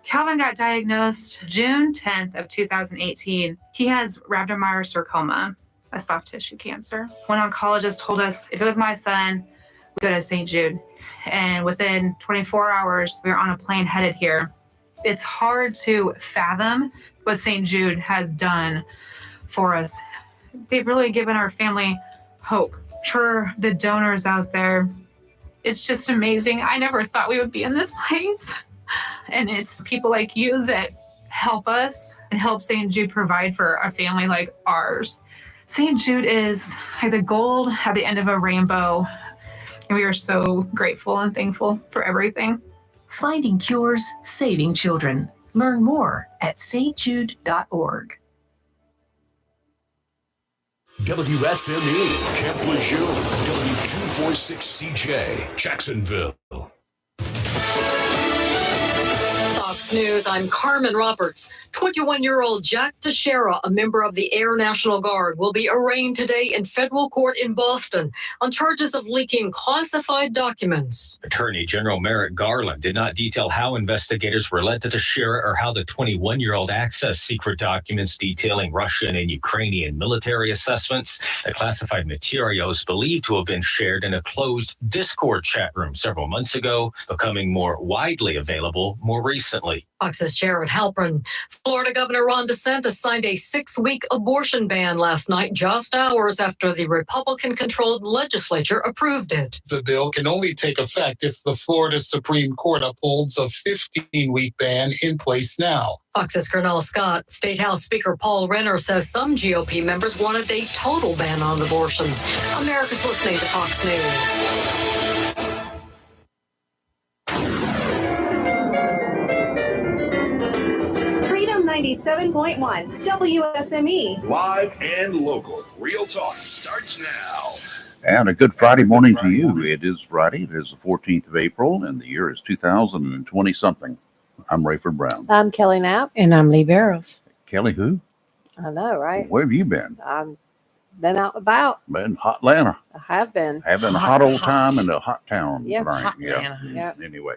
Calvin got diagnosed June 10th of 2018. He has rhabdomyosarcoma, a soft tissue cancer. One oncologist told us if it was my son, we'd go to St. Jude. And within 24 hours, we were on a plane headed here. It's hard to fathom what St. Jude has done for us. They've really given our family hope. For the donors out there, it's just amazing. I never thought we would be in this place. And it's people like you that help us and help St. Jude provide for a family like ours. St. Jude is like the gold at the end of a rainbow. And we are so grateful and thankful for everything. Finding cures, saving children. Learn more at stjude.org. WSME, Camp Lejeune, W246CJ, Jacksonville. Fox News, I'm Carmen Roberts. 21-year-old Jack Teixeira, a member of the Air National Guard, will be arraigned today in federal court in Boston on charges of leaking classified documents. Attorney General Merrick Garland did not detail how investigators were led to Teixeira or how the 21-year-old accessed secret documents detailing Russian and Ukrainian military assessments. The classified materials believed to have been shared in a closed Discord chat room several months ago, becoming more widely available more recently. Fox's Jared Halpern. Florida Governor Ron DeSantis signed a 6-week abortion ban last night, just hours after the Republican-controlled legislature approved it. The bill can only take effect if the Florida Supreme Court upholds a 15-week ban in place now. Fox's Cornell Scott. State House Speaker Paul Renner says some GOP members wanted a total ban on abortion. America's listening to Fox News. 97.1 WSME. Live and local. Real talk starts now. And a good Friday morning to you. It is Friday. It is the 14th of April, and the year is 2020-something. I'm Rayford Brown. I'm Kelly Knapp. And I'm Lee Barrows. Kelly who? I know, right? Where have you been? I've been out and about. Been hot Atlanta. I have been. Having a hot old time in a hot town. Yeah, tonight. hot Atlanta. Yeah. Anyway.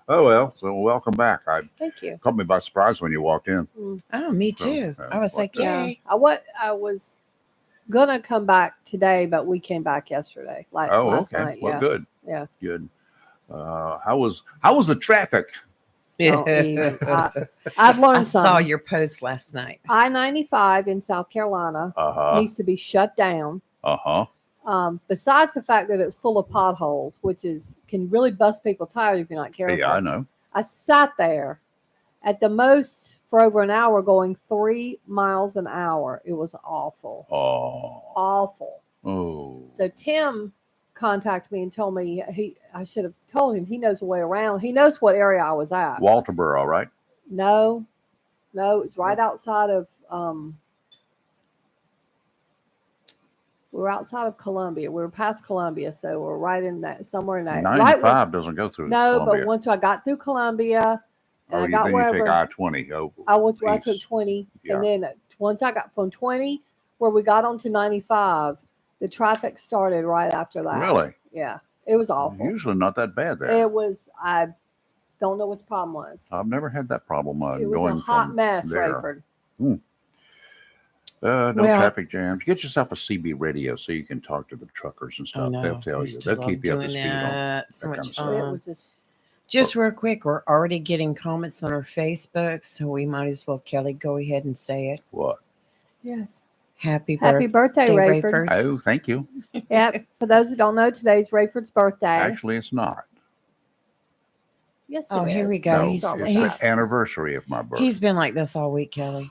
Oh, well, so welcome back. Thank you. Caught me by surprise when you walked in. Oh, me too. So, I was like, yay. I was gonna come back today, but we came back yesterday. Last okay. night. Well, yeah. good. Yeah. Good. How was the traffic? Don't even. I've learned I something. saw your post last night. I-95 in South Carolina needs to be shut down. Besides the fact that it's full of potholes, which can really bust people's tires if you're not careful. Yeah, I know. I sat there at the most for over an hour going 3 miles an hour. It was awful. Oh. Awful. Oh. So Tim contacted me and told me I should have told him he knows the way around. He knows what area I was at. Walterboro, right? No, it's right outside of we were outside of Columbia. We were past Columbia, so we're right in that, somewhere in that. 95 doesn't go through Columbia. But once I got through Columbia, and I got then wherever, you take I-20. I took 20, Yeah. and then once I got from 20, where we got onto 95, the traffic started right after that. Really? Yeah, it was awful. Usually not that bad there. It was. I don't know what the problem was. I've never had that problem It was going a hot from mess, there. Rayford. No Well- traffic jams. Get yourself a CB radio so you can talk to the truckers and stuff. They'll tell you. They'll keep you up to speed on that So kind much of stuff. It fun. was Just real quick, we're already getting comments on our Facebook, so we might as well, Kelly, go ahead and say it. What? yes. Happy Happy birthday, Rayford. Oh, thank you. Yeah, for those who don't know, today's Rayford's birthday. Actually, it's not. Yes, Oh, it here is. we go. No, Let's it's start with he's- the anniversary of my birthday. He's been like this all week, Kelly.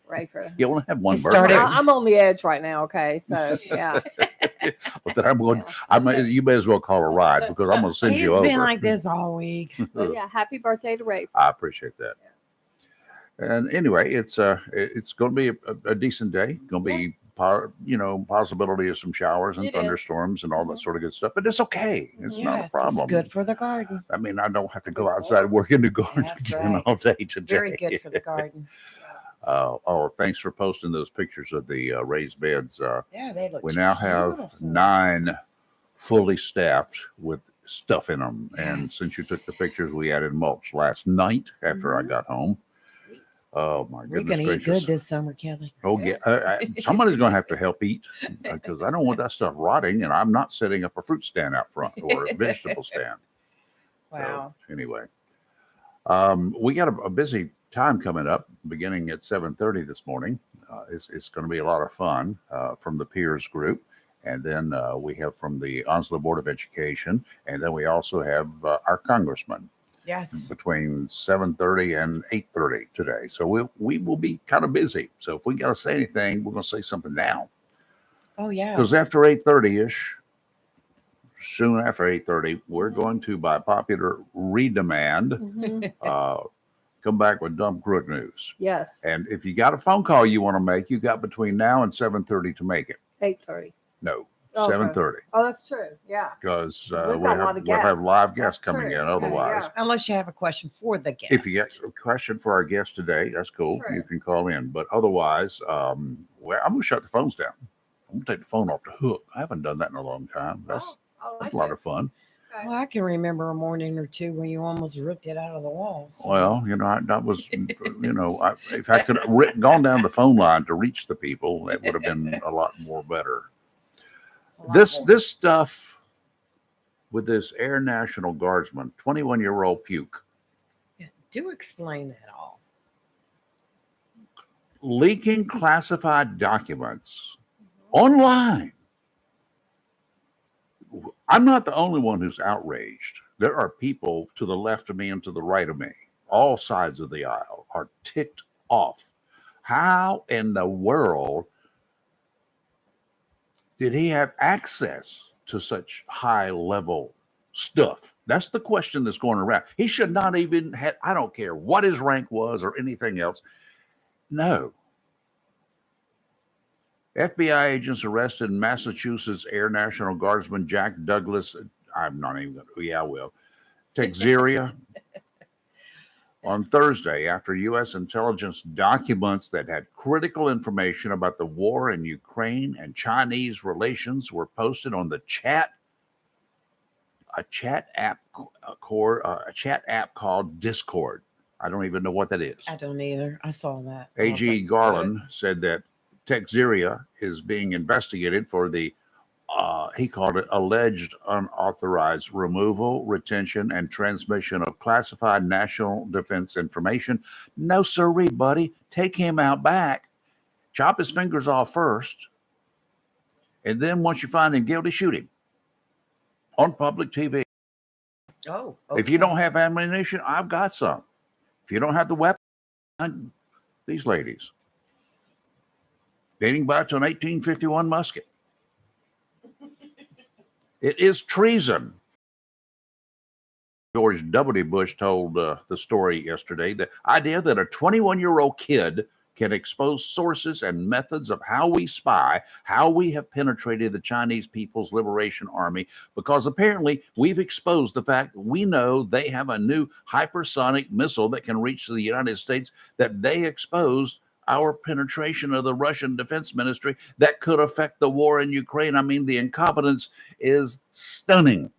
Rayford. You only have one It birthday. started- I'm on the edge right now. Okay, so yeah. But then I'm going. You may as well call a ride because I'm going to send He's you over. been like this all week. But yeah, happy birthday to Rayford. I appreciate that. And anyway, it's going to be a decent day. Going to be possibility of some showers and It is. thunderstorms and all that sort of good stuff. But it's okay. It's not a Yes, problem. it's good for the garden. I mean, I don't have to go outside and work in the garden That's again right. all day today. Very good for the garden. Thanks for posting those pictures of the raised beds. Yeah, they look We now have beautiful. 9 fully staffed with stuff in them. And Yes. since you took the pictures, we added mulch last night after I got home. Oh my We're goodness going to eat gracious! good this summer, Kelly. Oh yeah, somebody's going to have to help eat because I don't want that stuff rotting, and I'm not setting up a fruit stand out front or a vegetable stand. Wow. So, anyway, we got a busy time coming up, beginning at 7:30 this morning. It's going to be a lot of fun from the Peers Group, and then we have from the Onslow Board of Education, and then we also have our congressman. Yes. Between 7:30 and 8:30 today. So we will be kind of busy. So if we got to say anything, we're going to say something now. Oh, yeah. Because after 8:30-ish, soon after 8:30, we're going to, by popular redemand, come back with Dump Crook News. Yes. And if you got a phone call you want to make, you got between now and 7:30 to make it. 8:30. No, Okay. 7:30. Oh, that's true. Yeah. Because We've got a we'll lot of have guests. live guests That's coming true. in. Okay, Otherwise, yeah. Unless you have a question for the guest. if you get a question for our guest today, that's cool. True. You can call in. But otherwise, well, I'm going to shut the phones down. I'm going to take the phone off the hook. I haven't done that in a long time. That's I like a lot it. of fun. Well, I can remember a morning or two when you almost ripped it out of the walls. Well, that was, if I could have gone down the phone line to reach the people, it would have been a lot more better. This stuff with this Air National Guardsman, 21-year-old puke, Do explain that all. leaking classified documents online. I'm not the only one who's outraged. There are people to the left of me and to the right of me, all sides of the aisle, are ticked off. How in the world did he have access to such high level stuff? That's the question that's going around. He should not even have, I don't care what his rank was or anything else. No. FBI agents arrested Massachusetts Air National Guardsman Jack Douglas. I'm not even going to, yeah, I will. Texeria on Thursday after U.S. intelligence documents that had critical information about the war in Ukraine and Chinese relations were posted on the a chat app called Discord. I don't even know what that is. I don't either. I saw that. AG Garland said that Texeria is being investigated for the he called it alleged unauthorized removal, retention, and transmission of classified national defense information. No, sirree, buddy. Take him out back. Chop his fingers off first. And then once you find him guilty, shoot him on public TV. Oh, If you don't have ammunition, I've got some. If you don't have the weapon, these ladies. Dating back to an 1851 musket. It is treason. George W. Bush told the story yesterday. The idea that a 21-year-old kid can expose sources and methods of how we spy, how we have penetrated the Chinese People's Liberation Army, because apparently we've exposed the fact that we know they have a new hypersonic missile that can reach the United States, that they exposed our penetration of the Russian Defense Ministry that could affect the war in Ukraine. I mean, the incompetence is stunning.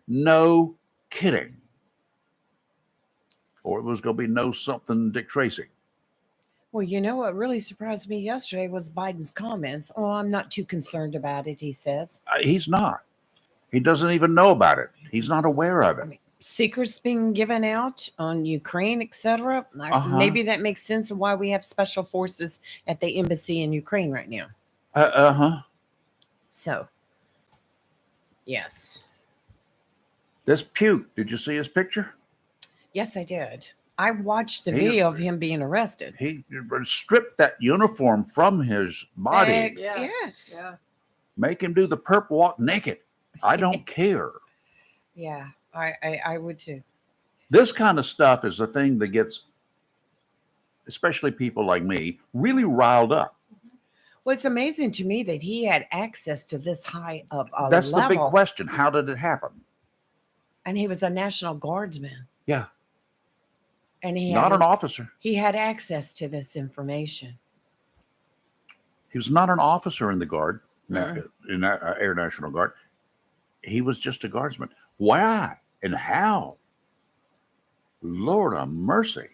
No kidding. Or it was going to be no something Dick Tracy. Well, you know what really surprised me yesterday was Biden's comments. Oh, I'm not too concerned about it, he says. He's not. He doesn't even know about it. He's not aware of it. Secrets being given out on Ukraine, etc. Maybe that makes sense of why we have special forces at the embassy in Ukraine right now. So, yes. This puke, did you see his picture? Yes, I did. I watched the video of him being arrested. He stripped that uniform from his body. Yes. Yeah. Make him do the perp walk naked. I don't care. Yeah, I would too. This kind of stuff is the thing that gets, especially people like me, really riled up. Well, it's amazing to me that he had access to this high of a That's level. the big question. How did it happen? And he was a National Guardsman. Yeah. And he Not had, an officer. He had access to this information. He was not an officer in the Guard, in that Air National Guard. he was just a guardsman. Why and how? Lord of mercy.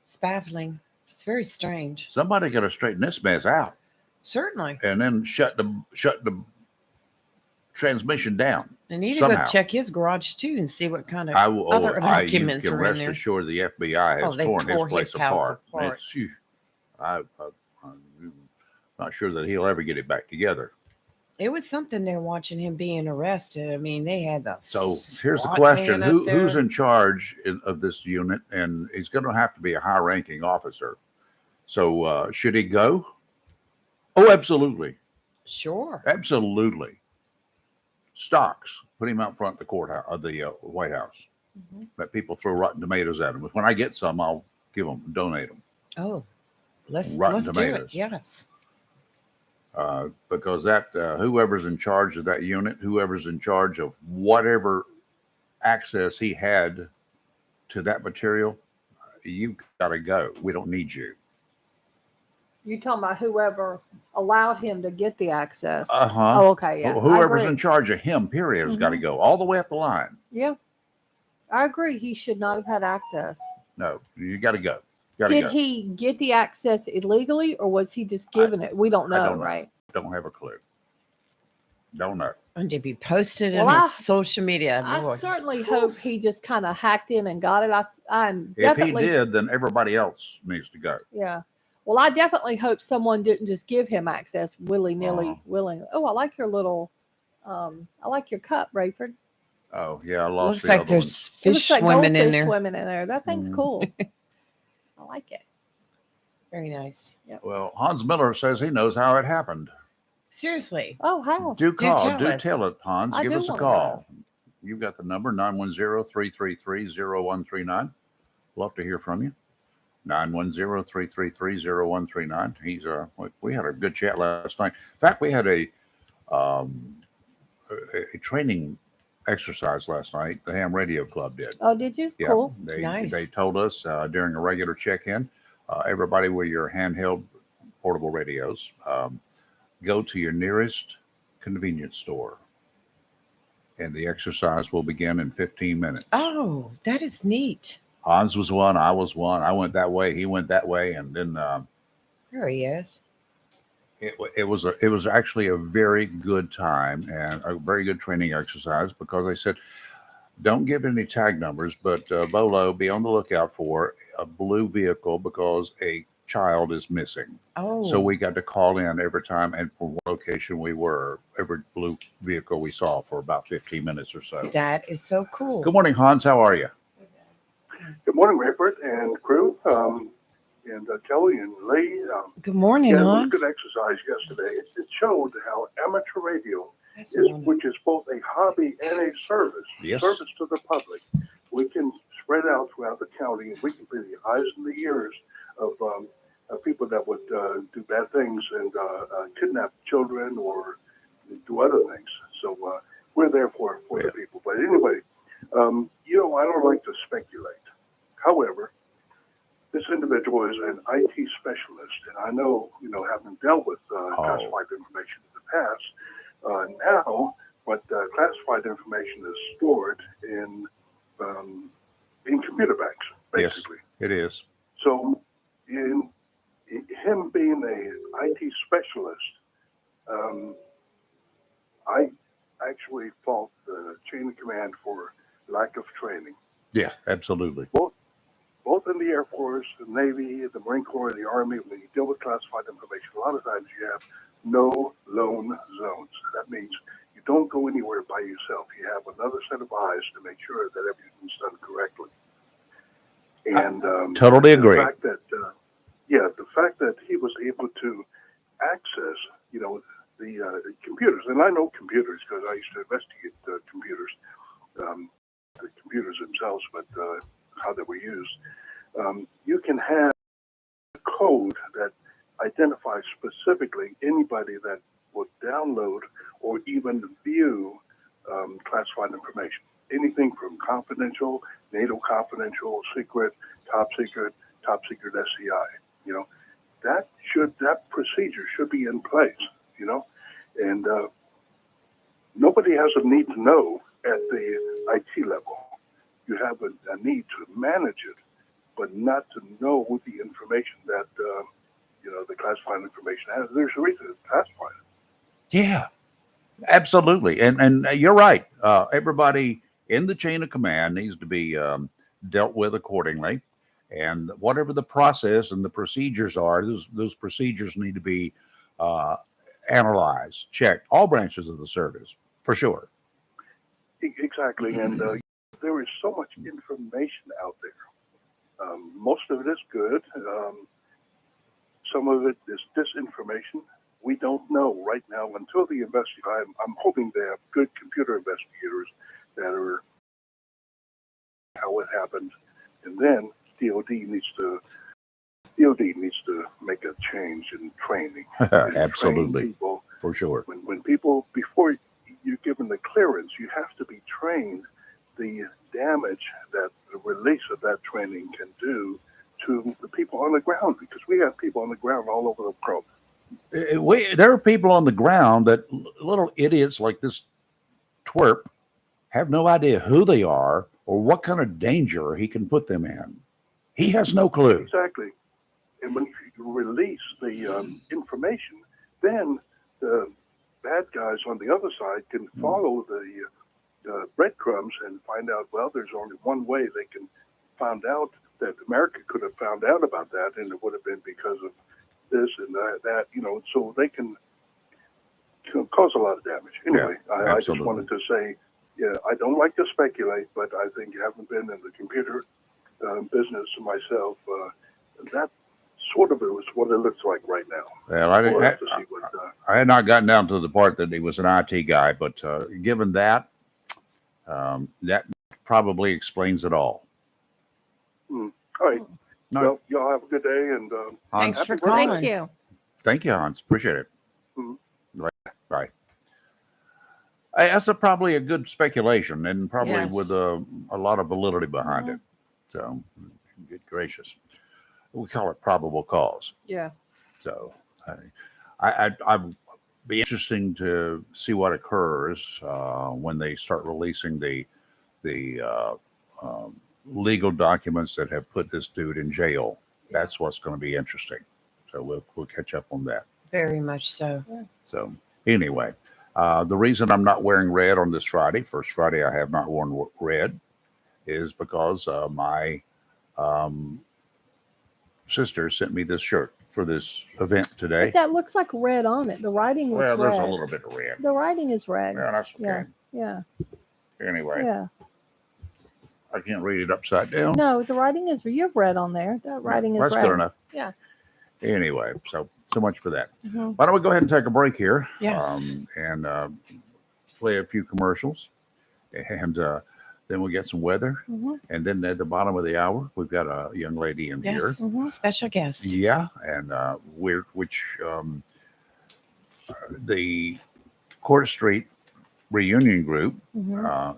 It's baffling. It's very strange. Somebody got to straighten this mess out. Certainly. And then shut the transmission down. I need to somehow. go check his garage too and see what kind of other documents you can are in rest there. assured the FBI has they torn his tore place his house apart. apart. I'm not sure that he'll ever get it back together. It was something there watching him being arrested. I mean, they had the So here's the SWAT question: van up there. who's in charge of this unit? And he's going to have to be a high-ranking officer. So should he go? Oh, absolutely, Sure. absolutely. Stocks, put him out front of the courthouse, of the White House. Mm-hmm. Let people throw rotten tomatoes at him. When I get some, I'll give them, donate them. Oh, let's Rotten do it. tomatoes. Yes. Because that whoever's in charge of that unit, whoever's in charge of whatever access he had to that material, you got to go. We don't need you. You talking about whoever allowed him to get the access? Uh-huh. Oh, okay, yeah. I Whoever's agree. in charge of him, period, has got to go all the way up the line. Yeah, I agree. He should not have had access. No, you got to go. Gotta Did go. he get the access illegally, or was he just given it? We don't know, don't know. right? Don't have a clue. Don't know. And to be posted Well, on I- his social media. I Lord. certainly hope he just kind of hacked in and got it. I'm If he definitely, did, then everybody else needs to go. yeah. Well, I definitely hope someone didn't just give him access willy nilly, Uh-huh. willingly. Oh, I like your little, I like your cup, Rayford. Oh, yeah, I lost Looks the like other there's one. It fish looks like swimming in goldfish there. swimming in there. That thing's Mhm. cool. I like it. Very nice. Well, Hans Miller says he knows how it happened. Seriously. Oh, how? Do call. tell Do us. tell it, Hans. I Give do us a wanna call. You've got the number 910-333-0139. Love to hear from you. 910-333-0139. We had a good chat last night. In fact, we had a training exercise last night. The Ham Radio Club did. Oh, did you? Yeah, Cool. Nice. They told us during a regular check-in, everybody with your handheld portable radios, go to your nearest convenience store, and the exercise will begin in 15 minutes. Oh, that is neat. Hans was one. I was one. I went that way. He went that way, and then There he is. it was actually a very good time and a very good training exercise, because they said, don't give any tag numbers, but Bolo, be on the lookout for a blue vehicle because a child is missing. Oh. So we got to call in every time, and from what location we were, every blue vehicle we saw for about 15 minutes or so. That is so cool. Good morning, Hans. How are you? Good morning, Rayford and crew, and Kelly and Lee. Good morning, Yeah, it was a Hans. good exercise yesterday. It showed how amateur radio, That's is, wonderful. which is both a hobby and a service, Yes. service to the public. We can spread out throughout the county, and we can be the eyes and the ears of people that would do bad things and kidnap children or do other things. So we're there for the people. But anyway, I don't like to speculate. However, this individual is an IT specialist, and I know, having dealt with classified information in the past, now what classified information is stored in computer banks, basically. Yes, it is. So, in him being a IT specialist, I actually fault the chain of command for lack of training. Yeah, absolutely. Both in the Air Force, the Navy, the Marine Corps, the Army, when you deal with classified information, a lot of times you have no lone zones. That means you don't go anywhere by yourself. You have another set of eyes to make sure that everything's done correctly. And Totally agree. The fact that he was able to access, the computers, and I know computers because I used to investigate computers, the computers themselves, but how they were used. You can have a code that identifies specifically anybody that would download or even view classified information. Anything from confidential, NATO confidential, secret, top secret SCI. That procedure should be in place. And nobody has a need to know at the IT level. You have a need to manage it, but not to know the information that, the classified information has. There's a reason it's classified. Yeah, absolutely. And you're right. Everybody in the chain of command needs to be dealt with accordingly. And whatever the process and the procedures are, those procedures need to be analyzed, checked, all branches of the service, for sure. Exactly. And there is so much information out there. Most of it is good. Some of it is disinformation. We don't know right now until the investigation. I'm hoping they have good computer investigators that are how it happened, and then DOD needs to make a change in training. Absolutely, train people. For sure. When people, before you're given the clearance, you have to be trained the damage that the release of that training can do to the people on the ground, because we have people on the ground all over the world. There are people on the ground that little idiots like this twerp have no idea who they are or what kind of danger he can put them in. He has no clue. Exactly. And when you release the information, then the bad guys on the other side can follow the breadcrumbs and find out, well, there's only one way they can find out that America could have found out about that, and it would have been because of this and that, so they can cause a lot of damage. Anyway, Yeah, I just wanted to say, I don't like to speculate, but I think, having been in the computer business myself, that sort of is what it looks like right now. Well, I had not gotten down to the part that he was an IT guy, but given that, that probably explains it all. All right. No. Well, y'all have a good day, and Thanks for happy birthday. calling. Thank you. Thank you, Hans. Appreciate it. Mhm. Bye. That's probably a good speculation, and probably Yes. with a lot of validity behind it. So, good gracious, we call it probable cause. Yeah. So, I'd be interesting to see what occurs when they start releasing the legal documents that have put this dude in jail. That's what's going to be interesting. So we'll catch up on that. Very much so. So anyway, the reason I'm not wearing red on this Friday, first Friday I have not worn red, is because my sister sent me this shirt for this event today. But that looks like red on it. The writing looks Well, there's red. a little bit of red. The writing is red. Yeah, that's okay. Yeah. Anyway, Yeah. I can't read it upside down. No, the writing is, you have red on there. That writing is That's red. good enough. Yeah. Anyway, so much for that. Mhm. Why don't we go ahead and take a break here? Yes. And play a few commercials, and then we'll get some weather. Mhm. And then at the bottom of the hour, we've got a young lady in here. Yes. Special guest. Yeah, and the Court Street Reunion Group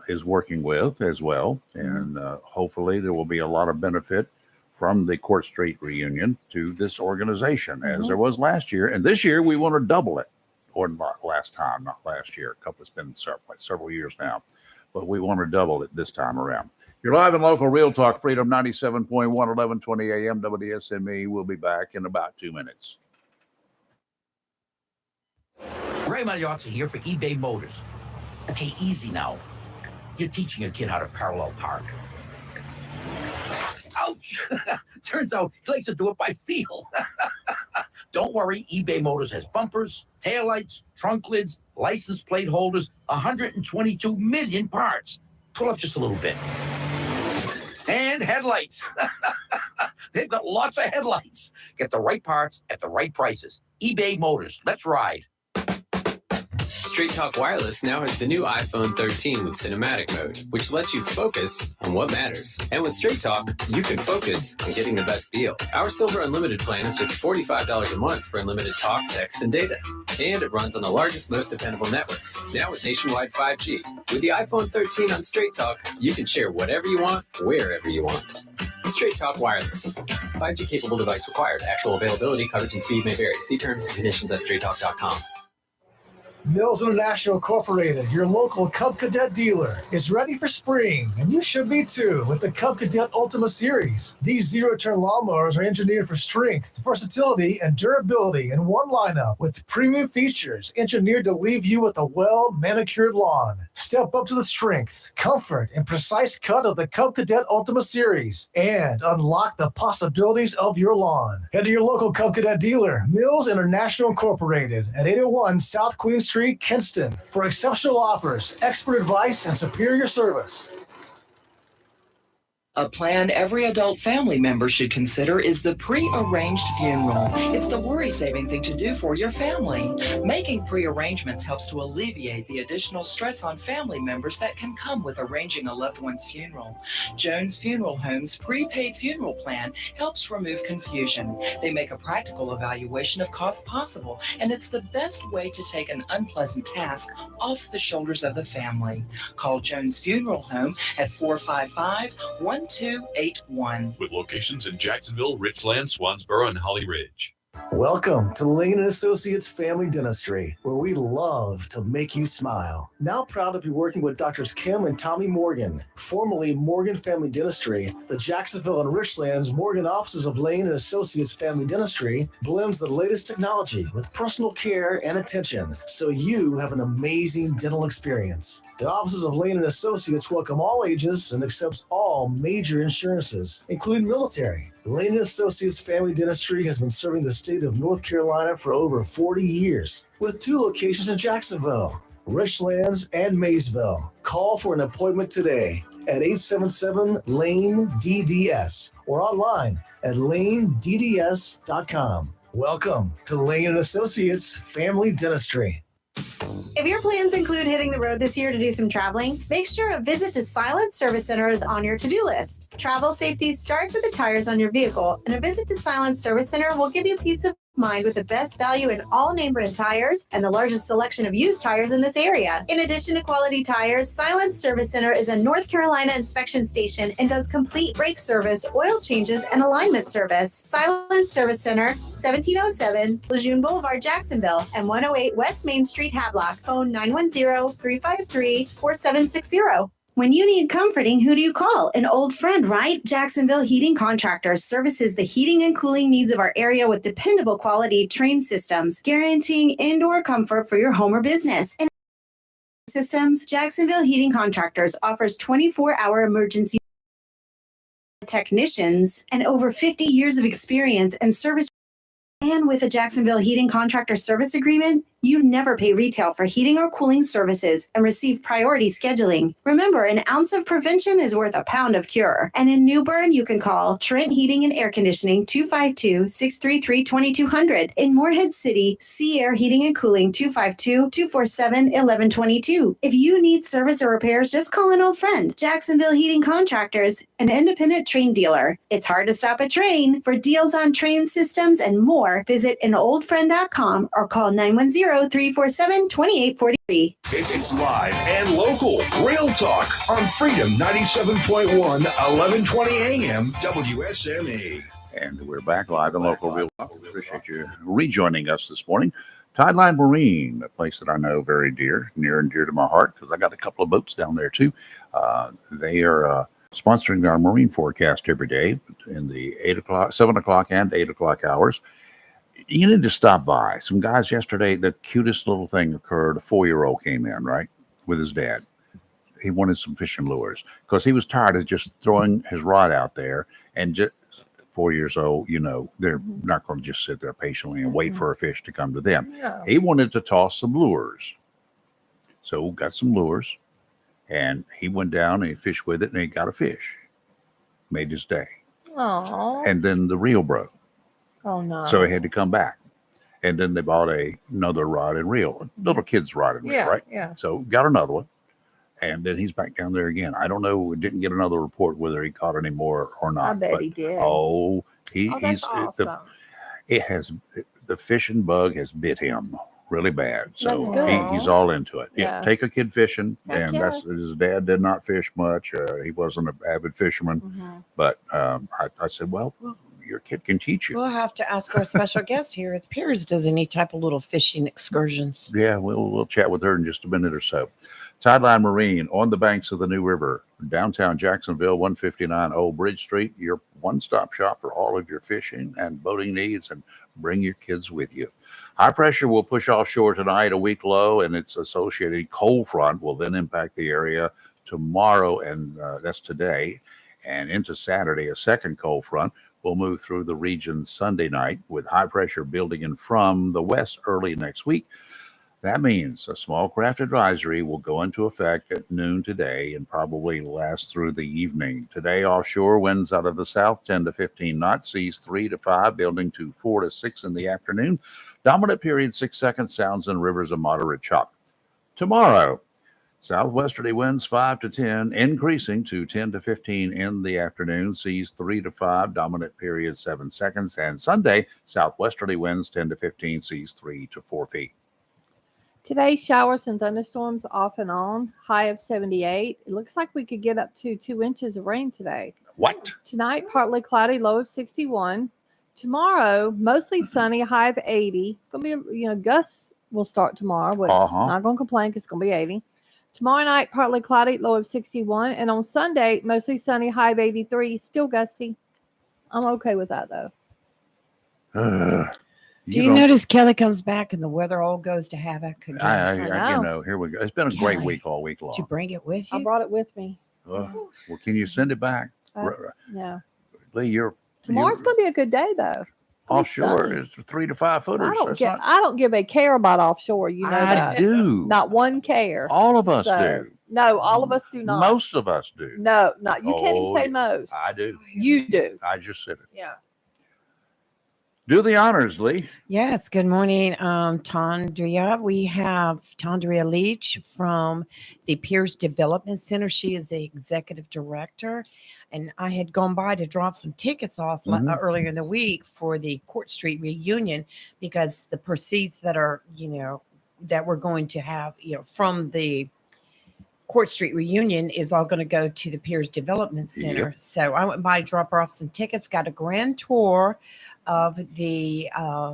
is working with as well, and hopefully there will be a lot of benefit from the Court Street reunion to this organization, as there was last year. And this year we want to double it, or not last year. It's been several years now, but we want to double it this time around. You're live in local Real Talk Freedom 97.1, 1120 AM WSME. We'll be back in about 2 minutes. Ray Magliozzi here for eBay Motors. Okay, easy now. You're teaching your kid how to parallel park. Ouch! Turns out he likes to do it by feel. Don't worry, eBay Motors has bumpers, taillights, trunk lids, license plate holders, 122 million parts. Pull up just a little bit. And headlights. They've got lots of headlights. Get the right parts at the right prices. eBay Motors. Let's ride. Straight Talk Wireless now has the new iPhone 13 with cinematic mode, which lets you focus on what matters. And with Straight Talk, you can focus on getting the best deal. Our Silver Unlimited plan is just $45 a month for unlimited talk, text, and data. And it runs on the largest, most dependable networks, now with nationwide 5G. With the iPhone 13 on Straight Talk, you can share whatever you want, wherever you want. Straight Talk Wireless. 5G capable device required. Actual availability, coverage, and speed may vary. See terms and conditions at straighttalk.com. Mills International Incorporated, your local Cub Cadet dealer, is ready for spring, and you should be too with the Cub Cadet Ultima Series. These zero-turn lawnmowers are engineered for strength, versatility, and durability in one lineup with premium features engineered to leave you with a well-manicured lawn. Step up to the strength, comfort, and precise cut of the Cub Cadet Ultima Series and unlock the possibilities of your lawn. Head to your local Cub Cadet dealer, Mills International Incorporated, at 801 South Queen Street, Kinston, for exceptional offers, expert advice, and superior service. A plan every adult family member should consider is the pre-arranged funeral. It's the worry-saving thing to do for your family. Making pre-arrangements helps to alleviate the additional stress on family members that can come with arranging a loved one's funeral. Jones Funeral Home's prepaid funeral plan helps remove confusion. They make a practical evaluation of costs possible, and it's the best way to take an unpleasant task off the shoulders of the family. Call Jones Funeral Home at 455-1281. With locations in Jacksonville, Richland, Swansboro, and Holly Ridge. Welcome to Lane & Associates Family Dentistry, where we love to make you smile. Now proud to be working with Doctors Kim and Tommy Morgan, formerly Morgan Family Dentistry. The Jacksonville and Richlands Morgan offices of Lane & Associates Family Dentistry blends the latest technology with personal care and attention, so you have an amazing dental experience. The offices of Lane & Associates welcome all ages and accepts all major insurances, including military. Lane & Associates Family Dentistry has been serving the state of North Carolina for over 40 years, with 2 locations in Jacksonville, Richlands, and Maysville. Call for an appointment today at 877-LANE-DDS or online at lanedds.com. Welcome to Lane & Associates Family Dentistry. If your plans include hitting the road this year to do some traveling, make sure a visit to Silent Service Center is on your to-do list. Travel safety starts with the tires on your vehicle, and a visit to Silent Service Center will give you peace of mind with the best value in all name brand tires and the largest selection of used tires in this area. In addition to quality tires, Silent Service Center is a North Carolina inspection station and does complete brake service, oil changes, and alignment service. Silent Service Center, 1707 Lejeune Boulevard, Jacksonville, and 108 West Main Street, Havelock. Phone 910-353-4760. When you need comforting, who do you call? An old friend, right? Jacksonville Heating Contractors services the heating and cooling needs of our area with dependable quality trained systems, guaranteeing indoor comfort for your home or business. And systems, Jacksonville Heating Contractors offers 24-hour emergency technicians and over 50 years of experience and service. And with a Jacksonville Heating Contractor Service Agreement, you never pay retail for heating or cooling services and receive priority scheduling. Remember, an ounce of prevention is worth a pound of cure. And in New Bern, you can call Trent Heating and Air Conditioning 252-633-2200. In Morehead City, Sea Air Heating and Cooling 252-247-1122. If you need service or repairs, just call an old friend. Jacksonville Heating Contractors, an independent train dealer. It's hard to stop a train. For deals on train systems and more, visit anoldfriend.com or call 910-347-2843. It's live and local. Real talk on Freedom 97.1, 1120 AM, WSME. And we're back live and local. Real talk. Appreciate you rejoining us this morning. Tideline Marine, a place that I know very near and dear to my heart, because I got a couple of boats down there too. They are sponsoring our marine forecast every day in the 7 o'clock and 8 o'clock hours. You need to stop by. Some guys yesterday, the cutest little thing occurred. A 4-year-old came in, right, with his dad. He wanted some fishing lures because he was tired of just throwing his rod out there. And just 4 years old, they're not going to just sit there patiently and wait for a fish to come to them. No. He wanted to toss some lures. So got some lures, and he went down and he fished with it, and he got a fish. Made his day. Aww. And then the reel broke. Oh, no. So he had to come back. And then they bought another rod and reel, little kid's rod and reel, right? Yeah. So got another one. And then he's back down there again. I don't know. We didn't get another report whether he caught any more or not. I bet he did. Oh, that's awesome. The fishing bug has bit him really bad. So That's good. he's all into it. Yeah. Take a kid fishing. Heck And yeah. that's his dad did not fish much. He wasn't an avid fisherman. Mhm. But I said, well, your kid can teach you. We'll have to ask our special guest here at Piers does any type of little fishing excursions. Yeah, we'll chat with her in just a minute or so. Tideline Marine on the banks of the New River, downtown Jacksonville, 159 Old Bridge Street, your one-stop shop for all of your fishing and boating needs, and bring your kids with you. High pressure will push offshore tonight, a weak low, and its associated cold front will then impact the area tomorrow, and that's today, and into Saturday. A second cold front will move through the region Sunday night, with high pressure building in from the west early next week. That means a small craft advisory will go into effect at noon today and probably last through the evening. Today, offshore winds out of the south 10 to 15 knots, seas 3 to 5, building to 4 to 6 in the afternoon. Dominant period 6 seconds, sounds and rivers of moderate chop. Tomorrow, southwesterly winds 5 to 10, increasing to 10 to 15 in the afternoon, seas 3 to 5, dominant period 7 seconds. And Sunday, southwesterly winds 10 to 15, seas 3 to 4 feet. Today, showers and thunderstorms off and on, high of 78. It looks like we could get up to 2 inches of rain today. What? Tonight, partly cloudy, low of 61. Tomorrow, mostly sunny, high of 80. It's going to be, gusts will start tomorrow, which not going to complain because it's going to be 80. Tomorrow night, partly cloudy, low of 61. And on Sunday, mostly sunny, high of 83. Still gusty. I'm okay with that, though. Do you notice Kelly comes back and the weather all goes to havoc again? I here we go. It's been a great week all week long. Did you bring it with you? I brought it with me. Well, can you send it back? Yeah. Lee, Tomorrow's going to be a good day, though. Offshore is 3 to 5 footers. I don't give a care about offshore. You know that. I do. Not one care. All of us do. No, all of us do not. Most of us do. No, not you. Can't even say most. I do. You do. I just said it. Yeah. Do the honors, Lee. Yes. Good morning, Tandria. We have Tandria Leach from the Piers Development Center. She is the executive director. And I had gone by to drop some tickets off earlier in the week for the Court Street reunion, because the proceeds that are, that we're going to have, from the Court Street reunion is all going to go to the Piers Development Center. Yep. So I went by to drop off some tickets, got a grand tour of the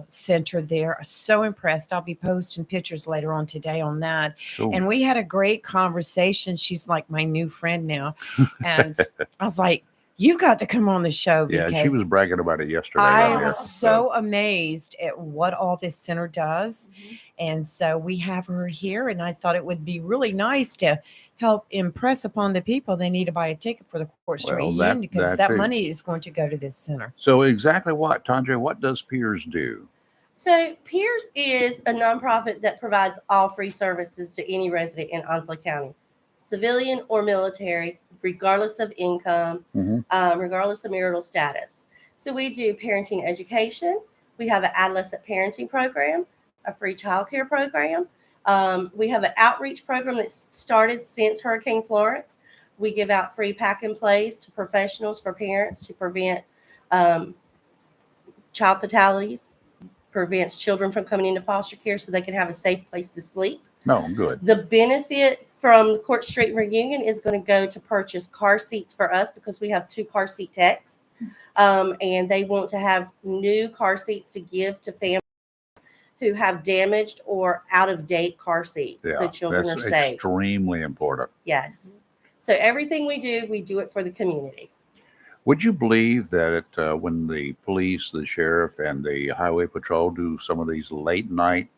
center there. So impressed. I'll be posting pictures later on today on that. Cool. And we had a great conversation. She's like my new friend now. And I was like, you got to come on the show. Yeah, she was bragging about it yesterday. I was so amazed at what all this center does. And so we have her here, and I thought it would be really nice to help impress upon the people they need to buy a ticket for the Court Street reunion, because that money is going to go to this center. So exactly what, Tandria, what does Piers do? So Piers is a nonprofit that provides all free services to any resident in Onslow County, civilian or military, regardless of income, regardless of marital status. So we do parenting education. We have an adolescent parenting program, a free childcare program. We have an outreach program that started since Hurricane Florence. We give out free pack and plays to professionals for parents to prevent child fatalities, prevents children from coming into foster care so they can have a safe place to sleep. No, good. The benefit from the Court Street reunion is going to go to purchase car seats for us, because we have 2 car seat techs. And they want to have new car seats to give to families who have damaged or out of date car seats. So children are safe. That's extremely important. Yes. So everything we do it for the community. Would you believe that when the police, the sheriff, and the highway patrol do some of these late night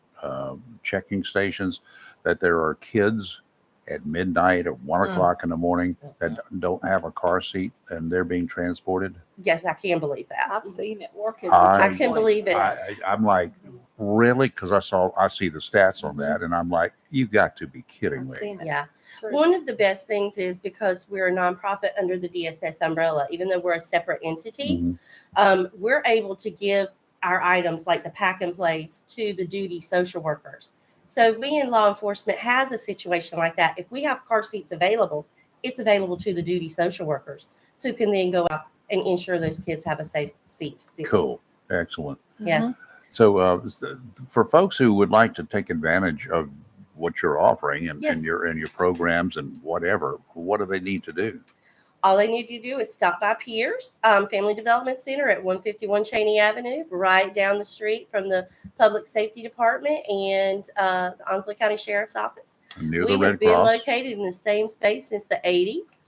checking stations, that there are kids at midnight or 1 o'clock in the morning that don't have a car seat and they're being transported? Yes, I can believe that. I've seen it working. I can believe it. I'm like, really? Because I see the stats on that, and I'm like, you got to be kidding me. Yeah. One of the best things is, because we're a nonprofit under the DSS umbrella, even though we're a separate entity, we're able to give our items like the pack and plays to the duty social workers. So being law enforcement has a situation like that, if we have car seats available, it's available to the duty social workers, who can then go out and ensure those kids have a safe seat. Cool. Excellent. Yes. So for folks who would like to take advantage of what you're offering and your programs and whatever, what do they need to do? All they need to do is stop by Pierce Family Development Center at 151 Cheney Avenue, right down the street from the Public Safety Department and the Onslow County Sheriff's Office. Near We the have Red been Cross. located in the same space since the 80s.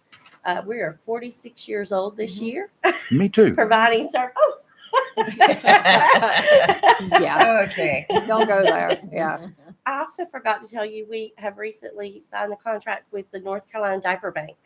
We are 46 years old this year. Me too. Providing service. Oh. Yeah. Okay. Don't go there. Yeah. I also forgot to tell you, we have recently signed the contract with the North Carolina Diaper Bank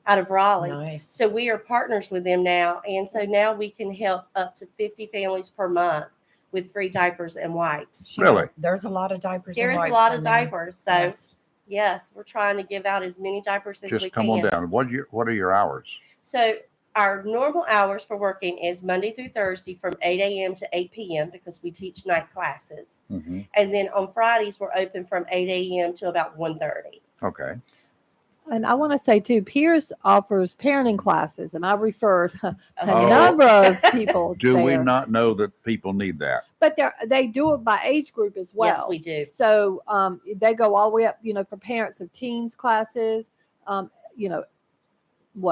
out of Raleigh. Nice. So we are partners with them now. And so now we can help up to 50 families per month with free diapers and wipes. Really? There's a lot of diapers. and There is a wipes lot in of there. diapers. So Yes. yes, we're trying to give out as many diapers as we Just can. come on down. What are your hours? So our normal hours for working is Monday through Thursday from 8 a.m. to 8 p.m. because we teach night classes. Mm-hmm. And then on Fridays, we're open from 8 a.m. to about 1:30. Okay. And I want to say too, Pierce offers parenting classes, and I've referred a Oh. number of people. Do we there. not know that people need that? But they do it by age group as well. Yes, we do. So they go all the way up, for parents of teens classes,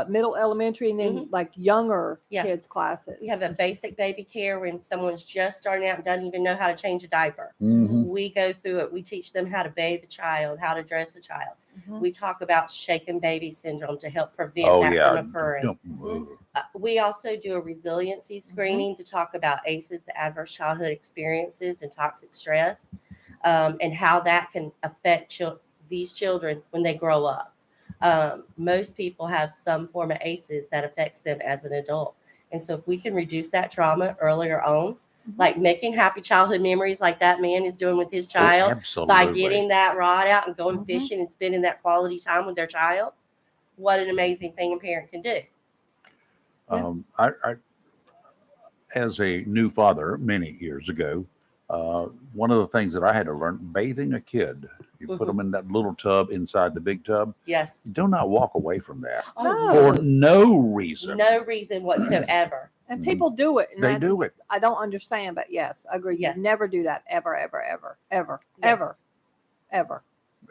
middle elementary, and then like younger kids classes. We have a basic baby care when someone's just starting out and doesn't even know how to change a diaper. Mhm. We go through it. We teach them how to bathe the child, how to dress the child. Mhm. We talk about shaken baby syndrome to help prevent Oh, that yeah. from occurring. We also do a resiliency screening to talk about ACEs, the adverse childhood experiences, and toxic stress, and how that can affect these children when they grow up. Most people have some form of ACEs that affects them as an adult. And so if we can reduce that trauma earlier on, like making happy childhood memories like that man is doing with his child by absolutely. getting that rod out and going fishing and spending that quality time with their child, what an amazing thing a parent can do. I, as a new father many years ago, one of the things that I had to learn, bathing a kid, you put them in that little tub inside the big tub. Yes. Do not walk away from that Oh, for no reason. no reason whatsoever. And people do it. And They do that's- I don't understand, but yes, I agree. Yes. You never do that ever, ever, ever, ever, Yes. ever, ever.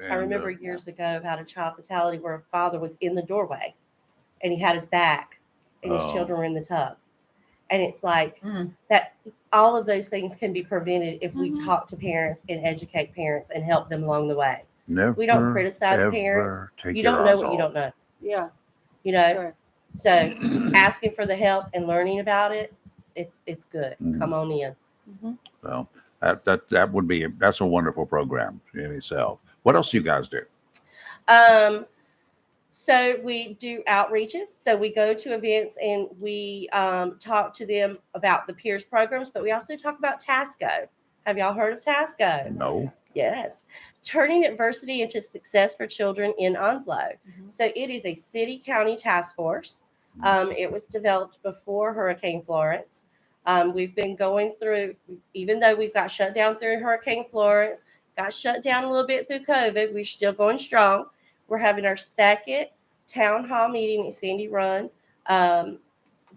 I remember years ago about a child fatality where a father was in the doorway and he had his back and his Oh. children were in the tub. And it's like that all of those things can be prevented if we talk to parents and educate parents and help them along the way. Never, We don't criticize ever parents. take You your don't know eyes what you off. don't know. Yeah. You know? Sure. So asking for the help and learning about it, it's good. Mhm. Come on in. So that would be that's a wonderful program in itself. What else do you guys do? So we do outreaches. So we go to events and we talk to them about the peers programs, but we also talk about TASCO. Have y'all heard of TASCO? No. Yes. Turning adversity into success for children in Onslow. So it is a city-county task force. It was developed before Hurricane Florence. We've been going through, even though we've got shut down through Hurricane Florence, got shut down a little bit through COVID, we're still going strong. We're having our second town hall meeting at Sandy Run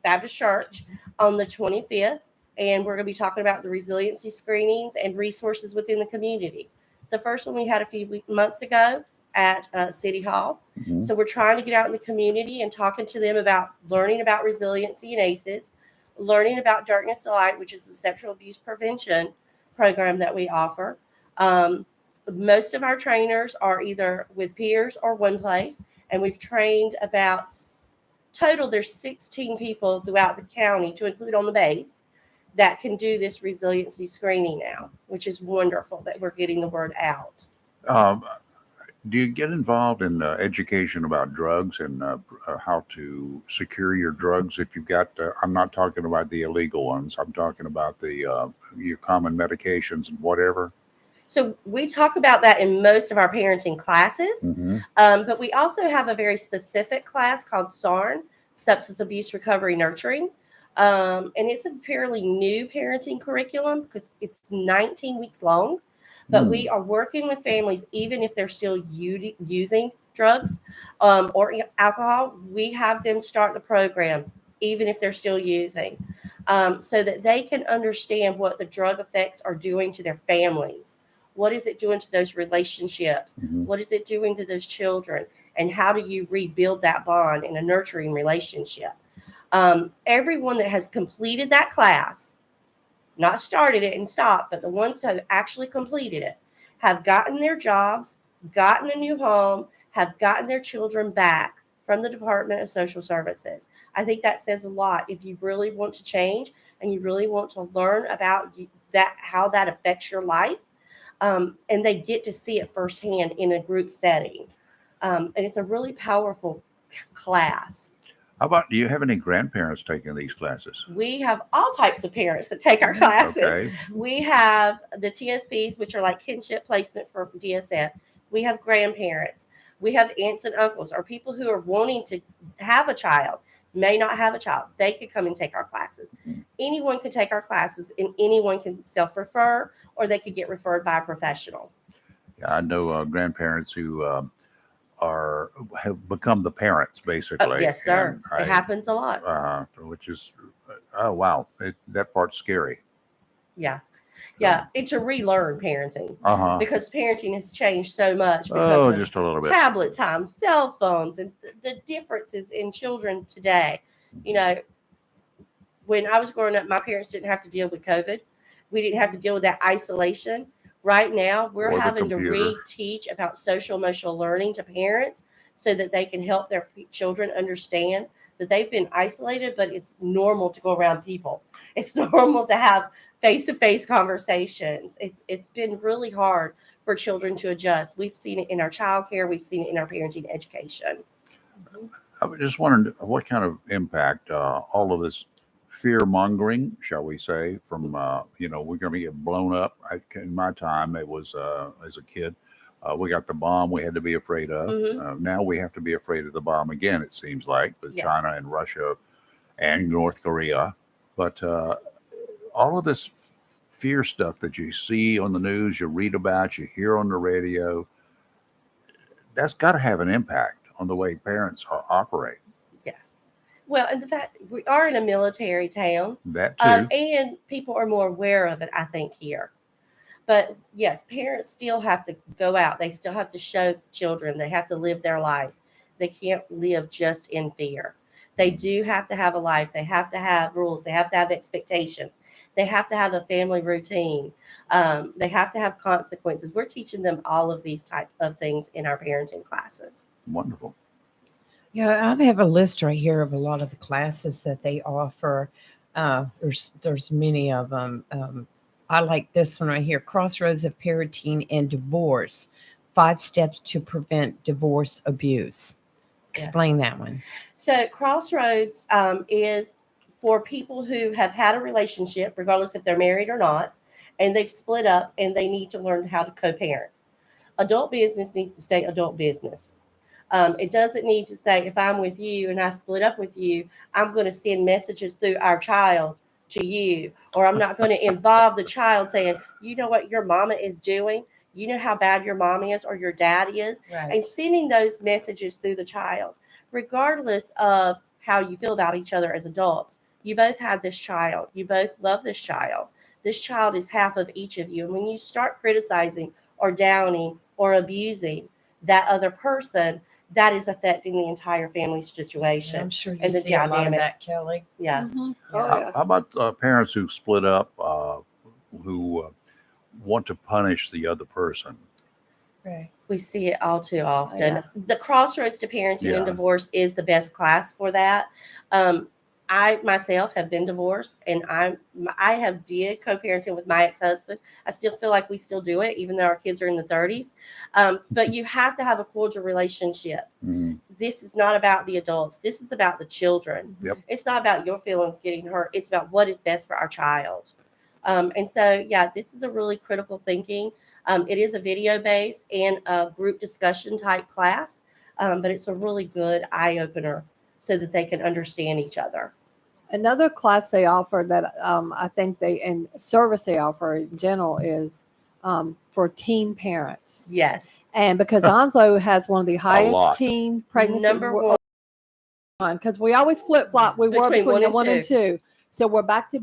Baptist Church on the 25th. And we're going to be talking about the resiliency screenings and resources within the community. The first one we had a few months ago at City Hall. So we're trying to get out in the community and talking to them about learning about resiliency and ACEs, learning about Darkness to Light, which is the sexual abuse prevention program that we offer. Most of our trainers are either with peers or one place, and we've trained about total, there's 16 people throughout the county to include on the base that can do this resiliency screening now, which is wonderful that we're getting the word out. Do you get involved in education about drugs and how to secure your drugs if you've got? I'm not talking about the illegal ones. I'm talking about the your common medications and whatever. So we talk about that in most of our parenting classes, but we also have a very specific class called SARN, Substance Abuse Recovery Nurturing. And it's a fairly new parenting curriculum because it's 19 weeks long, but we are working with families, even if they're still using drugs or alcohol, we have them start the program, even if they're still using, so that they can understand what the drug effects are doing to their families. What is it doing to those relationships? What is it doing to those children? and how do you rebuild that bond in a nurturing relationship. Everyone that has completed that class, not started it and stopped, but the ones who have actually completed it, have gotten their jobs, gotten a new home, have gotten their children back from the Department of Social Services. I think that says a lot if you really want to change and you really want to learn about that, how that affects your life. And they get to see it firsthand in a group setting. And it's a really powerful class. How about, do you have any grandparents taking these classes? We have all types of parents that take our classes. Okay. We have the TSPs, which are like kinship placement for DSS. We have grandparents. We have aunts and uncles, or people who are wanting to have a child, may not have a child. They could come and take our classes. Anyone can take our classes, and anyone can self-refer, or they could get referred by a professional. Yeah, I know grandparents who have become the parents, basically. Yes, sir. It happens a lot. Which is, oh, wow. That part's scary. Yeah. Yeah. And to relearn parenting. Because parenting has changed so much. Oh, Because just a little bit. tablet time, cell phones, and the differences in children today. You know, when I was growing up, my parents didn't have to deal with COVID. We didn't have to deal with that isolation. Right now, we're Or the having to computer. reteach about social emotional learning to parents so that they can help their children understand that they've been isolated, but it's normal to go around people. It's normal to have face-to-face conversations. It's been really hard for children to adjust. We've seen it in our childcare. We've seen it in our parenting education. I was just wondering what kind of impact all of this fear mongering, shall we say, from, we're going to get blown up. In my time, it was as a kid, we got the bomb we had to be afraid of. Now we have to be afraid of the bomb again, it seems like, with China and Russia and North Korea. But all of this fear stuff that you see on the news, you read about, you hear on the radio, that's got to have an impact on the way parents operate. Yes. Well, and the fact we are in a military town. That too. And people are more aware of it, I think, here. But yes, parents still have to go out. They still have to show children. They have to live their life. They can't live just in fear. They do have to have a life. They have to have rules. They have to have expectations. They have to have a family routine. They have to have consequences. We're teaching them all of these type of things in our parenting classes. Wonderful. Yeah, I have a list right here of a lot of the classes that they offer. There's many of them. I like this one right here, Crossroads of Parenting and Divorce, 5 Steps to Prevent Divorce Abuse. Explain that one. So Crossroads is for people who have had a relationship, regardless if they're married or not, and they've split up and they need to learn how to co-parent. Adult business needs to stay adult business. It doesn't need to say, if I'm with you and I split up with you, I'm going to send messages through our child to you, or I'm not going to involve the child saying, you know what your mama is doing? You know how bad your mom is or your dad is? Right. And sending those messages through the child, regardless of how you feel about each other as adults. You both have this child. You both love this child. This child is half of each of you. And when you start criticizing or downing or abusing that other person, that is affecting the entire family situation. I'm sure you and the see a lot of dynamics. that, Kelly. Yeah. How about parents who split up, who want to punish the other person? Right. We see it all too often. Yeah. The Crossroads to Parenting Yeah. and Divorce is the best class for that. I myself have been divorced, and I have did co-parenting with my ex-husband. I still feel like we still do it, even though our kids are in the 30s. But you have to have a cordial relationship. This is not about the adults. This is about the children. Yep. It's not about your feelings getting hurt. It's about what is best for our child. And so, yeah, this is a really critical thinking. It is a video based and a group discussion type class, but it's a really good eye opener so that they can understand each other. Another class they offer that I think and service they offer in general is for teen parents. Yes. And because Onslow has one of the lot. highest teen pregnancy Number one. because we always flip flop. We were Between between one the and 1 and two. 2. So we're back to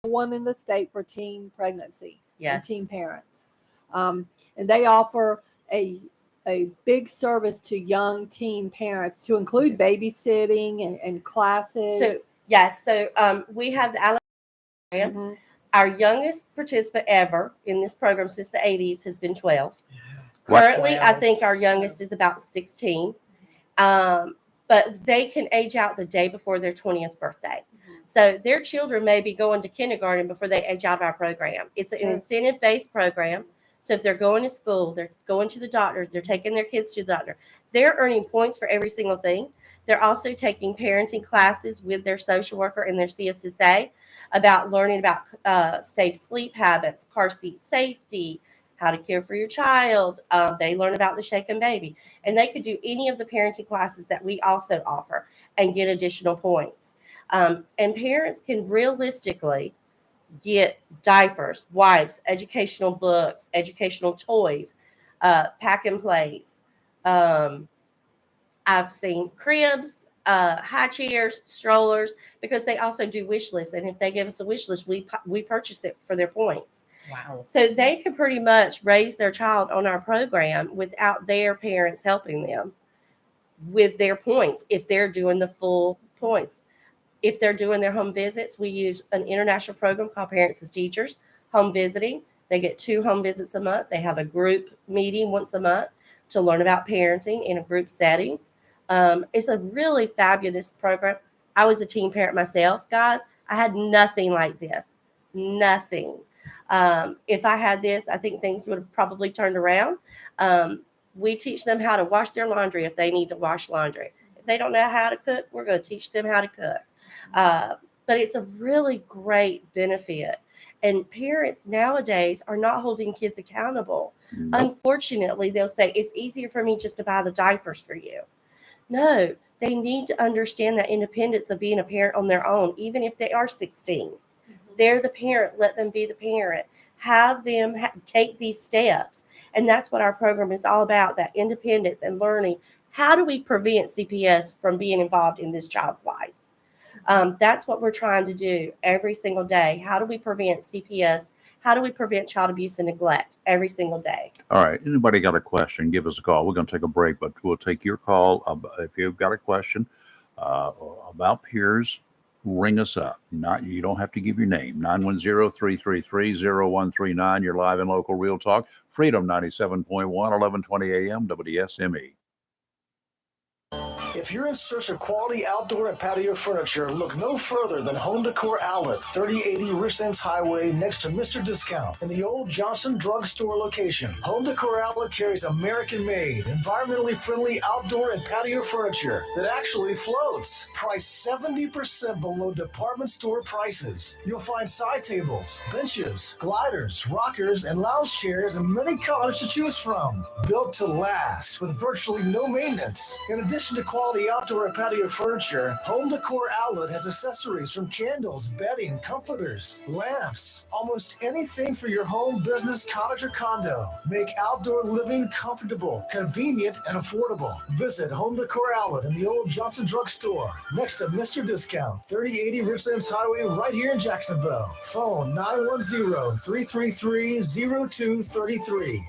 1 in the state for teen pregnancy and Yes. teen parents. And they offer a a big service to young teen parents to include babysitting and classes. So yes, so we have the Alabama program. Our youngest participant ever in this program since the 80s has been 12. Currently, I think our youngest is about 16. But they can age out the day before their 20th birthday. So their children may be going to kindergarten before they age out of our program. It's an incentive-based program. So if they're going to school, they're going to the doctor, they're taking their kids to the doctor, they're earning points for every single thing. They're also taking parenting classes with their social worker and their CSSA about learning about safe sleep habits, car seat safety, how to care for your child. They learn about the shaken baby. And they could do any of the parenting classes that we also offer and get additional points. And parents can realistically get diapers, wipes, educational books, educational toys, pack and plays. I've seen cribs, high chairs, strollers, because they also do wish lists. And if they give us a wish list, we purchase it for their points. Wow. So they can pretty much raise their child on our program without their parents helping them with their points if they're doing the full points. If they're doing their home visits, we use an international program called Parents as Teachers, home visiting. They get 2 home visits a month. They have a group meeting once a month to learn about parenting in a group setting. It's a really fabulous program. I was a teen parent myself, guys. I had nothing like this, nothing. If I had this, I think things would have probably turned around. We teach them how to wash their laundry if they need to wash laundry. If they don't know how to cook, we're going to teach them how to cook. But it's a really great benefit. And parents nowadays are not holding kids accountable. Nope. Unfortunately, they'll say, it's easier for me just to buy the diapers for you. No, they need to understand that independence of being a parent on their own, even if they are 16. They're the parent. Let them be the parent. Have them take these steps. And that's what our program is all about, that independence and learning. How do we prevent CPS from being involved in this child's life? That's what we're trying to do every single day. How do we prevent CPS? How do we prevent child abuse and neglect every single day? All right. Anybody got a question? Give us a call. We're going to take a break, but we'll take your call. If you've got a question about peers, ring us up. You don't have to give your name. 910-333-0139. You're live in local Real Talk. Freedom 97.1, 1120 AM, WSME. If you're in search of quality outdoor and patio furniture, look no further than Home Decor Outlet, 3080 Richlands Highway, next to Mr. Discount, in the old Johnson Drug Store location. Home Decor Outlet carries American-made, environmentally friendly outdoor and patio furniture that actually floats. Priced 70% below department store prices. You'll find side tables, benches, gliders, rockers, and lounge chairs in many colors to choose from. Built to last with virtually no maintenance. In addition to quality outdoor and patio furniture, Home Decor Outlet has accessories from candles, bedding, comforters, lamps, almost anything for your home, business, cottage, or condo. Make outdoor living comfortable, convenient, and affordable. Visit Home Decor Outlet in the old Johnson Drug Store, next to Mr. Discount, 3080 Richlands Highway, right here in Jacksonville. Phone 910-333-0233.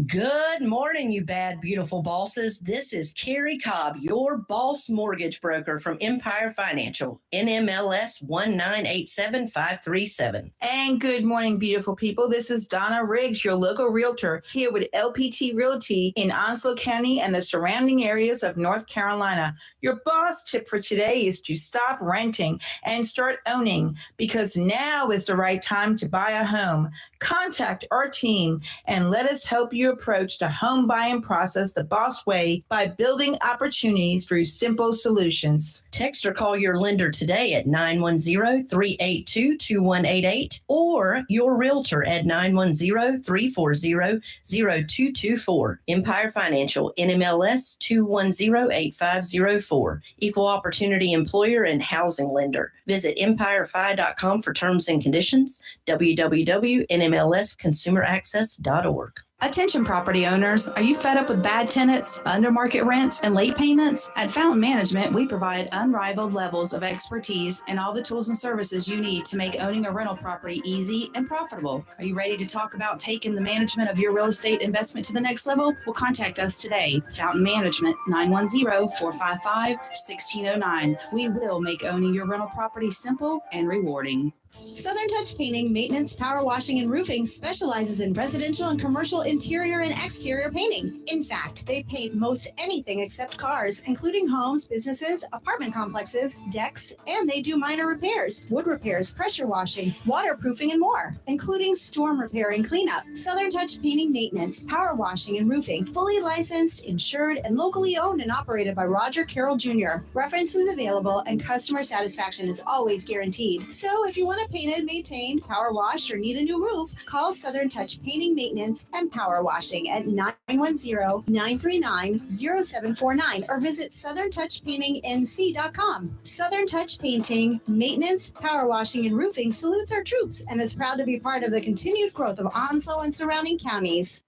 Good morning, you bad, beautiful bosses. This is Carrie Cobb, your boss mortgage broker from Empire Financial, NMLS 1987537. And good morning, beautiful people. This is Donna Riggs, your local realtor, here with LPT Realty in Onslow County and the surrounding areas of North Carolina. Your boss tip for today is to stop renting and start owning, because now is the right time to buy a home. Contact our team and let us help you approach the home buying process the boss way by building opportunities through simple solutions. Text or call your lender today at 910-382-2188 or your realtor at 910-340-0224. Empire Financial, NMLS 2108504. Equal opportunity employer and housing lender. Visit empirefi.com for terms and conditions. www.nmlsconsumeraccess.org. Attention property owners, are you fed up with bad tenants, under market rents, and late payments? At Fountain Management, we provide unrivaled levels of expertise and all the tools and services you need to make owning a rental property easy and profitable. Are you ready to talk about taking the management of your real estate investment to the next level? Well, contact us today. Fountain Management, 910-455-1609. We will make owning your rental property simple and rewarding. Southern Touch Painting, Maintenance, Power Washing, and Roofing specializes in residential and commercial interior and exterior painting. In fact, they paint most anything except cars, including homes, businesses, apartment complexes, decks, and they do minor repairs, wood repairs, pressure washing, waterproofing, and more, including storm repair and cleanup. Southern Touch Painting, Maintenance, Power Washing, and Roofing, fully licensed, insured, and locally owned and operated by Roger Carroll Jr. References available and customer satisfaction is always guaranteed. So if you want to painted, maintained, power washed, or need a new roof, call Southern Touch Painting, Maintenance, and Power Washing at 910-939-0749 or visit southerntouchpaintingnc.com. Southern Touch Painting, Maintenance, Power Washing, and Roofing salutes our troops and is proud to be part of the continued growth of Onslow and surrounding counties.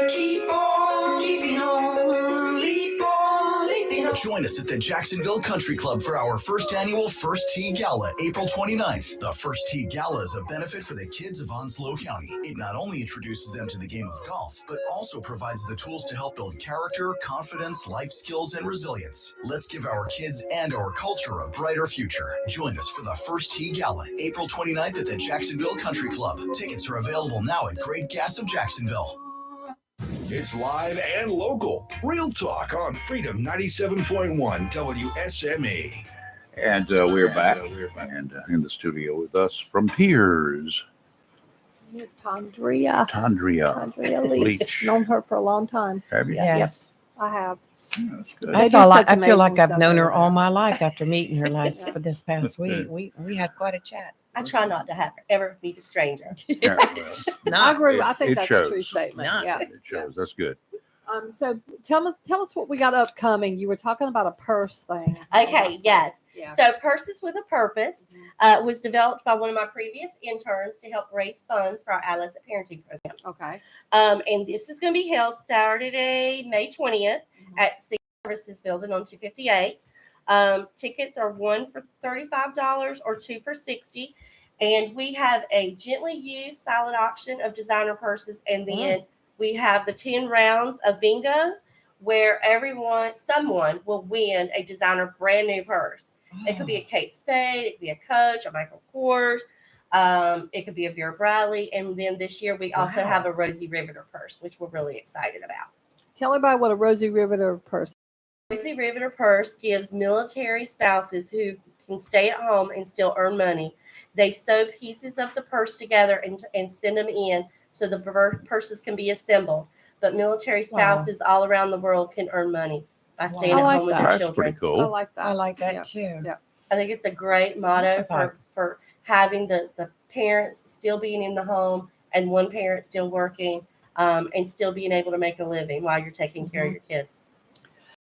Keep on keeping on, leap on, leaping on. Join us at the Jacksonville Country Club for our first annual First Tee Gala, April 29th. The First Tee Gala is a benefit for the kids of Onslow County. It not only introduces them to the game of golf, but also provides the tools to help build character, confidence, life skills, and resilience. Let's give our kids and our culture a brighter future. Join us for the First Tee Gala, April 29th at the Jacksonville Country Club. Tickets are available now at Great Gas of Jacksonville. It's live and local. Real talk on Freedom 97.1 WSME. And we're back. And in the studio with us from Piers, Tandria Leach. Known her for a long time. Have you? Yes, I have. That's good. I feel like I've known her all my life after meeting her for this past week. We had quite a chat. I try not to ever meet a stranger. I agree. I think that's a true statement. Yeah, it shows. That's good. So tell us what we got upcoming. You were talking about a purse thing. Okay, yes. Yeah. So Purses with a Purpose was developed by one of my previous interns to help raise funds for our adolescent parenting program. Okay. And this is going to be held Saturday, May 20th at Sea Services Building on 258. Tickets are one for $35 or two for $60. And we have a gently used silent auction of designer purses. And then we have the 10 rounds of bingo where someone will win a designer brand new purse. It could be a Kate Spade, it could be a Coach, a Michael Kors, it could be a Vera Bradley. And then this year we also have a Rosie Riveter purse, which we're really excited about. Tell everybody what a Rosie Riveter purse is. Rosie Riveter purse gives military spouses who can stay at home and still earn money. They sew pieces of the purse together and send them in so the purses can be assembled. But military spouses all around the world can earn money by staying at home with their That's children. pretty cool. I like that. I like that too. Yeah. I think it's a great motto for having the parents still being in the home and one parent still working and still being able to make a living while you're taking care of your kids.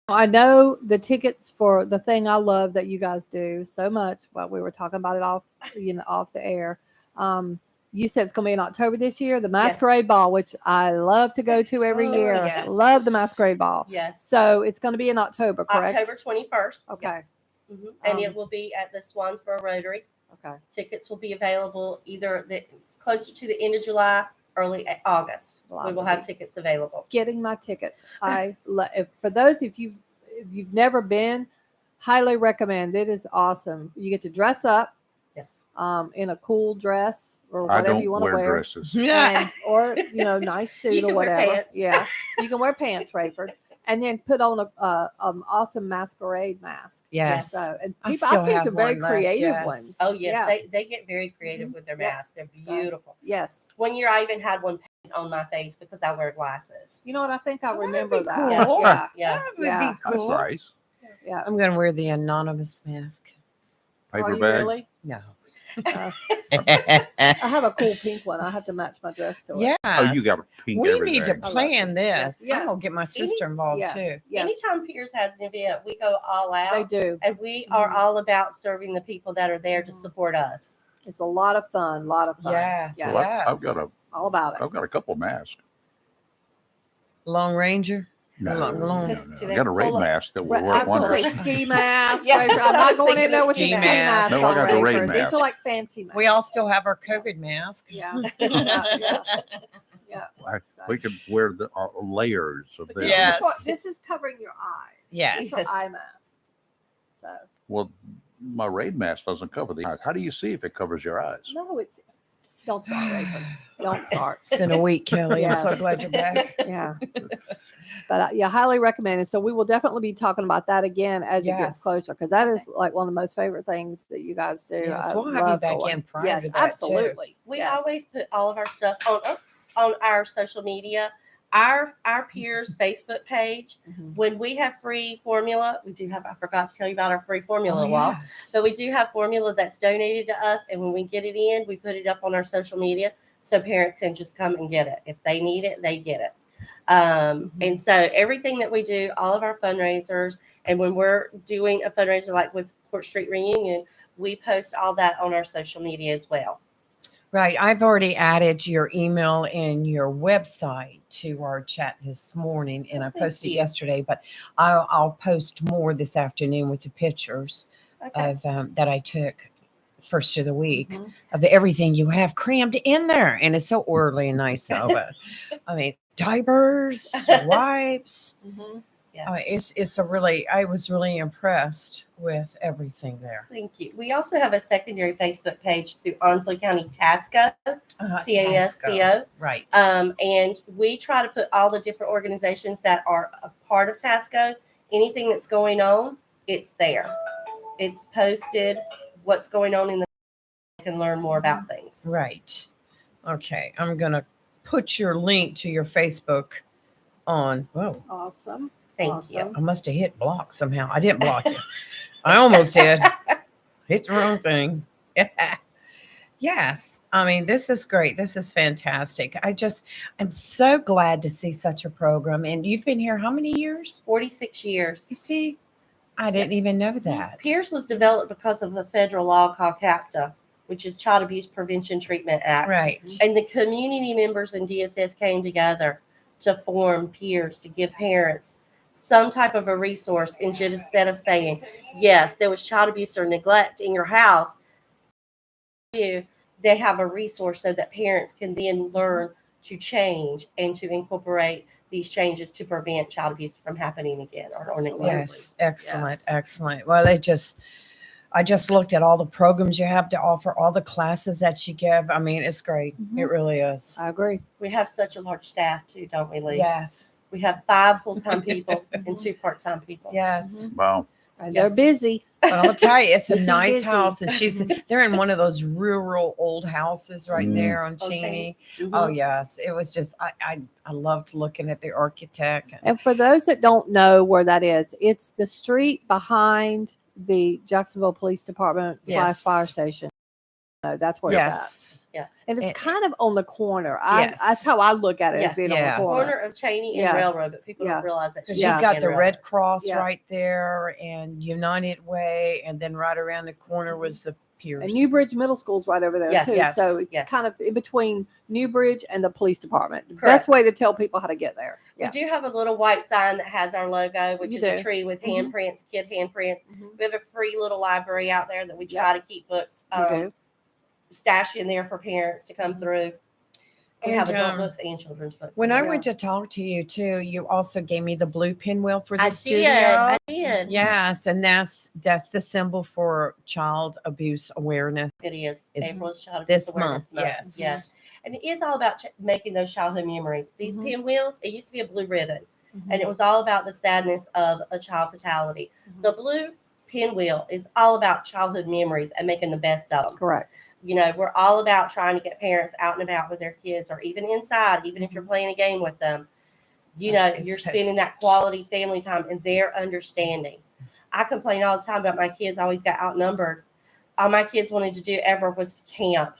I know the tickets for the thing I love that you guys do so much. Well, we were talking about it off the air. You said it's going to be in October this year, the Masquerade Ball, which I love to go to every year. Yes. Love the Masquerade Ball. Yes. So it's going to be in October, correct? October 21st. Okay. Yes. And it will be at the Swansboro Rotary. Okay. Tickets will be available either closer to the end of July, early August. We will have tickets available. Getting my tickets. For those if you've never been, highly recommend. It is awesome. You get to dress up. Yes. In a cool dress or I whatever don't you want to wear wear. dresses. Or nice suit You or can wear whatever. pants. Yeah. You can wear pants, Rayford. And then put on a awesome masquerade mask. Yes. So and I people, still I've seen have some very one left, creative yes. ones. Oh, yes. Yeah. They get very creative with their masks. They're beautiful. Yes. One year I even had one painted on my face because I wear glasses. You know what? I think I remember that. cool. Yeah. Yeah. That would Yeah. be cool. That's nice. Yeah. I'm going to wear the anonymous mask. Paper Are you bag. really? No. I have a cool pink one. I have to match my dress to it. Yeah. Oh, you got a pink We everything. need to plan this. Yes. I'm going to get my sister involved Yes. too. Yes. Anytime Piers has an event, we go all out. They do. And we are all about serving the people that are there to support us. It's a lot of fun. Yes. Yes. Well, I've got all about it. I've got a couple masks. Long Ranger? No, Long. I got a rain mask that will I work was going to wonders. say ski mask. Yeah, I'm that's what I not was going in thinking, there with the ski ski mask. mask. No, I on, got the rain Rayford. These mask. are like fancy masks. We all still have our COVID mask. Yeah. Yeah. We could wear the layers of But this. Yes. This is covering your eyes. Yes. These are eye masks. So Well, my rain mask doesn't cover the eyes. How do you see if it covers your eyes? no, it's don't start, Rayford. Don't start. It's been a week, Kelly. I'm so Yes. glad you're back. Yeah. But yeah, highly recommended. So we will definitely be talking about that again as it gets Yes. closer, because that is like one of the most favorite things that you guys do. Yes, I we'll have you love back going. in prior Yes, to that, too. absolutely. We Yes. always put all of our stuff on our social media. Our peers Facebook page. Mhm. When we have free formula, we do have. I forgot to tell you about our free formula walk. yes. So we do have formula that's donated to us, and when we get it in, we put it up on our social media so parents can just come and get it. If they need it, they get it. And so everything that we do, all of our fundraisers, and when we're doing a fundraiser like with Court Street Reunion, we post all that on our social media as well. Right. I've already added your email and your website to our chat this morning, and I thank posted you. yesterday, but I'll post more this afternoon with the pictures Okay. of that I took first of the week Mhm. of everything you have crammed in there. And it's so orderly and nice though. But I mean, diapers, wipes. Mhm. Yes. It's a really, I was really impressed with everything there. Thank you. We also have a secondary Facebook page through Onslow County TASCO, TASCO. Right. And we try to put all the different organizations that are a part of TASCO. Anything that's going on, it's there. It's posted. What's going on in the can learn more about things. Right. Okay. I'm going to put your link to your Facebook on. Whoa. Awesome. Thank you. I must have hit block somehow. I didn't block you. I almost did. Hit the wrong thing. Yes. I mean, this is great. This is fantastic. I'm so glad to see such a program. And you've been here how many years? 46 years. You see, I didn't even know that. Pierce was developed because of a federal law called CAPTA, which is Child Abuse Prevention Treatment Act. Right. And the community members in DSS came together to form Pierce to give parents some type of a resource instead of saying, yes, there was child abuse or neglect in your house. They have a resource so that parents can then learn to change and to incorporate these changes to prevent child abuse from happening again or neglect. Yes. Excellent. Excellent. Well, I just looked at all the programs you have to offer, all the classes that you give. I mean, it's great. It really is. I agree. We have such a large staff too, don't we, Lee? Yes. We have 5 full-time people and 2 part-time people. Yes. Wow. And they're busy. But I'll tell you, it's a Busy, nice busy. house. And they're in one of those rural old houses right there on Oh, Cheney. Mhm. Oh, yes. It was just, I loved looking at the architect. And for those that don't know where that is, it's the street behind the Jacksonville Police Department / Yes. fire station. No, that's where it's at. Yes. Yeah. And it's And- kind of on the corner. Yes. That's how I look at it, as Yeah. being Yes. on the corner. Corner of Cheney and Yeah. Railroad, but people Yeah. don't realize that. Because Cheney you've got and the Railroad. Red Cross Yeah. right there and United Way. And then right around the corner was the Piers. And Newbridge Middle School's right over there Yes. too. Yes. So it's Yes. kind of in between Newbridge and the police department. Correct. Best way to tell people how to get there. We Yeah. do have a little white sign that has our logo, which You is a do. tree with Mhm. handprints, kid handprints. Mhm. We have a free little library out there that we try to keep books You do. stashed in there for parents to come through. We have And, adult um, books and children's books. When in I there. went to talk to you too, you also gave me the blue pinwheel for the I studio. did. I did. Yes, and that's the symbol for child abuse awareness. It is. It's April's Child this Abuse Awareness month, Month. yes. Yes. And it is all about making those childhood memories. These Mhm. pinwheels, it used to be a blue ribbon, Mhm. and it was all about the sadness of a child fatality. Mhm. The blue pinwheel is all about childhood memories and making the best of them. Correct. You know, we're all about trying to get parents out and about with their kids, or even inside, even if you're playing a game with them. You know, It's you're spending that quality family time and their understanding. I complain all the time about my kids always got outnumbered. All my kids wanted to do ever was camp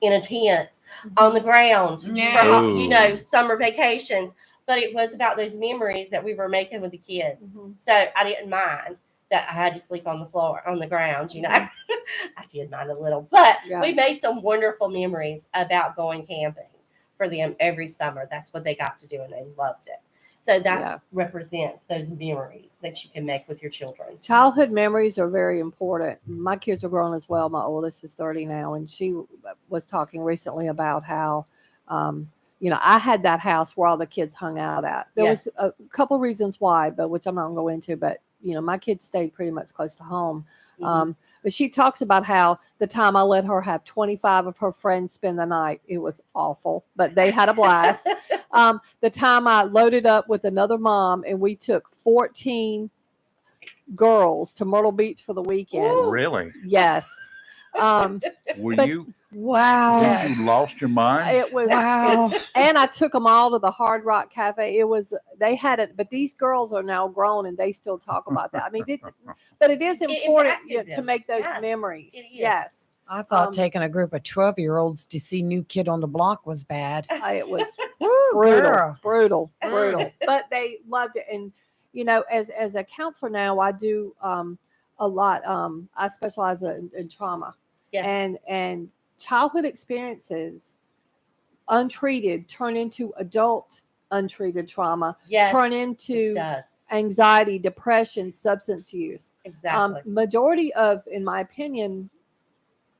in a tent on the ground Yeah. for, you know, summer vacations. But it was about those memories that we were making with the kids. Mhm. So I didn't mind that I had to sleep on the floor, on the ground, you know. I did mind a little, but Yeah. we made some wonderful memories about going camping for them every summer. That's what they got to do, and they loved it. So that represents those memories that you can make with your children. Childhood memories are very important. My kids are grown as well. My oldest is 30 now, and she was talking recently about how, I had that house where all the kids hung out at. There was a couple reasons why, but which I'm not going to go into, but, my kids stayed pretty much close to home. But she talks about how the time I let her have 25 of her friends spend the night, it was awful, but they had a blast. The time I loaded up with another mom and we took 14 girls to Myrtle Beach for the weekend. Really? Yes. Were you? Wow. You lost your mind? It was wow. And I took them all to the Hard Rock Cafe. They had it, but these girls are now grown and they still talk about that. I mean, but it is important to make those memories. Yes. I thought taking a group of 12-year-olds to see New Kid on the Block was bad. It was Girl. brutal. But they loved it. And, as a counselor now, I do a lot. I specialize in trauma. Yes. And childhood experiences untreated turn into adult untreated trauma, turn into anxiety, depression, substance use. Exactly. Majority of, in my opinion,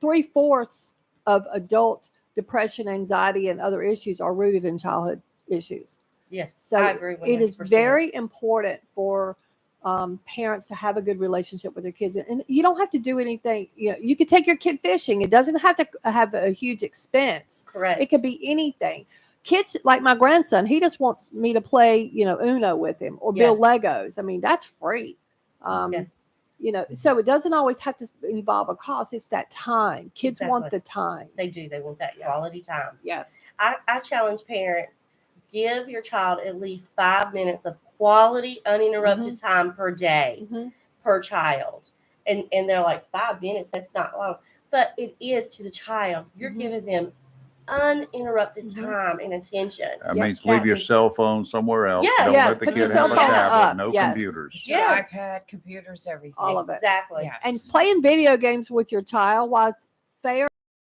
3/4 of adult depression, anxiety, and other issues are rooted in childhood issues. Yes, So I agree with it is very important for parents to have a good relationship with their kids. And you don't have to do anything. You could take your kid fishing. It doesn't have to have a huge expense. Correct. It could be anything. Kids, like my grandson, he just wants me to play, Uno with him or build Legos. I mean, that's free. So it doesn't always have to involve a cost. It's that time. Kids want the time. They do. They want that quality time. Yes. I challenge parents, give your child at least 5 minutes of quality, uninterrupted time per day per child. And they're like, 5 minutes, that's not long. But it is to the child. You're giving them uninterrupted time and attention. That means leave your cell phone somewhere else. Yes. Don't let the Put kid your cell have a phone tablet, up. no Yes. computers. Yes. iPad, computers, everything. All of it. Exactly. Yes. And playing video games with your child, while it's fair,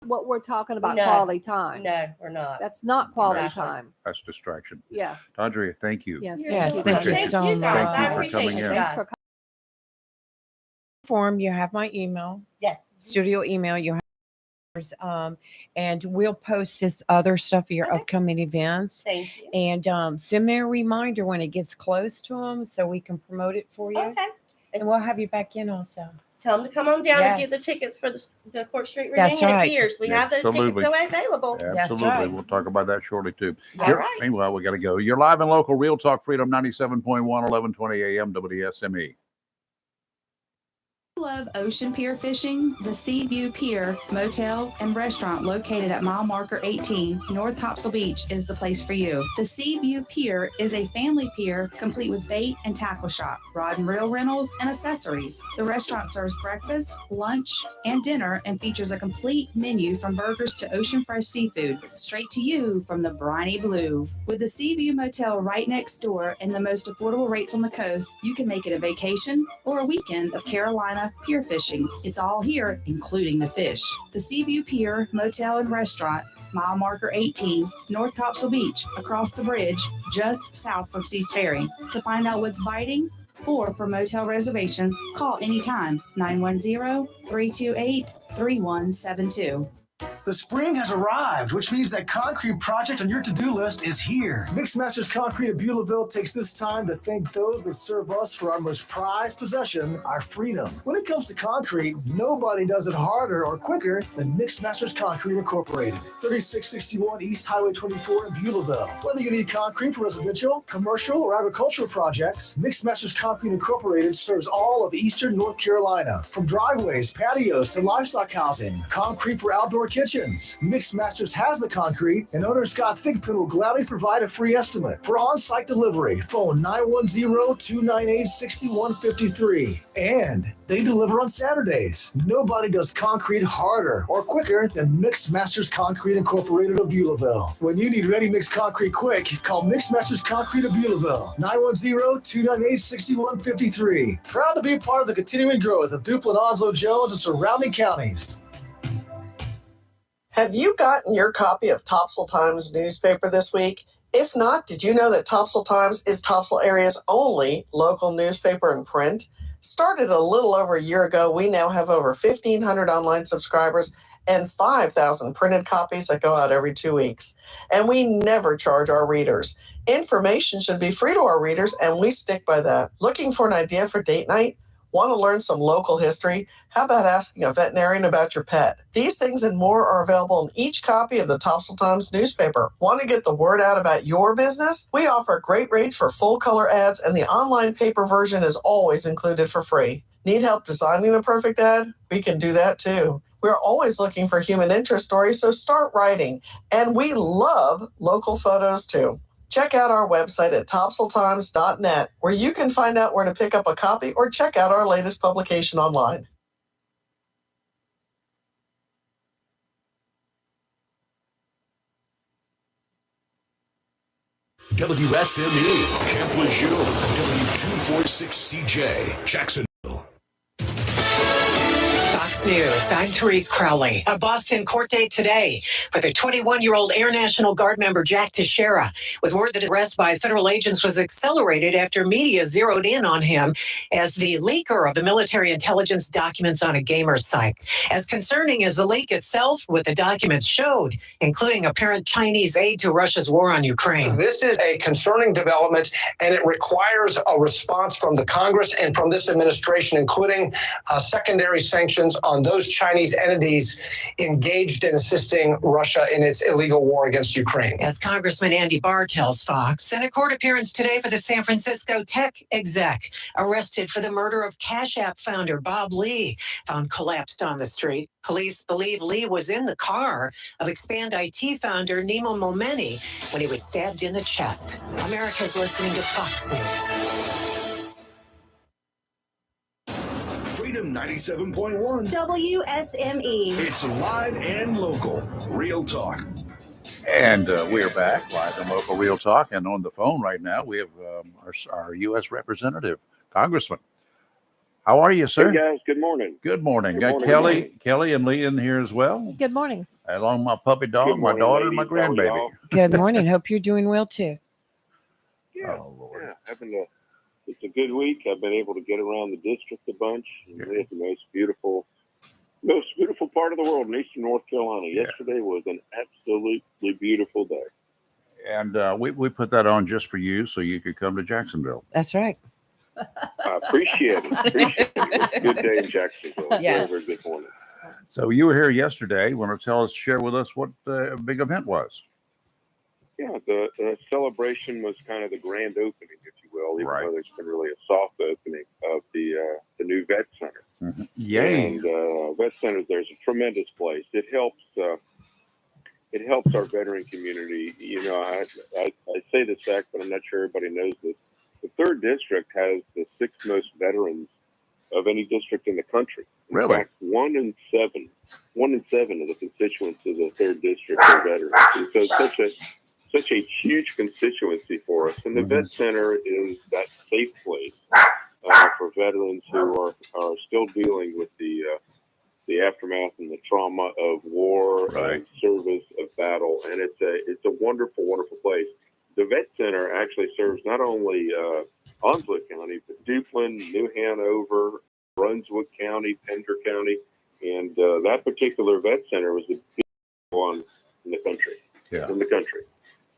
what we're talking about No. quality time. No, we're not. That's not quality Exactly. time. That's distraction. Yeah. Tandria, thank you. Yes. Yes, Thank thank you Appreciate it. so Thank you, much. guys. Thank I you for appreciate coming you in. Thanks guys. for Form, you have my email, Yes. studio email. You have and we'll post this other stuff for your upcoming events. Thank you. And send me a reminder when it gets close to them so we can promote it for you. Okay. And we'll have you back in also. Tell them to come on down and get the Yes. tickets for the Court Street That's Reunion at right. Pierce. We have those Absolutely. tickets available. Absolutely. right. We'll talk about that shortly, too. All You're- right. Meanwhile, we got to go. You're live and local, Real Talk Freedom 97.1, 1120 AM, WSME. Love ocean pier fishing? The Seaview Pier Motel and Restaurant located at mile marker 18, North Topsail Beach is the place for you. The Seaview Pier is a family pier complete with bait and tackle shop, rod and reel rentals, and accessories. The restaurant serves breakfast, lunch, and dinner and features a complete menu from burgers to ocean fresh seafood, straight to you from the briny blue. With the Seaview Motel right next door and the most affordable rates on the coast, you can make it a vacation or a weekend of Carolina pier fishing. It's all here, including the fish. The Seaview Pier Motel and Restaurant, mile marker 18, North Topsail Beach, across the bridge, just south from Seas Ferry. To find out what's biting or for motel reservations, call anytime 910-328-3172. The spring has arrived, which means that concrete project on your to-do list is here. Mixmasters Concrete of Beulahville takes this time to thank those that serve us for our most prized possession, our freedom. When it comes to concrete, nobody does it harder or quicker than Mixmasters Concrete Incorporated. 3661 East Highway 24 in Beulahville. Whether you need concrete for residential, commercial, or agricultural projects, Mixmasters Concrete Incorporated serves all of eastern North Carolina. From driveways, patios, to livestock housing, concrete for outdoor kitchens. Mixed Masters has the concrete, and owner Scott Thigpen will gladly provide a free estimate. For on-site delivery, phone 910-298-6153. And they deliver on Saturdays. Nobody does concrete harder or quicker than Mixed Masters Concrete Incorporated of Beulahville. When you need ready-mix concrete quick, call Mixed Masters Concrete of Beulahville, 910-298-6153. Proud to be a part of the continuing growth of Duplin, Onslow, Jones, and surrounding counties. Have you gotten your copy of Topsail Times newspaper this week? If not, did you know that Topsail Times is Topsail area's only local newspaper in print? Started a little over a year ago, we now have over 1,500 online subscribers and 5,000 printed copies that go out every 2 weeks. And we never charge our readers. Information should be free to our readers, and we stick by that. Looking for an idea for date night? Want to learn some local history? How about asking a veterinarian about your pet? These things and more are available in each copy of the Topsail Times newspaper. Want to get the word out about your business? We offer great rates for full color ads, and the online paper version is always included for free. Need help designing the perfect ad? We can do that too. We're always looking for human interest stories, so start writing. And we love local photos too. Check out our website at topsailtimes.net, where you can find out where to pick up a copy or check out our latest publication online. WSME, Camp Lejeune, W246CJ, Jacksonville. Fox News, I'm Therese Crowley. A Boston court date today for the 21-year-old Air National Guard member Jack Teixeira, with word that his arrest by federal agents was accelerated after media zeroed in on him as the leaker of the military intelligence documents on a gamer site. As concerning as the leak itself, what the documents showed, including apparent Chinese aid to Russia's war on Ukraine. This is a concerning development, and it requires a response from the Congress and from this administration, including secondary sanctions on those Chinese entities engaged in assisting Russia in its illegal war against Ukraine. As Congressman Andy Barr tells Fox, in a court appearance today for the San Francisco tech exec arrested for the murder of Cash App founder Bob Lee, found collapsed on the street. Police believe Lee was in the car of Expand IT founder Nimo Momeni when he was stabbed in the chest. America's listening to Fox News. Freedom 97.1. WSME. It's live and local. Real talk. And we're back live and local Real Talk. And on the phone right now, we have our U.S. representative, Congressman. How are you, sir? Hey, guys. Good morning. Good morning. Good Got morning. Kelly and Lee in here as well. Good morning. Along with my puppy dog, Good my morning, daughter, and my ladies. How are grandbaby. y'all? Good morning. Hope you're doing well too. Yeah, Oh, Lord. yeah. It's a good week. I've been able to get around the district a bunch. And we have the most beautiful part of the world in eastern North Carolina. Yeah. Yesterday was an absolutely beautiful day. And we put that on just for you so you could come to Jacksonville. That's right. I appreciate it. It was a good day in Jacksonville. Yes. Very, very good morning. So you were here yesterday. Want to share with us what the big event was? Yeah, the celebration was kind of the grand opening, if you will, even Right. though there's been really a soft opening of the new vet center. Mm-hmm. Yay. And vet centers, there's a tremendous place. It helps our veteran community. You know, I say this fact, but I'm not sure everybody knows this. The 3rd District has the 6th most veterans of any district in the country. In Really? fact, 1 in 7 of the constituents of the 3rd District are veterans. And so it's such a huge constituency for us. And the Vet Center is that safe place for veterans who are still dealing with the aftermath and the trauma of war, of service, of battle. And it's a wonderful, wonderful place. The Vet Center actually serves not only Onslow County, but Duplin, New Hanover, Brunswick County, Pender County. And that particular Vet Center was the biggest one in the country. Yeah.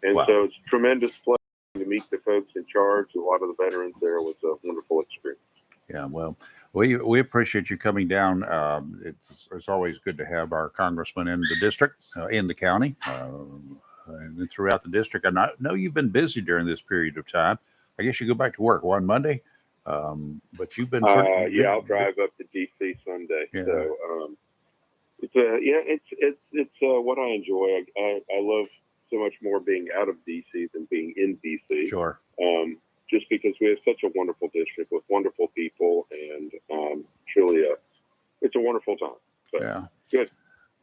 And Wow. so it's a tremendous pleasure to meet the folks in charge. A lot of the veterans there was a wonderful experience. Yeah, well, we appreciate you coming down. It's always good to have our congressman in the district, in the county, and throughout the district. And I know you've been busy during this period of time. I guess you go back to work one Monday, but you've been. Yeah, I'll drive up to DC Sunday. Yeah. So it's what I enjoy. I love so much more being out of DC than being in DC. Sure. Just because we have such a wonderful district with wonderful people, and truly, it's a wonderful time. So, Yeah. Good.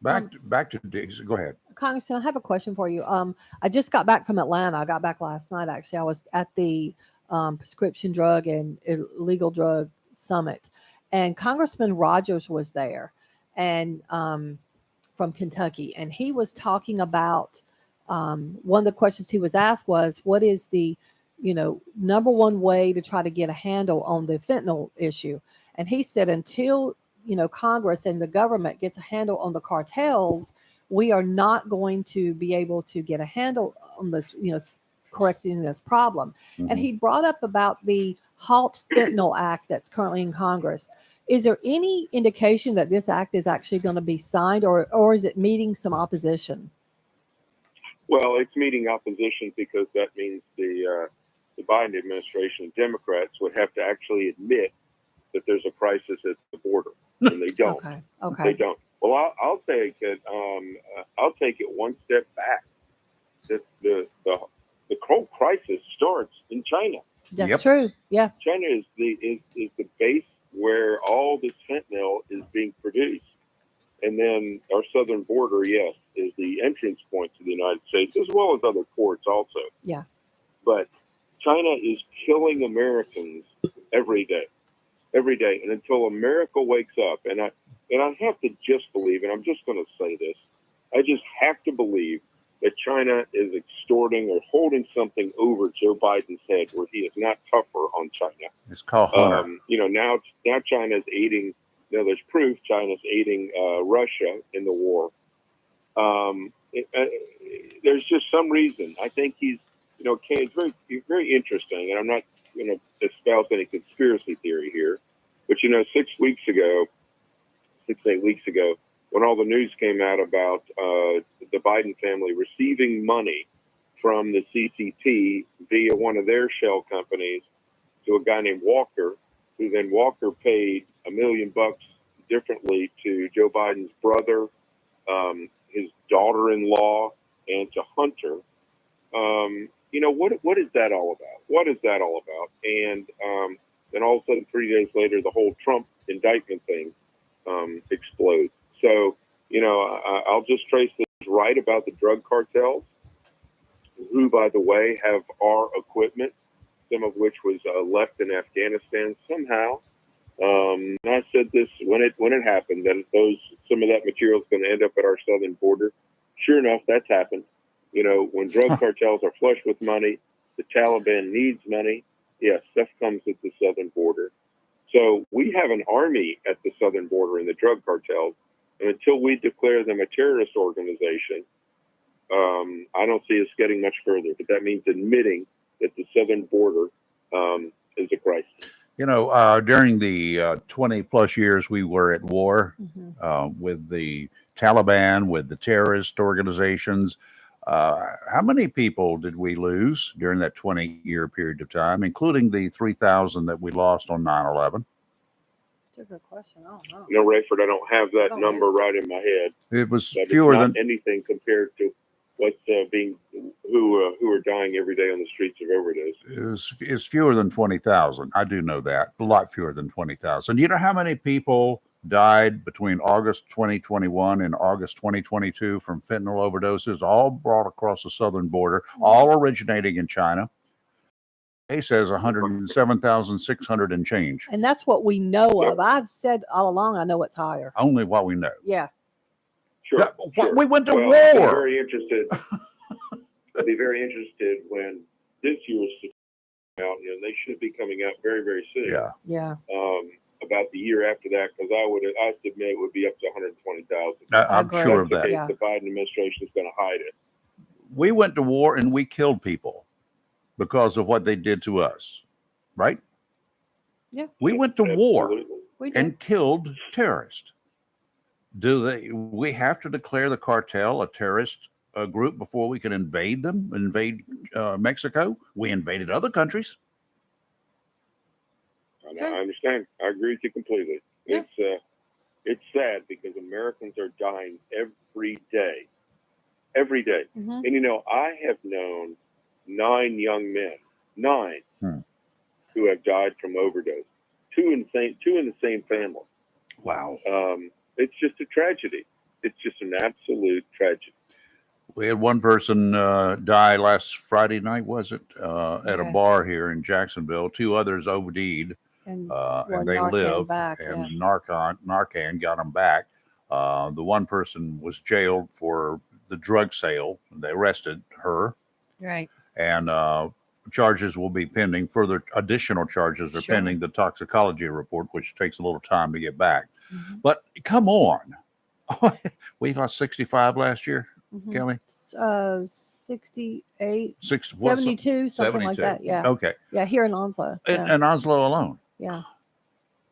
Back to DC. Go ahead. Congressman, I have a question for you. I just got back from Atlanta. I got back last night, actually. I was at the Prescription Drug and Illegal Drug Summit, and Congressman Rogers was there, and from Kentucky, and he was talking about One of the questions he was asked was, what is the, number one way to try to get a handle on the fentanyl issue? And he said, until, Congress and the government gets a handle on the cartels, we are not going to be able to get a handle on this, correcting this problem. And he brought up about the Halt Fentanyl Act that's currently in Congress. Is there any indication that this act is actually going to be signed, or is it meeting some opposition? Well, it's meeting opposition because that means the Biden administration and Democrats would have to actually admit that there's a crisis at the border, and they don't. Okay. They don't. Well, I'll take it. I'll take it one step back. The whole crisis starts in China. That's true. Yeah. China is the base where all this fentanyl is being produced. And then our southern border, yes, is the entrance point to the United States, as well as other ports also. Yeah. But China is killing Americans every day. And until America wakes up, and I have to just believe, and I'm just going to say this, I just have to believe that China is extorting or holding something over Joe Biden's head where he is not tougher on China. It's called Hunter. Now China's aiding. There's proof China's aiding Russia in the war. There's just some reason. I think he's very, very interesting, and I'm not going to espouse any conspiracy theory here, but 6 weeks ago, 6-8 weeks ago, when all the news came out about the Biden family receiving money from the CCP via one of their shell companies to a guy named Walker, who then Walker paid $1 million differently to Joe Biden's brother, his daughter-in-law, and to Hunter. What is that all about? What is that all about? And then all of a sudden, 3 days later, the whole Trump indictment thing explodes. So, I'll just trace this right about the drug cartels, who, by the way, have our equipment, some of which was left in Afghanistan somehow. And I said this when it happened, that some of that material is going to end up at our southern border. Sure enough, that's happened. When drug cartels are flush with money, the Taliban needs money. Yes, stuff comes at the southern border. So we have an army at the southern border in the drug cartels. And until we declare them a terrorist organization, I don't see us getting much further. But that means admitting that the southern border is a crisis. During the 20 plus years we were at war with the Taliban, with the terrorist organizations, how many people did we lose during that 20-year period of time, including the 3,000 that we lost on 9/11? That's a good question. I don't know. No, Rayford, I don't have that number right in my head. It was But fewer it's not than anything compared to what's who are dying every day on the streets of overdose. it's fewer than 20,000. I do know that. A lot fewer than 20,000. You know how many people died between August 2021 and August 2022 from fentanyl overdoses, all brought across the southern border, all originating in China? He says 107,600 and change. And that's what we know of. I've said all along, I know it's higher. Only what we know. Yeah. Sure. We went to I'd be war. very interested. I'd be very interested when this year's out, and they should be coming out very, very soon. Yeah. Yeah. About the year after that, because I submit it would be up to 120,000. I'm sure of that. The Biden administration is going to hide it. We went to war and we killed people because of what they did to us, right? Yeah. We went to war We did. and killed terrorists. We have to declare the cartel a terrorist group before we can invade them, invade Mexico? We invaded other countries. I understand. I agree with you completely. Yeah. It's sad because Americans are dying every day. Every day. Mhm. And I have known 9 young men, who have died from overdose. Two in the same family. Wow. It's just a tragedy. It's just an absolute tragedy. We had one person die last Friday night, was it? At a bar here in Jacksonville. 2 others OD'd, and they Narcan lived. back, and yeah. Narcan got them back. The one person was jailed for the drug sale. They arrested her, Right. and charges will be pending. Further additional charges are Sure. pending the toxicology report, which takes a little time to get back. Mm-hmm. But come on, we lost 65 last year, Mhm. Kelly. 68, Six, what's- 72, something like 72. that. Yeah. Okay. Yeah, here in Onslow. And, Yeah. and Onslow alone. Yeah.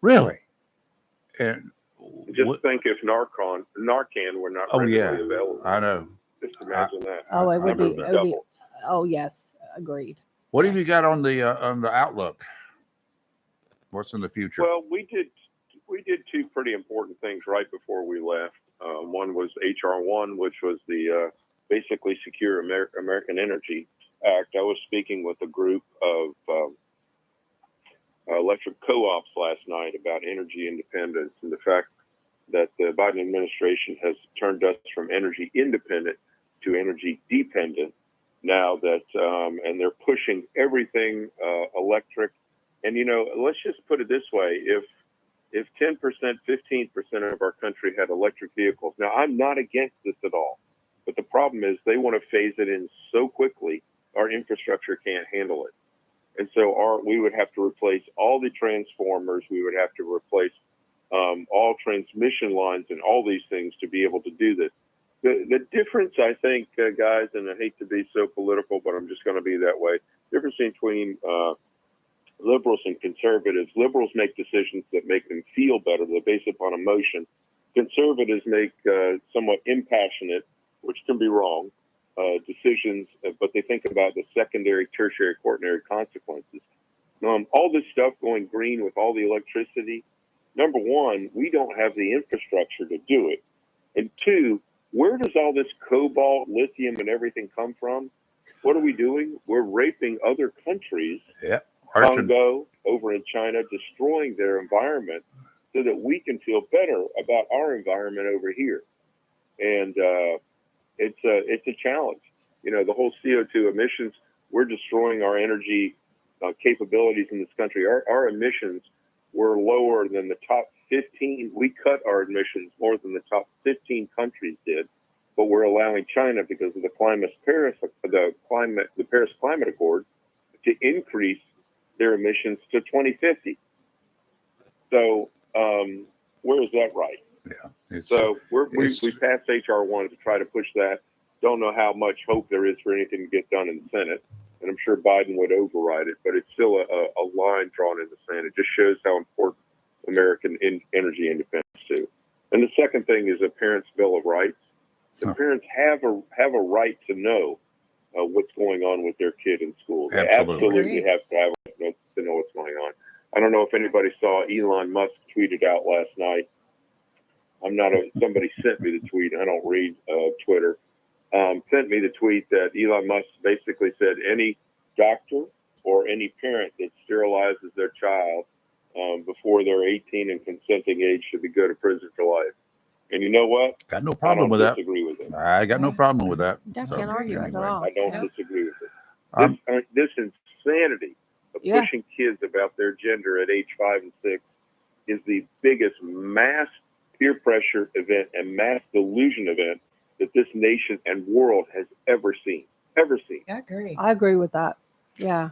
Really? And Just think if Narcan were not oh readily yeah, available. I know. Just imagine that. Oh, it would be. Numbers It would be. double. Oh, yes. Agreed. What have you got on the outlook? What's in the future? Well, we did two pretty important things right before we left. One was HR 1, which was the basically Secure American Energy Act. I was speaking with a group of electric co-ops last night about energy independence and the fact that the Biden administration has turned us from energy independent to energy dependent now that, and they're pushing everything electric. And, you know, let's just put it this way. If 10%, 15% of our country had electric vehicles, now I'm not against this at all, but the problem is they want to phase it in so quickly, our infrastructure can't handle it. And so we would have to replace all the transformers. We would have to replace all transmission lines and all these things to be able to do this. The difference, I think, guys, and I hate to be so political, but I'm just going to be that way. Difference between liberals and conservatives. Liberals make decisions that make them feel better. They're based upon emotion. Conservatives make somewhat impassionate, which can be wrong, decisions, but they think about the secondary, tertiary, quaternary consequences. All this stuff going green with all the electricity, number one, we don't have the infrastructure to do it. And two, where does all this cobalt, lithium, and everything come from? What are we doing? We're raping other countries. Yeah. Congo, over in China, destroying their environment so that we can feel better about our environment over here. And it's a challenge. You know, the whole CO2 emissions, we're destroying our energy capabilities in this country. Our emissions were lower than the top 15. We cut our emissions more than the top 15 countries did, but we're allowing China, because of the Paris Climate Accord, to increase their emissions to 2050. So where is that right? Yeah. So we passed HR 1 to try to push that. Don't know how much hope there is for anything to get done in the Senate, and I'm sure Biden would override it, but it's still a line drawn in the sand. It just shows how important American energy independence is. And the second thing is a parent's Bill of Rights. The parents have a right to know what's going on with their kid in school. They absolutely have to know what's going on. I don't know if anybody saw Elon Musk tweeted out last night. Somebody sent me the tweet. I don't read Twitter. Sent me the tweet that Elon Musk basically said any doctor or any parent that sterilizes their child before they're 18 and consenting age should be go to prison for life. And you know what? Got no problem with that. I don't disagree with it. I got no problem with that. I can't argue with it at all. I don't disagree with it. This insanity of pushing kids about their gender at age 5 and 6 is the biggest mass peer pressure event and mass delusion event that this nation and world has ever seen. Ever seen. I agree. I agree with that. Yeah.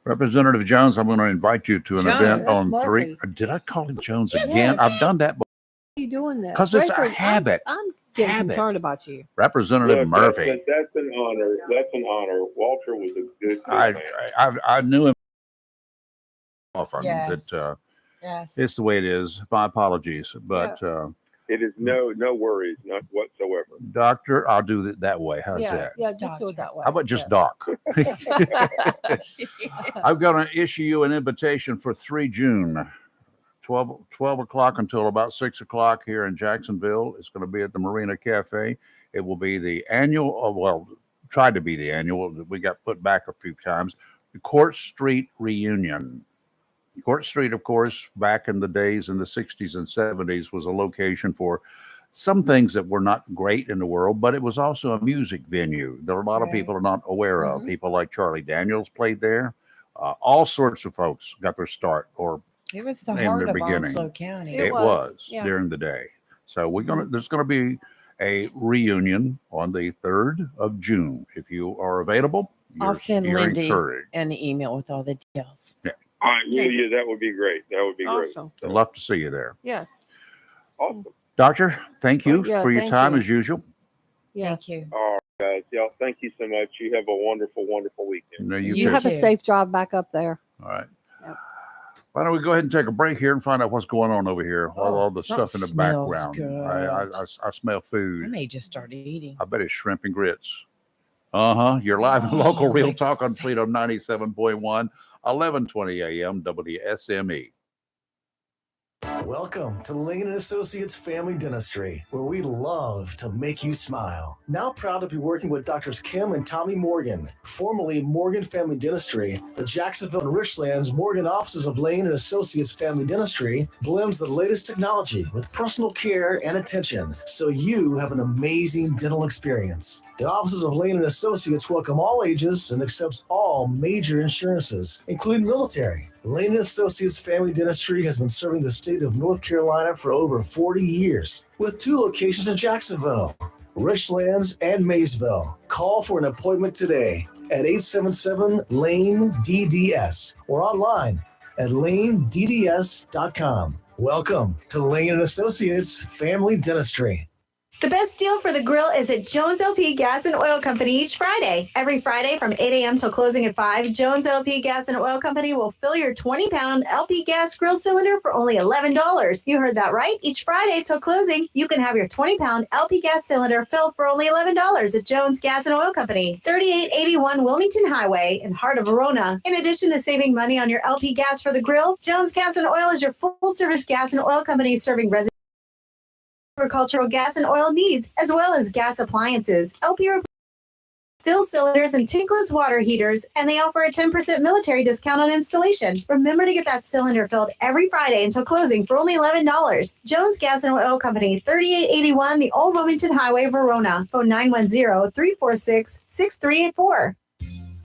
Representative Jones, I'm going to invite you to an event on That's 3. Did I call him Jones again? I've done that before. Why are you doing that? 'Cause it's a Rayford, habit. I'm getting Habit. concerned about you. Representative Look, Murphy. That's an honor. That's an honor. Walter was a good man. I knew him off on Yes. that. Yes. It's the way it is. My apologies, but It is no worries, not whatsoever. Doctor, I'll do it that way. How's Yeah, that? yeah, just do it that way. How about just Doc? I'm going to issue you an invitation for 3 June, 12 o'clock until about 6 o'clock here in Jacksonville. It's going to be at the Marina Cafe. It will be the annual, tried to be the annual. We got put back a few times. The Court Street Reunion. Court Street, of course, back in the days in the 60s and 70s was a location for some things that were not great in the world, but it was also a music venue. There are a lot of people are not aware of. People like Charlie Daniels played there. All sorts of folks got their start or It was the in heart the of beginning. Onslow County. It was during the day. So there's going to be a reunion on the 3rd of June. If you are available, I'll send you're Lindy encouraged. an email with all the details. Yeah. All right, yeah, that would be great. That would be Awesome. I'd love to see you there. Yes. great. Awesome. Doctor, thank you Yeah, for your thank time you. as usual. Yes. Thank you. All right, guys. Y'all, thank you so much. You have a wonderful, wonderful weekend. No, You too. too. Have a safe drive back up there. All right. Yep. Why don't we go ahead and take a break here and find out what's going on over here? All the something stuff in the smells background. good. I smell I food. may just start eating. I bet it's shrimp and grits. You're live in local Real Talk on Freedom 97.1, 1120 AM WSME. Welcome to Lane & Associates Family Dentistry, where we love to make you smile. Now proud to be working with Doctors Kim and Tommy Morgan, formerly Morgan Family Dentistry. The Jacksonville and Richlands Morgan offices of Lane & Associates Family Dentistry blends the latest technology with personal care and attention, so you have an amazing dental experience. The offices of Lane & Associates welcome all ages and accepts all major insurances, including military. Lane & Associates Family Dentistry has been serving the state of North Carolina for over 40 years, with 2 locations in Jacksonville, Richlands, and Maysville. Call for an appointment today at 877-LANE-DDS or online at lanedds.com. Welcome to Lane & Associates Family Dentistry. The best deal for the grill is at Jones LP Gas and Oil Company each Friday. Every Friday from 8 a.m. till closing at 5, Jones LP Gas and Oil Company will fill your 20-pound LP gas grill cylinder for only $11. You heard that right. Each Friday till closing, you can have your 20-pound LP gas cylinder filled for only $11 at Jones Gas and Oil Company, 3881 Wilmington Highway in heart of Verona. In addition to saving money on your LP gas for the grill, Jones Gas and Oil is your full-service gas and oil company serving residents. Agricultural gas and oil needs, as well as gas appliances, LP fill cylinders, and tankless water heaters, and they offer a 10% military discount on installation. Remember to get that cylinder filled every Friday until closing for only $11. Jones Gas and Oil Company, 3881 the Old Wilmington Highway, Verona. Phone 910-346-6384.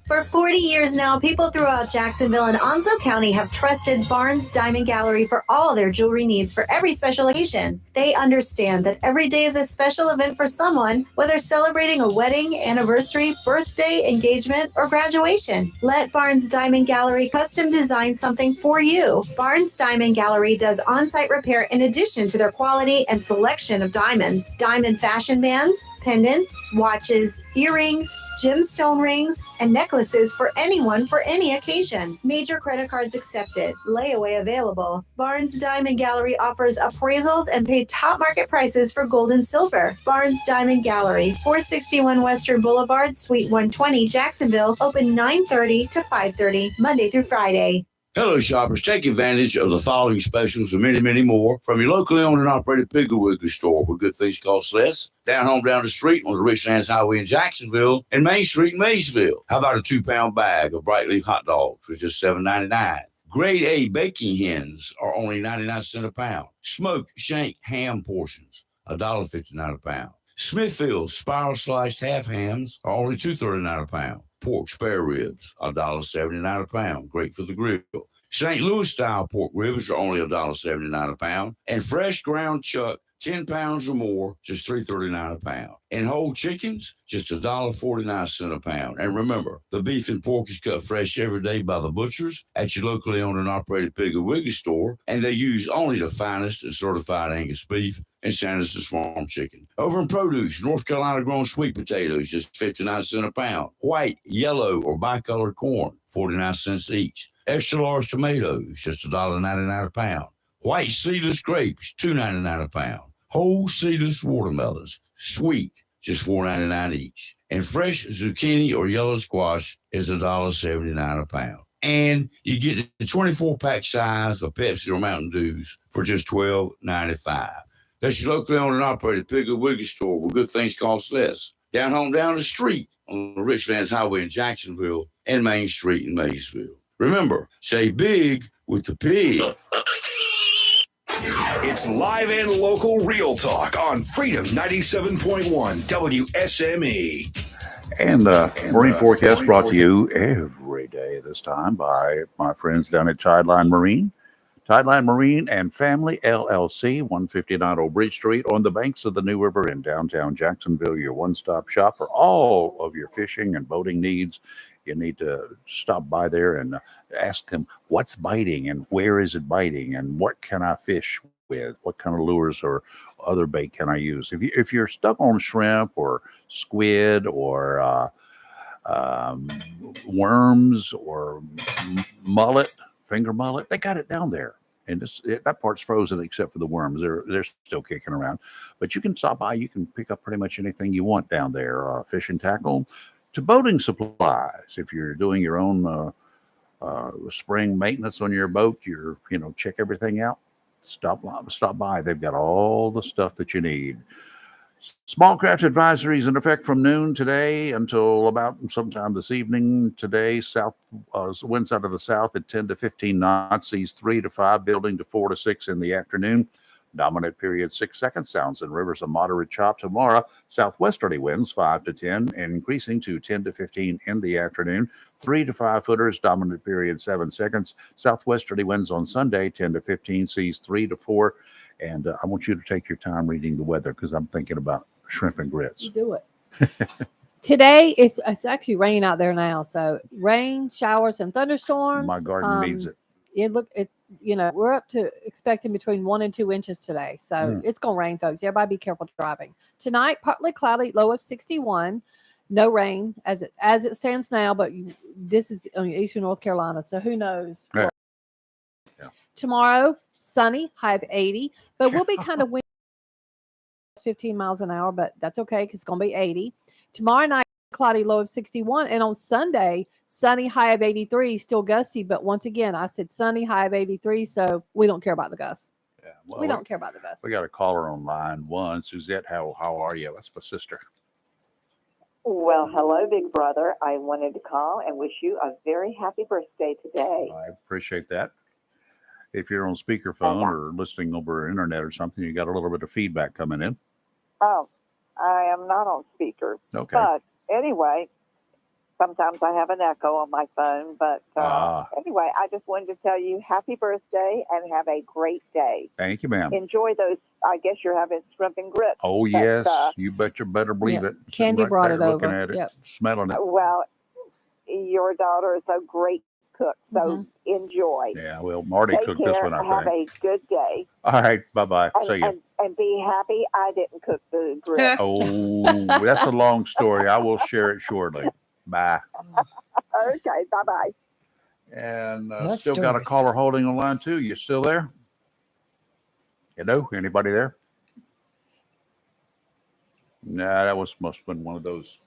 For 40 years now, people throughout Jacksonville and Onslow County have trusted Barnes Diamond Gallery for all their jewelry needs for every special occasion. They understand that every day is a special event for someone, whether celebrating a wedding, anniversary, birthday, engagement, or graduation. Let Barnes Diamond Gallery custom design something for you. Barnes Diamond Gallery does on-site repair in addition to their quality and selection of diamonds, diamond fashion bands, pendants, watches, earrings, gemstone rings, and necklaces for anyone for any occasion. Major credit cards accepted. Layaway available. Barnes Diamond Gallery offers appraisals and paid top market prices for gold and silver. Barnes Diamond Gallery, 461 Western Boulevard, Suite 120, Jacksonville. Open 9:30 to 5:30, Monday through Friday. Hello, shoppers. Take advantage of the following specials and many, many more from your locally owned and operated Piggly Wiggly store, where good things cost less. Down home, down the street on the Richlands Highway in Jacksonville and Main Street in Maysville. How about a 2-pound bag of Bright Leaf hot dogs for just $7.99? Grade A baking hens are only 99 cents a pound. Smoked shank ham portions, $1.59 a pound. Smithfield's spiral sliced half hams are only $2.39 a pound. Pork spare ribs, $1.79 a pound. Great for the grill. St. Louis style pork ribs are only $1.79 a pound. And fresh ground chuck, 10 pounds or more, just $3.39 a pound. And whole chickens, just $1.49 a pound. And remember, the beef and pork is cut fresh every day by the butchers at your locally owned and operated Piggly Wiggly store. And they use only the finest and certified Angus beef and Sanderson's Farm chicken. Over in produce, North Carolina grown sweet potatoes, just 59 cents a pound. White, yellow, or bicolor corn, 49 cents each. Extra large tomatoes, just $1.99 a pound. White seedless grapes, $2.99 a pound. Whole seedless watermelons, sweet, just $4.99 each. And fresh zucchini or yellow squash is $1.79 a pound. And you get the 24-pack size of Pepsi or Mountain Dews for just $12.95. That's your locally owned and operated Piggly Wiggly store, where good things cost less. Down home, down the street on the Richlands Highway in Jacksonville and Main Street in Maysville. Remember, save big with the pig. It's live and local Real Talk on Freedom 97.1 WSME. And Marine Forecast brought to you every day this time by my friends down at Chideline Marine. Tideline Marine and Family LLC, 159 Old Bridge Street on the banks of the New River in downtown Jacksonville, your one-stop shop for all of your fishing and boating needs. You need to stop by there and ask them what's biting and where is it biting and what can I fish with? What kind of lures or other bait can I use? If you're stuck on shrimp or squid or worms or mullet, finger mullet, they got it down there. And that part's frozen except for the worms. They're still kicking around. But you can stop by. You can pick up pretty much anything you want down there. Fishing tackle to boating supplies. If you're doing your own spring maintenance on your boat, check everything out. Stop by. They've got all the stuff that you need. Small craft advisories in effect from noon today until about sometime this evening. Today, winds out of the south at 10 to 15 knots, seas 3 to 5, building to 4 to 6 in the afternoon. Dominant period 6 seconds, sounds and rivers a moderate chop. Tomorrow, southwesterly winds 5 to 10, and increasing to 10 to 15 in the afternoon. 3 to 5 footers, dominant period 7 seconds. Southwesterly winds on Sunday 10 to 15, seas 3 to 4. And I want you to take your time reading the weather because I'm thinking about shrimp and grits. You do it. Today, it's actually raining out there now. So rain, showers, and thunderstorms. My garden needs it. We're up to expecting between 1 and 2 inches today. So it's going to rain, folks. Everybody be careful driving. Tonight, partly cloudy, low of 61. No rain as it stands now, but this is eastern North Carolina. So who knows? Yeah. Tomorrow, sunny, high of 80, but we'll be kind of windy, 15 miles an hour, but that's okay because it's going to be 80. Tomorrow night, cloudy, low of 61. And on Sunday, sunny, high of 83, still gusty. But once again, I said sunny, high of 83, so we don't care about the gusts. Yeah, well, we don't care about the gusts. We got a caller on line 1. Suzette, how are you? That's my sister. Well, hello, big brother. I wanted to call and wish you a very happy birthday today. I appreciate that. If you're on speakerphone or listening over internet or something, you got a little bit of feedback coming in. Oh, I am not on speaker. Okay. But anyway, sometimes I have an echo on my phone. But anyway, I just wanted to tell you happy birthday and have a great day. Thank you, ma'am. Enjoy those. I guess you're having shrimp and grits. Oh, yes. You better believe it. Candy Sitting brought there it over. looking at it, smelling it. Well, your daughter is a great cook, so enjoy. Yeah, well, Marty cooked this one, I Have think. a good day. All right, bye-bye. See ya. And be happy I didn't cook the grits. Oh, that's a long story. I will share it shortly. Bye. Okay, bye-bye. And still got a caller holding on line 2. You still there? Hello? Anybody there? Nah, that must have been one of those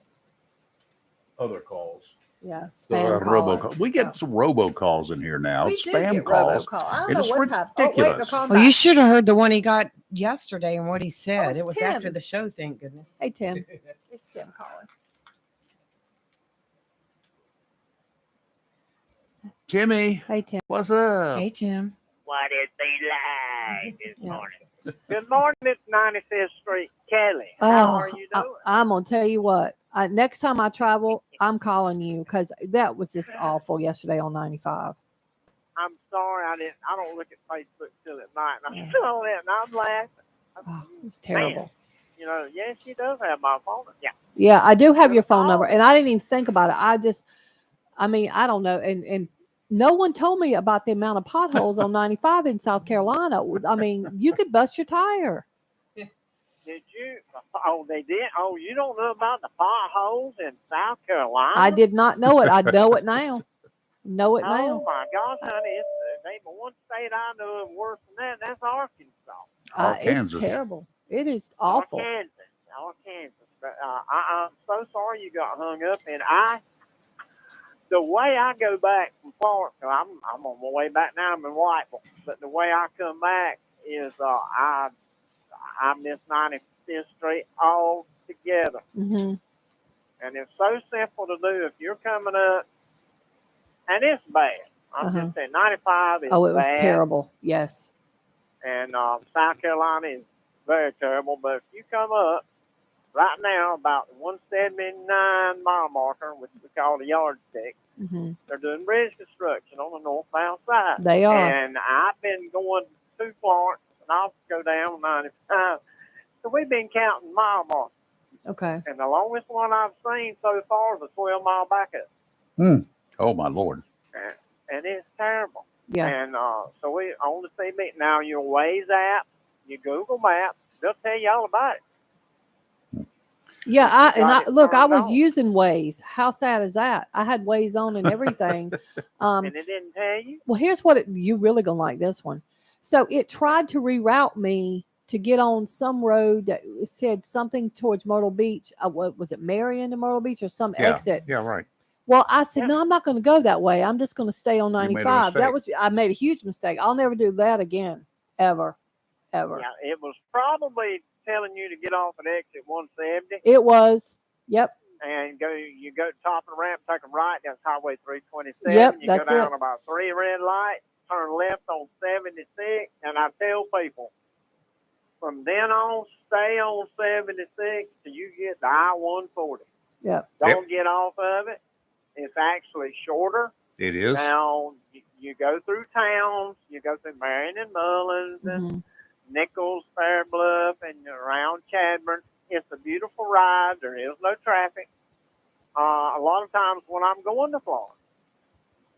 other calls. Yeah, spam robocall. We get some robocalls in here now. We Spam get calls. robocall. I don't It know is what's happening. ridiculous. Well, you should have heard the one he got yesterday and what he said. it's It was Tim. after the show, thank goodness. Hey, Tim. It's Tim calling. Timmy. Hey, Tim. What's up? Hey, Tim. What it be like this morning? Good morning, it's 95th Street, Kelly. How are you doing? I'm going to tell you what. Next time I travel, I'm calling you because that was just awful yesterday on 95. I'm sorry I don't look at Facebook till at night, and I'm still on it, and I'm laughing. It was terrible. Man, yes, she does have my phone. Yeah. Yeah, I do have your phone number, and I didn't even think about it. I don't know. And no one told me about the amount of potholes on 95 in South Carolina. I mean, you could bust your tire. Did you? Oh, they did? Oh, you don't know about the potholes in South Carolina? I did not know it. I know it now. Know it Oh, now. my gosh, honey. It's one state I know of worse than that, and that's Arkansas. It's terrible. It is awful. Arkansas. But, I'm so sorry you got hung up, and the way I go back from Florida, I'm on my way back now. I'm in Whiteville, but the way I come back is I miss 95th Street altogether. Mm-hmm. And it's so simple to do. If you're coming up, and it's bad. I'm just saying, 95 is bad. Oh, it was terrible. Yes. And South Carolina is very terrible. But if you come up, right now about the 179 mile marker, which we call the yardstick. Hmm. They're doing bridge construction on the northbound side. They are. And I've been going to Florence, and I'll go down 95. So we've been counting mile markers. Okay. And the longest one I've seen so far is a 12-mile backup. Oh, my Lord. And it's terrible. Yeah. And so we on the CB now. Your Waze app, your Google Maps, they'll tell you all about it. Yeah, I look, I was on. using Waze. How sad is that? I had Waze on and everything. And it didn't tell you. Well, here's what you really gonna like this one. So it tried to reroute me to get on some road that said something towards Myrtle Beach. What was it, Marion to Myrtle Beach or some exit? Yeah, right. Well, I said, no, I'm not going to go that way. I'm just going to stay on You made a 95. mistake. I made a huge mistake. I'll never do that again, ever. Yeah, it was probably telling you to get off at exit 170. It was. Yep. And you go top of the ramp, take a right, that's Highway 327. Yep, you that's go down it. about 3 red lights, turn left on 76, and I tell people, from then on, stay on 76 till you get to I-140. Yep. Don't get off of it. It's actually shorter. It is. Now, you go through towns, you go through Marion and Mullins and Nichols, Fair Bluff, and around Chadburn. It's a beautiful ride. There is no traffic. A lot of times when I'm going to Florence,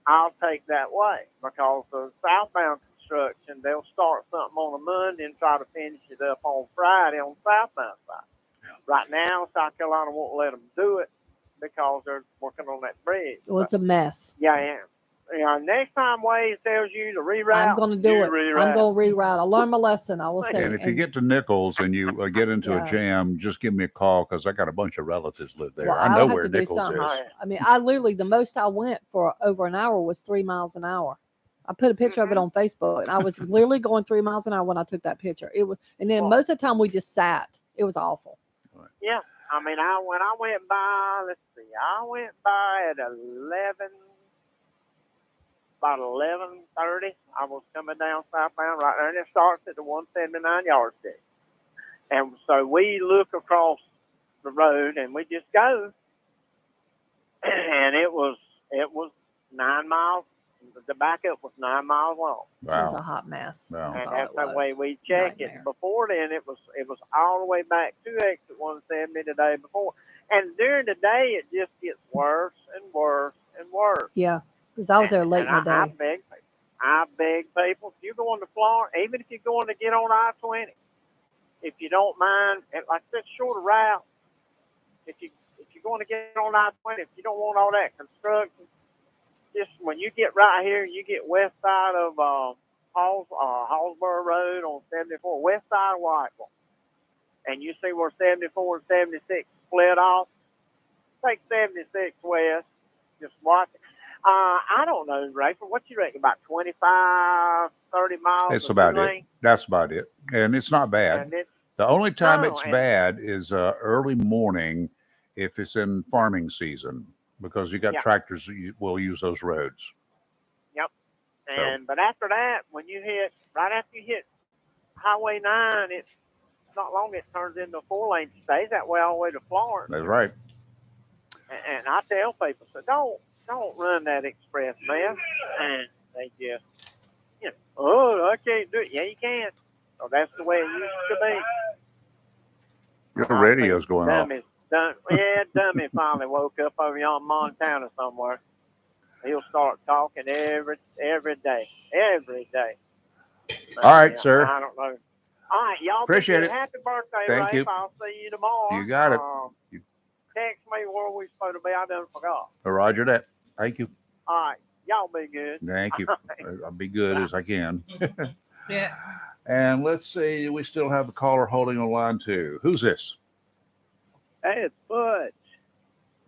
I'll take that way because of southbound construction. They'll start something on a Monday and try to finish it up on Friday on the southbound side. Right now, South Carolina won't let them do it because they're working on that bridge. Well, it's a mess. Yeah, I am. Next time Waze tells you to reroute, I'm going to do you it. reroute. I'm going to reroute. I learned my lesson. I will say. And if you get to Nichols and you get into Yeah. a jam, just give me a call because I got a bunch of relatives live there. Well, I I'll know have where to do Nichols is. something. I mean, I literally, the most I went for over an hour was 3 miles an hour. I put a picture of it on Facebook, and I was literally going 3 miles an hour when I took that picture. It was, and then most of the time we just sat. It was awful. Yeah, I mean, when I went by, let's see, I went by at about 11:30. I was coming down southbound right there, and it starts at the 179 yardstick. And so we look across the road, and we just go, and it was 9 miles. The backup was 9 miles long. It was a hot mess. Wow. And that's the way we check it. Before then, it was all the way back to exit 170 the day before. And during the day, it just gets worse and worse and worse. Yeah, because I was there late in the I day. I beg people, if you're going to Florence, even if you're going to get on I-20, if you don't mind, and like that shorter route, if you're going to get on I-20, if you don't want all that construction, just when you get right here, you get west side of Hallsboro Road on 74, west side of Whiteville, and you see where 74 and 76 split off. Take 76 west, just watch it. I don't know, Rachel, what you reckon, about 25, 30 miles? It's of about two it. lane? That's about it. And it's not bad. And it- The only time No, it's and- bad is early morning if it's in farming season because you got Yeah. tractors that will use those roads. Yep. But after that, right after you hit Highway 9, it's not long it turns into a 4-lane. It stays that way all the way to Florence. That's right. And I tell people, so don't run that express, man. And they just, oh, I can't do it. Yeah, you can. So that's the way it used to be. Your radio's going off. Dummy finally woke up over here in Montana somewhere. He'll start talking every day. All right, sir. I don't know. All right, y'all. Appreciate it. Happy birthday, Thank Rafe. you. I'll see you tomorrow. You got it. Text me where we supposed to be. I done forgot. Roger that. Thank you. All right, y'all be good. Thank you. I'll be good as I can. Yeah. And let's see, we still have a caller holding on line two. Who's this? Hey, it's Butch.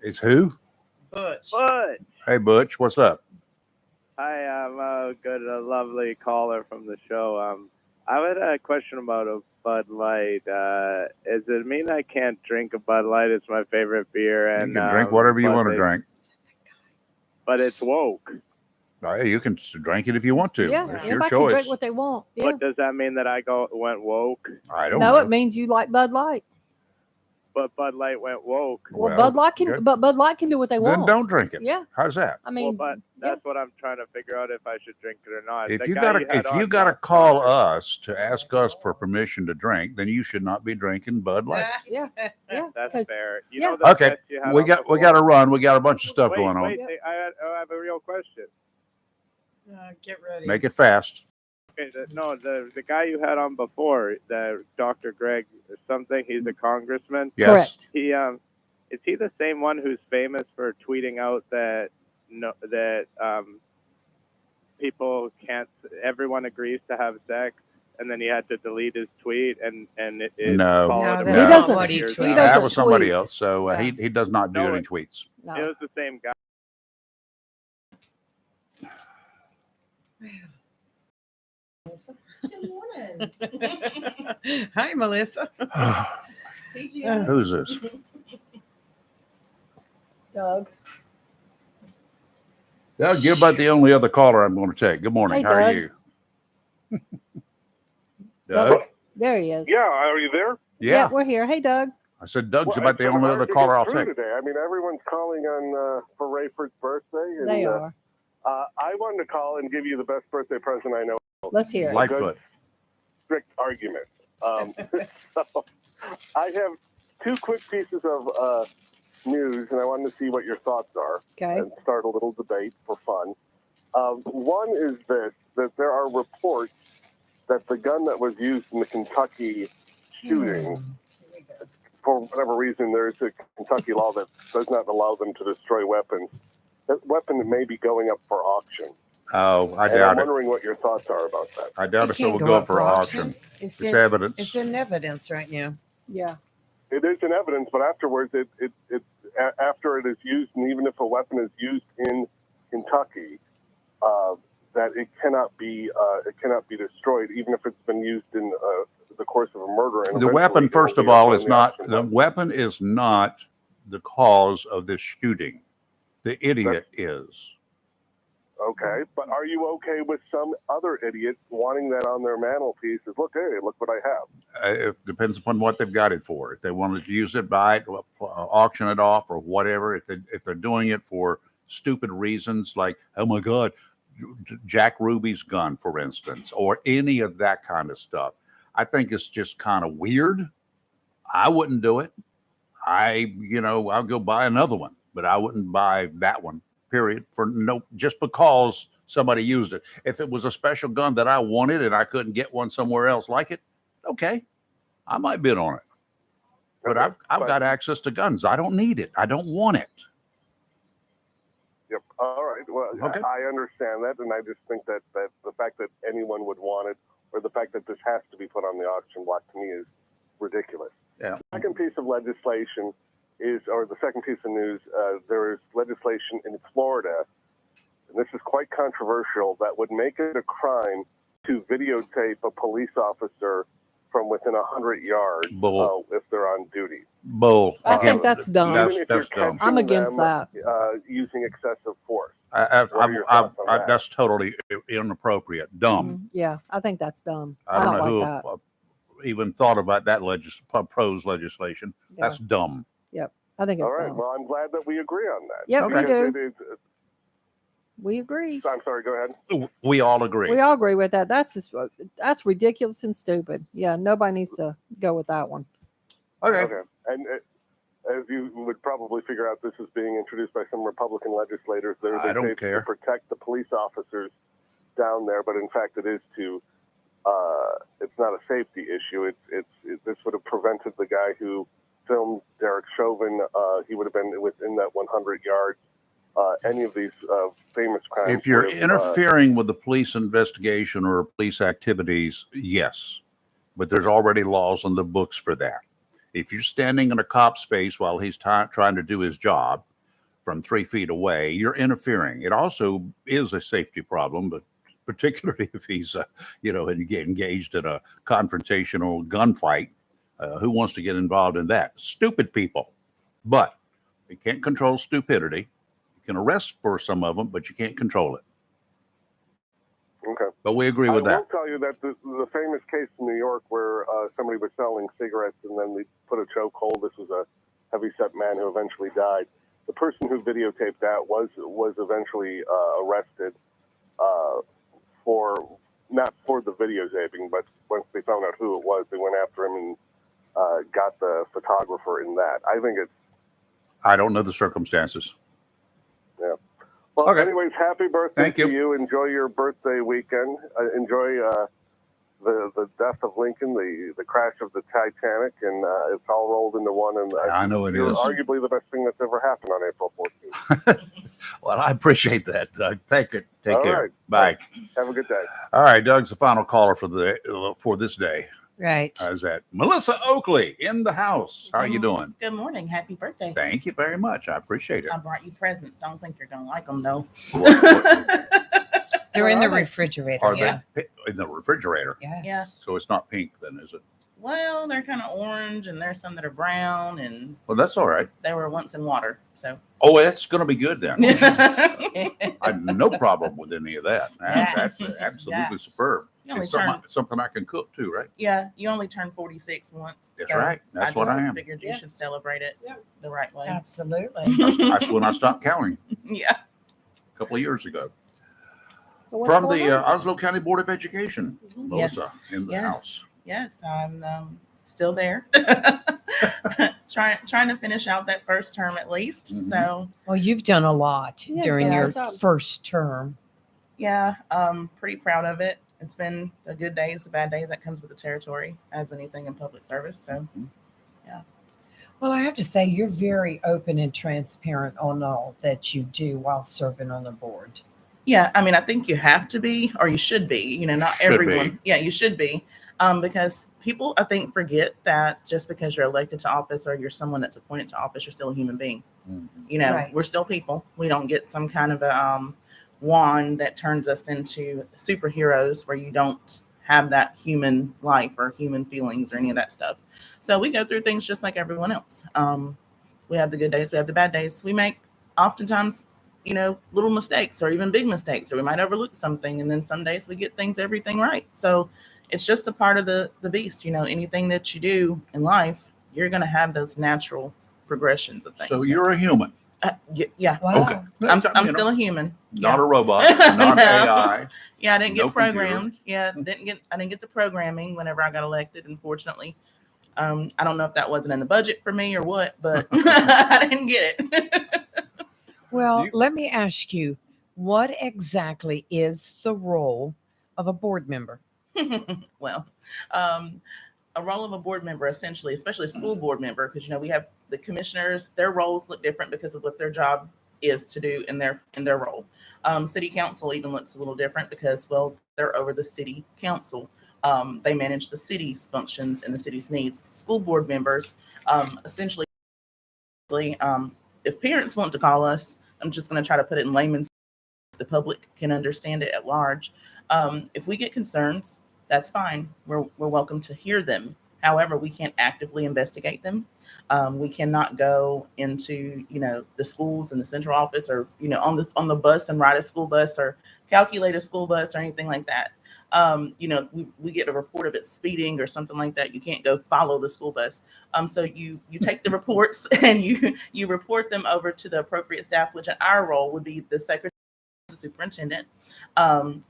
It's who? Butch. Hey, Butch. What's up? Hi, I'm a lovely caller from the show. I had a question about a Bud Light. Does it mean I can't drink a Bud Light? It's my favorite beer. And You can drink whatever you Bud want to Light- drink. But it's woke. Hey, you can drink it if you want to. Yeah, It's your everybody can choice. drink what they want. Yeah. But does that mean that I went woke? I don't No, know. it means you like Bud Light. but Bud Light went woke. Well, Bud Light can, good. but Bud Light can do what they Then want. don't drink it. Yeah. How's that? I mean, but that's what I'm trying to figure out if I should drink it or not. If The you guy gotta had if on you gotta call us to ask us for permission to drink, then you should not be drinking Bud Light. Yeah. Yeah. That's fair. You know the Okay, guest you had we on got before? to run. We got a bunch of stuff Wait, going on. wait, I have a real question. Get ready. Make it fast. Okay, the guy you had on before, the Dr. Greg something, he's a congressman. Yes. Correct. He is he the same one who's famous for tweeting out that people can't, everyone agrees to have sex, and then he had to delete his tweet and it No, followed him no. around doesn't- for he years doesn't after. That was somebody tweet. else. So Yeah. he does not do No, any it- tweets. No. It was the same guy. Good morning. Hi, Melissa. Who's this? Doug. Doug, you're about the only other caller I'm going to take. Good morning. Hey, How are Doug. you? Doug? There he is. Yeah, are you there? Yeah. We're here. Hey, Doug. I said Doug's Well, about the it's only hard other to caller get I'll through take. today. I mean, everyone's calling on for Rayford's birthday. And, They are. I wanted to call and give you the best birthday present I know. Let's hear it. Lightfoot. Strict argument. So I have two quick pieces of news, and I wanted to see what your thoughts are. Okay. And start a little debate for fun. One is that there are reports that the gun that was used in the Kentucky shooting, for whatever reason, there's a Kentucky law that does not allow them to destroy weapons. That weapon may be going up for auction. Oh, I And I'm doubt it. wondering what your thoughts are about that. I doubt if it can't will go go up for for auction. auction. It's in, evidence. It's in evidence right now. Yeah. It is in evidence, but afterwards, after it is used, and even if a weapon is used in Kentucky, that it cannot be destroyed, even if it's been used in the course of a murder. And The eventually weapon, it first will of be all, up is on not auction the block. weapon is not the cause of this shooting. The idiot is. Okay, but are you okay with some other idiot wanting that on their mantelpiece? Is look, hey, look what I have. It depends upon what they've got it for. If they want to use it, buy it, auction it off, or whatever. If they're doing it for stupid reasons, like, oh my God, Jack Ruby's gun, for instance, or any of that kind of stuff, I think it's just kind of weird. I wouldn't do it. I'll go buy another one, but I wouldn't buy that one. Period. Just because somebody used it. If it was a special gun that I wanted and I couldn't get one somewhere else like it, okay, I might bid on it. But I've got access to guns. I don't need it. I don't want it. Yep. All right. Well, Okay. I understand that, and I just think that the fact that anyone would want it, or the fact that this has to be put on the auction block, to me is ridiculous. Yeah. Second piece of legislation the second piece of news, there is legislation in Florida, and this is quite controversial, that would make it a crime to videotape a police officer from within 100 yards Bull. if they're on duty. Bull. I think that's dumb. Even if That's you're dumb. I'm catching against them, that. using excessive force. What are your thoughts on that? That's totally inappropriate. Dumb. Yeah, I think that's dumb. I don't know like who that. even thought about that pros legislation. Yeah. That's dumb. Yep. I think it's All right. dumb. Well, I'm glad that we agree on that. Yep, we Because do. We agree. I'm sorry. Go ahead. We all agree. We all agree with that. That's ridiculous and stupid. Yeah, nobody needs to go with that one. Okay. And as you would probably figure out, this is being introduced by some Republican legislators. They I don't say it's care. to protect the police officers down there, but in fact, it is to. It's not a safety issue. This would have prevented the guy who filmed Derek Chauvin. He would have been within that 100 yards. Any of these famous crimes. If you're would have, interfering with the police investigation or police activities, yes, but there's already laws on the books for that. If you're standing in a cop's face while he's trying to do his job from 3 feet away, you're interfering. It also is a safety problem, but particularly if he's, engaged in a confrontational gunfight, who wants to get involved in that? Stupid people. But you can't control stupidity. You can arrest for some of them, but you can't control it. Okay. But we agree with I that. will tell you that the famous case in New York where somebody was selling cigarettes and then they put a chokehold. This was a heavyset man who eventually died. The person who videotaped that was eventually arrested for not for the videotaping, but once they found out who it was, they went after him and got the photographer in that. I think it's I don't know the circumstances. yeah. Well, Okay. anyways, happy birthday Thank to you. you. Enjoy your birthday weekend. Enjoy the death of Lincoln, the crash of the Titanic, and it's all rolled into one. And I know it you're is. arguably the best thing that's ever happened on April 14th. Well, I appreciate that, Doug. Take it. Take All care. right. Bye. Have a good day. All right, Doug's the final caller for this day. Right. How's that? Melissa Oakley in the house. How are you doing? Good morning. Happy birthday. Thank you very much. I appreciate it. I brought you presents. I don't think you're going to like them, though. They're in the Are they? refrigerator. Are Yeah. they in the refrigerator? Yes. Yeah. So it's not pink then, is it? Well, they're kind of orange, and there's some that are brown, and Well, that's all right. they were once in water. So. Oh, that's going to be good then. Yeah. I have no problem with any of that. That's absolutely Yes. superb. You only It's turn- something I can cook too, right? Yeah, you only turn 46 once. That's right. That's what I am. Figured you should celebrate it the right way. Absolutely. That's when I stopped counting Yeah. a couple of years ago. So what's From going the on? Oslo County Board of Education, Melissa Yes. in the Yes. house. Yes, I'm still there. trying to finish out that first term at least. Mm-hmm. So Well, you've done a lot Yeah, during good your job. first term. yeah, pretty proud of it. It's been the good days, the bad days that comes with the territory, as anything in public service. So Well, I have to say, you're very open and transparent on all that you do while serving on the board. yeah, I mean, I think you have to be, or you should be. You know, not Should everyone. be. Yeah, you should be. Because people, I think, forget that just because you're elected to office or you're someone that's appointed to office, you're still a human being. You know, Right. we're still people. We don't get some kind of a wand that turns us into superheroes where you don't have that human life or human feelings or any of that stuff. So we go through things just like everyone else. We have the good days, we have the bad days. We make oftentimes, you know, little mistakes or even big mistakes, or we might overlook something. And then some days we get everything right. So it's just a part of the beast. You know, anything that you do in life, you're going to have those natural progressions of things. So you're a human, Yeah. Wow. Okay. I'm You know, still a human. not Yeah. a robot, not No. AI. Yeah, I didn't No get computer. programmed. Yeah, I didn't get the programming whenever I got elected, unfortunately. I don't know if that wasn't in the budget for me or what, but I didn't get it. Well, let me ask you, what exactly is the role of a board member? Well, a role of a board member, essentially, especially a school board member, because, you know, we have the commissioners, their roles look different because of what their job is to do in their role. City council even looks a little different because, well, they're over the city council. They manage the city's functions and the city's needs. School board members, essentially, if parents want to call us, I'm just going to try to put it in layman's, the public can understand it at large. If we get concerns, that's fine. We're welcome to hear them. However, we can't actively investigate them. We cannot go into, you know, the schools and the central office, or, you know, on the bus and ride a school bus or calculate a school bus or anything like that. You know, we get a report of it speeding or something like that. You can't go follow the school bus. So you take the reports and you report them over to the appropriate staff, which in our role would be the secretary, the superintendent.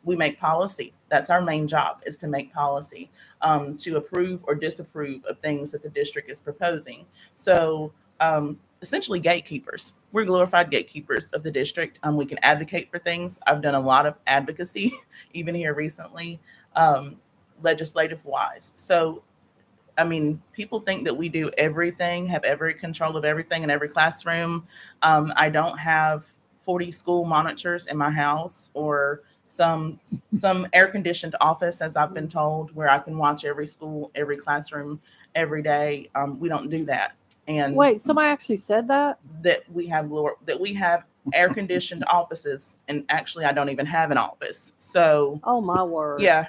We make policy. That's our main job, is to make policy, to approve or disapprove of things that the district is proposing. So essentially gatekeepers. We're glorified gatekeepers of the district. We can advocate for things. I've done a lot of advocacy, even here recently, legislative wise. So, I mean, people think that we do everything, have every control of everything in every classroom. I don't have 40 school monitors in my house or some air conditioned office, as I've been told, where I can watch every school, every classroom, every day. We don't do that. And Wait, somebody actually said that? that we have air conditioned offices, and actually I don't even have an office. So Oh my word. yeah,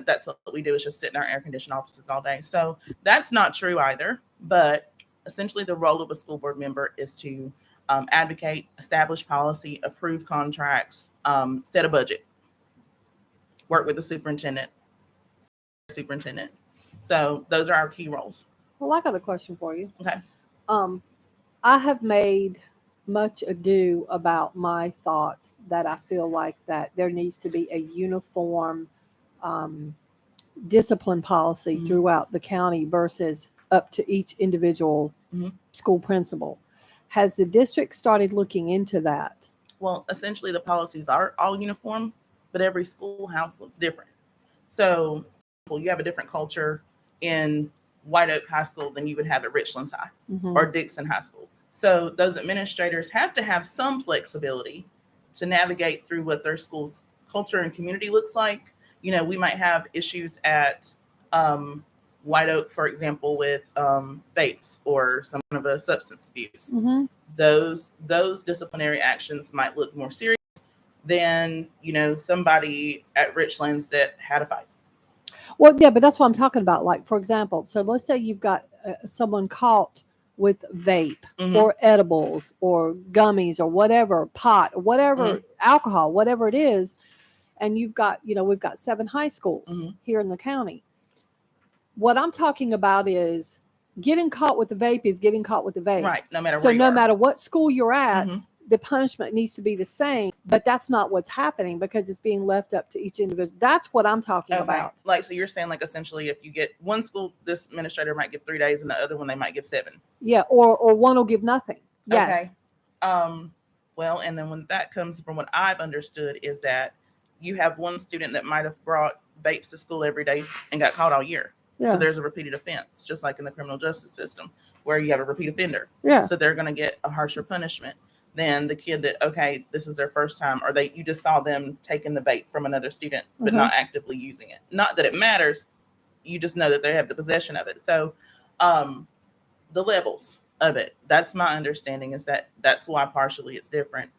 that's what we do, is just sit in our air conditioned offices all day. So that's not true either. But essentially the role of a school board member is to advocate, establish policy, approve contracts, set a budget. work with the superintendent. So those are our key roles. Well, I got a question for you. Okay. I have made much ado about my thoughts that I feel like that there needs to be a uniform discipline policy throughout the county versus up to each individual school principal. Has the district started looking into that? Well, essentially the policies are all uniform, but every schoolhouse looks different. So you have a different culture in White Oak High School than you would have at Richlands High or Dixon High School. So those administrators have to have some flexibility to navigate through what their school's culture and community looks like. You know, we might have issues at White Oak, for example, with vapes or some kind of a substance abuse. Those disciplinary actions might look more serious than, you know, somebody at Richlands that had a fight. Well, yeah, but that's what I'm talking about. Like, for example, so let's say you've got someone caught with vape or edibles or gummies or whatever, pot, or whatever, alcohol, whatever it is. And you've got, you know, we've got 7 high schools here in the county. What I'm talking about is getting caught with the vape is getting caught with the vape. Right. No matter so where you no are. matter what school you're at, the punishment needs to be the same, but that's not what's happening because it's being left up to each individual. That's what I'm talking about. Like, so you're saying, like, essentially, if you get one school, this administrator might give 3 days, and the other one they might give 7. Yeah, or one will give nothing. Yes. Okay. Well, and then when that comes from what I've understood is that you have one student that might have brought vapes to school every day and got caught all year. Yeah. So there's a repeated offense, just like in the criminal justice system, where you have a repeat offender. Yeah. So they're going to get a harsher punishment than the kid that, okay, this is their first time, or you just saw them taking the vape from another student, but not actively using it. Not that it matters. You just know that they have the possession of it. So the levels of it, that's my understanding, is that's why partially it's different.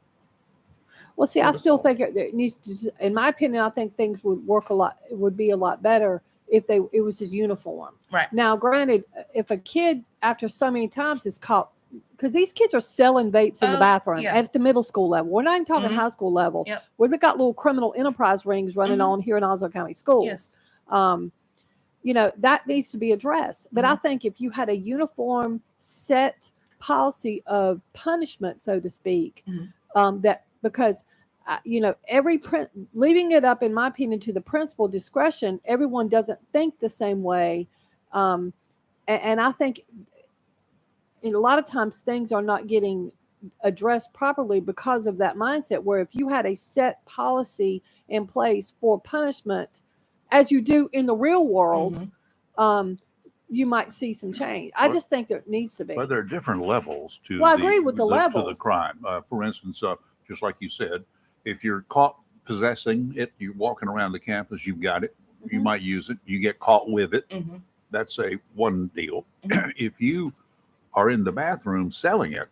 Well, see, I still think it needs to, in my opinion, I think things would work a lot, it would be a lot better if it was just uniform. Right. Now, granted, if a kid after so many times is caught, because these kids are selling vapes in the bathroom at the middle school level. We're not even talking high school level. Where they got little criminal enterprise rings running on here in Onslow County Schools. Yes. You know, that needs to be addressed. But I think if you had a uniform set policy of punishment, so to speak, that because you know, leaving it up, in my opinion, to the principal discretion, everyone doesn't think the same way. And I think a lot of times things are not getting addressed properly because of that mindset, where if you had a set policy in place for punishment, as you do in the real world, you might see some change. I just think there needs to be. But there are different levels to Well, I agree with the to levels. the crime. For instance, just like you said, if you're caught possessing it, you're walking around the campus, you've got it, you might use it, you get caught with it. That's one deal. If you are in the bathroom selling it,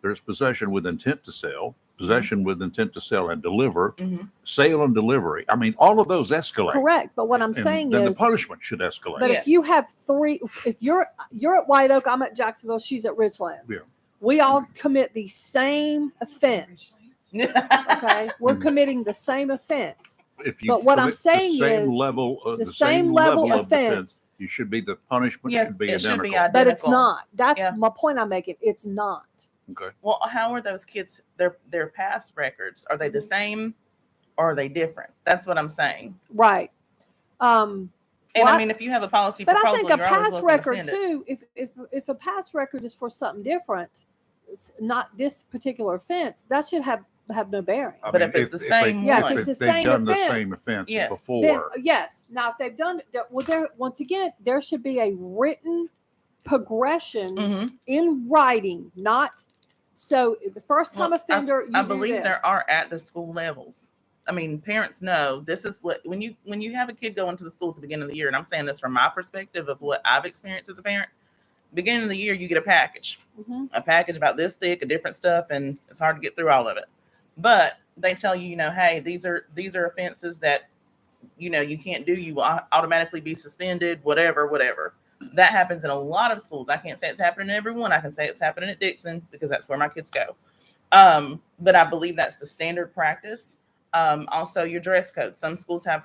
there's possession with intent to sell, possession with intent to sell and deliver, sale and delivery. I mean, all of those escalate. Correct. But what I'm saying then is the punishment should escalate. But if you have 3, if you're at White Oak, I'm at Jacksonville, she's at Richlands. Yeah. We all commit the same offense. Okay, we're committing the same offense. If you but what I'm commit saying the same is level, the same level of offense. you should be, the punishment should be it should identical. be identical. But it's not. That's my point I'm making. It's not. Okay. Well, how are those kids, their past records? Are they the same or are they different? That's what I'm saying. Right. And I mean, if you have a policy but proposal, I think a you're always past welcome to record send it. too. If a past record is for something different, it's not this particular offense, that should have no bearing. I But mean, if it's the they- same Yeah, one, if it's the they've same done offense, the same offense Yes. before. then, yes. Now, if they've done well, once again, there should be a written progression in writing, not so the first time offender. I you do believe this. there are at the school levels. I mean, parents know this is what when you have a kid go into the school at the beginning of the year, and I'm saying this from my perspective of what I've experienced as a parent. Beginning of the year, you get a package about this thick of different stuff, and it's hard to get through all of it. But they tell you, hey, these are offenses that you can't do. You will automatically be suspended, whatever. That happens in a lot of schools. I can't say it's happening in every one. I can say it's happening at Dixon because that's where my kids go. But I believe that's the standard practice. Also, your dress code. Some schools have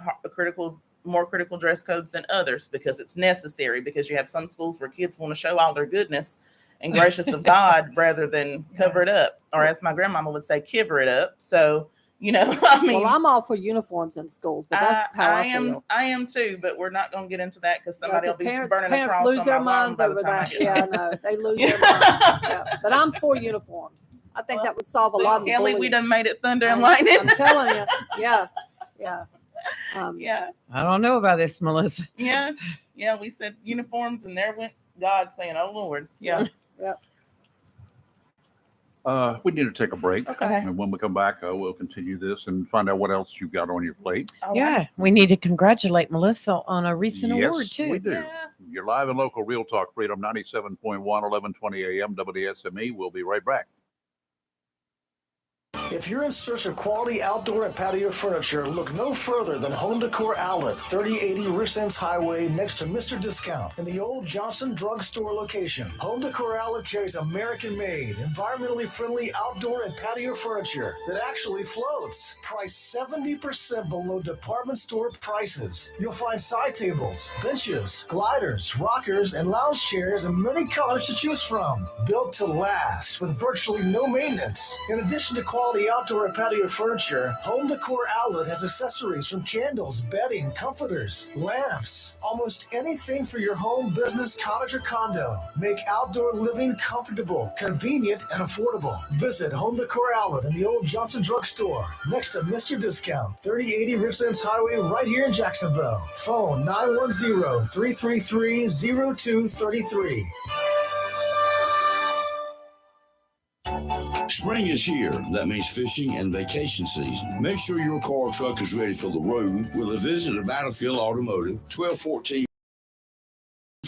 more critical dress codes than others because it's necessary, because you have some schools where kids want to show all their goodness and gracious of God rather than cover it up, or as my grandmama would say, kiver it up. So, I mean, well, I'm all for uniforms in schools, but that's how I feel. I am too, but we're not going to get into that because somebody will be parents burning a cross lose on their my lawn minds by the over time I that. get Yeah, I there. know. They lose their minds. Yeah. But I'm for uniforms. I think that would solve a See, lot of the Kelly, we bullying. done made it thunder and lightning. I'm telling you. Yeah. Yeah. Yeah. I don't know about this, Melissa. Yeah. Yeah. We said uniforms, and there went God saying, "Oh Lord." Yeah. Yep. We need to take a break. Okay. And when we come back, we'll continue this and find out what else you've got on your plate. Yeah, we need to congratulate Melissa on a recent Yes, award too. we do. You're live and local Real Talk Freedom 97.1, 1120 AM WSME. We'll be right back. If you're in search of quality outdoor and patio furniture, look no further than Home Decor Outlet, 3080 Rich Ends Highway, next to Mr. Discount, in the old Johnson Drug Store location. Home Decor Outlet carries American-made, environmentally friendly outdoor and patio furniture that actually floats. Priced 70% below department store prices. You'll find side tables, benches, gliders, rockers, and lounge chairs in many colors to choose from. Built to last with virtually no maintenance. In addition to quality outdoor and patio furniture, Home Decor Outlet has accessories from candles, bedding, comforters, lamps, almost anything for your home, business, cottage, or condo. Make outdoor living comfortable, convenient, and affordable. Visit Home Decor Outlet in the old Johnson Drug Store, next to Mr. Discount, 3080 Rich Ends Highway, right here in Jacksonville. Phone 910-333-0233. Spring is here. That means fishing and vacation season. Make sure your car or truck is ready for the road with a visit to Battlefield Automotive, 1214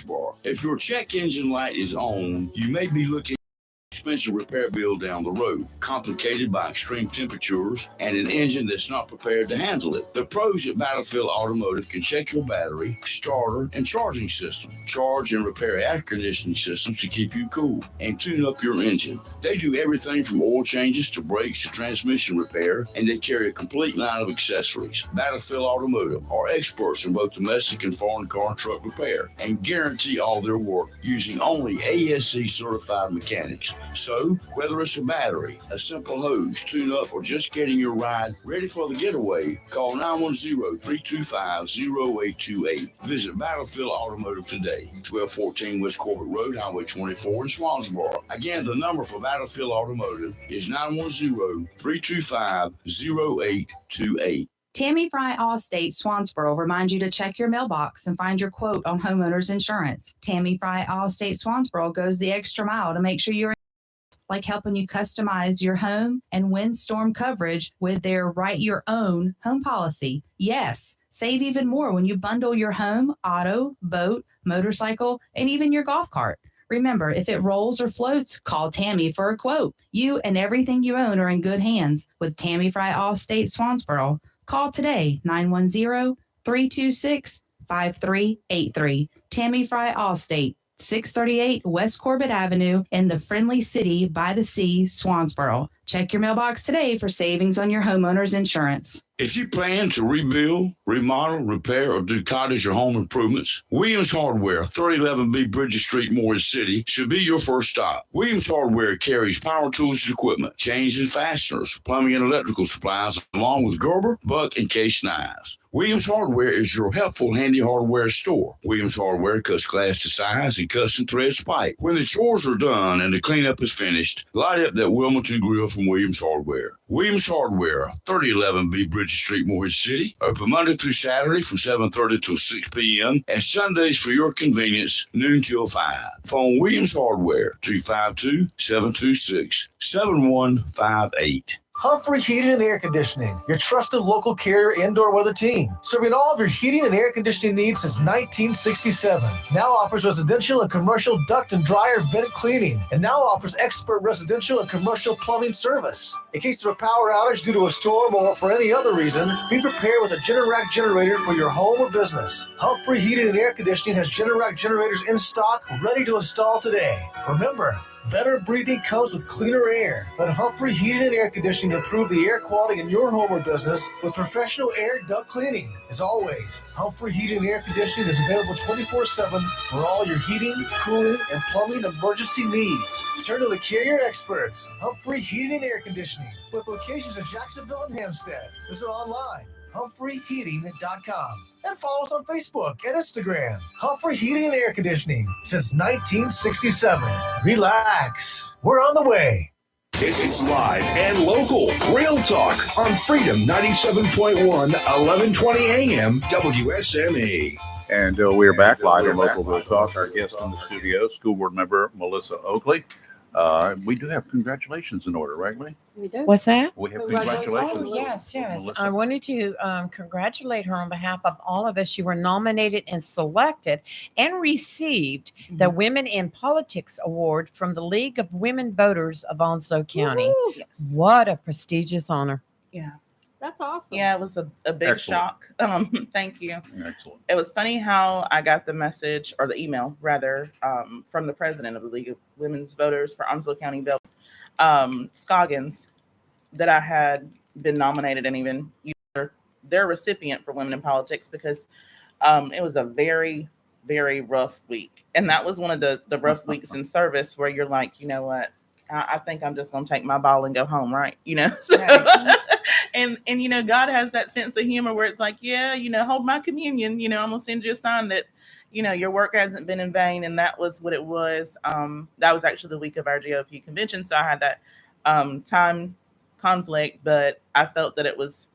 Bar. If your check engine light is on, you may be looking at an expensive repair bill down the road, complicated by extreme temperatures and an engine that's not prepared to handle it. The pros at Battlefield Automotive can check your battery, starter, and charging system, charge and repair air conditioning systems to keep you cool, and tune up your engine. They do everything from oil changes to brakes to transmission repair, and they carry a complete line of accessories. Battlefield Automotive are experts in both domestic and foreign car and truck repair, and guarantee all their work using only ASE certified mechanics. So, whether it's a battery, a simple hose, tune-up, or just getting your ride ready for the getaway, call 910-325-0828. Visit Battlefield Automotive today, 1214 West Corbett Road, Highway 24 in Swansboro. Again, the number for Battlefield Automotive is 910-325-0828. Tammy Fry Allstate Swansboro reminds you to check your mailbox and find your quote on homeowners insurance. Tammy Fry Allstate Swansboro goes the extra mile to make sure you're like helping you customize your home and windstorm coverage with their Write Your Own home policy. Yes, save even more when you bundle your home, auto, boat, motorcycle, and even your golf cart. Remember, if it rolls or floats, call Tammy for a quote. You and everything you own are in good hands with Tammy Fry Allstate Swansboro. Call today, 910-326-5383. Tammy Fry Allstate, 638 West Corbett Avenue in the friendly city by the sea, Swansboro. Check your mailbox today for savings on your homeowner's insurance. If you plan to rebuild, remodel, repair, or do cottage or home improvements, Williams Hardware, 3011B Bridges Street, Morris City, should be your first stop. Williams Hardware carries power tools and equipment, chains and fasteners, plumbing and electrical supplies, along with Gerber, Buck, and Case knives. Williams Hardware is your helpful, handy hardware store. Williams Hardware cuts glass to size and cuts and threads pipe. When the chores are done and the cleanup is finished, light up that Wilmington grill from Williams Hardware. Williams Hardware, 3011B Bridges Street, Morris City. Open Monday through Saturday from 7:30 till 6 p.m. and Sundays for your convenience, noon till 5. Phone Williams Hardware, 252-726-7158. Humphrey Heating and Air Conditioning, your trusted local carrier indoor weather team. Serving all of your heating and air conditioning needs since 1967. Now offers residential and commercial duct and dryer vent cleaning. And now offers expert residential and commercial plumbing service. In case of a power outage due to a storm or for any other reason, be prepared with a Generac generator for your home or business. Humphrey Heating and Air Conditioning has Generac generators in stock, ready to install today. Remember, Better breathing comes with cleaner air. Let Humphrey Heating and Air Conditioning improve the air quality in your home or business with professional air duct cleaning. As always, Humphrey Heating and Air Conditioning is available 24/7 for all your heating, cooling, and plumbing emergency needs. Turn to the Carrier experts, Humphrey Heating and Air Conditioning, with locations in Jacksonville and Hempstead. Visit online, humphreyheating.com. And follow us on Facebook and Instagram. Humphrey Heating and Air Conditioning since 1967. Relax. We're on the way. It's live and local. Real talk on Freedom 97.1, 1120 AM, WSME. And we're back live on Local Real Talk. Our guest in the studio, School Board Member Melissa Oakley. We do have congratulations in order, right, Lee? We do. What's that? We have congratulations. Oh, yes. Melissa. I wanted to congratulate her on behalf of all of us. You were nominated and selected and received the Women in Politics Award from the League of Women Voters of Onslow County. Woo-hoo. Yes. What a prestigious honor. Yeah. That's awesome. Yeah, it was a big Excellent. shock. Thank you. Excellent. It was funny how I got the message, or the email rather, from the president of the League of Women's Voters for Onslow County Bill, Scoggins, that I had been nominated and even their recipient for Women in Politics, because it was a very, very rough week. And that was one of the rough weeks in service where you're like, you know what? I think I'm just going to take my ball and go home, right? You know, so, and you know, God has that sense of humor where it's like, yeah, you know, hold my communion, you know, I'm going to send you a sign that, you know, your work hasn't been in vain. And that was what it was. That was actually the week of our GOP convention. So I had that time conflict, but I felt that it was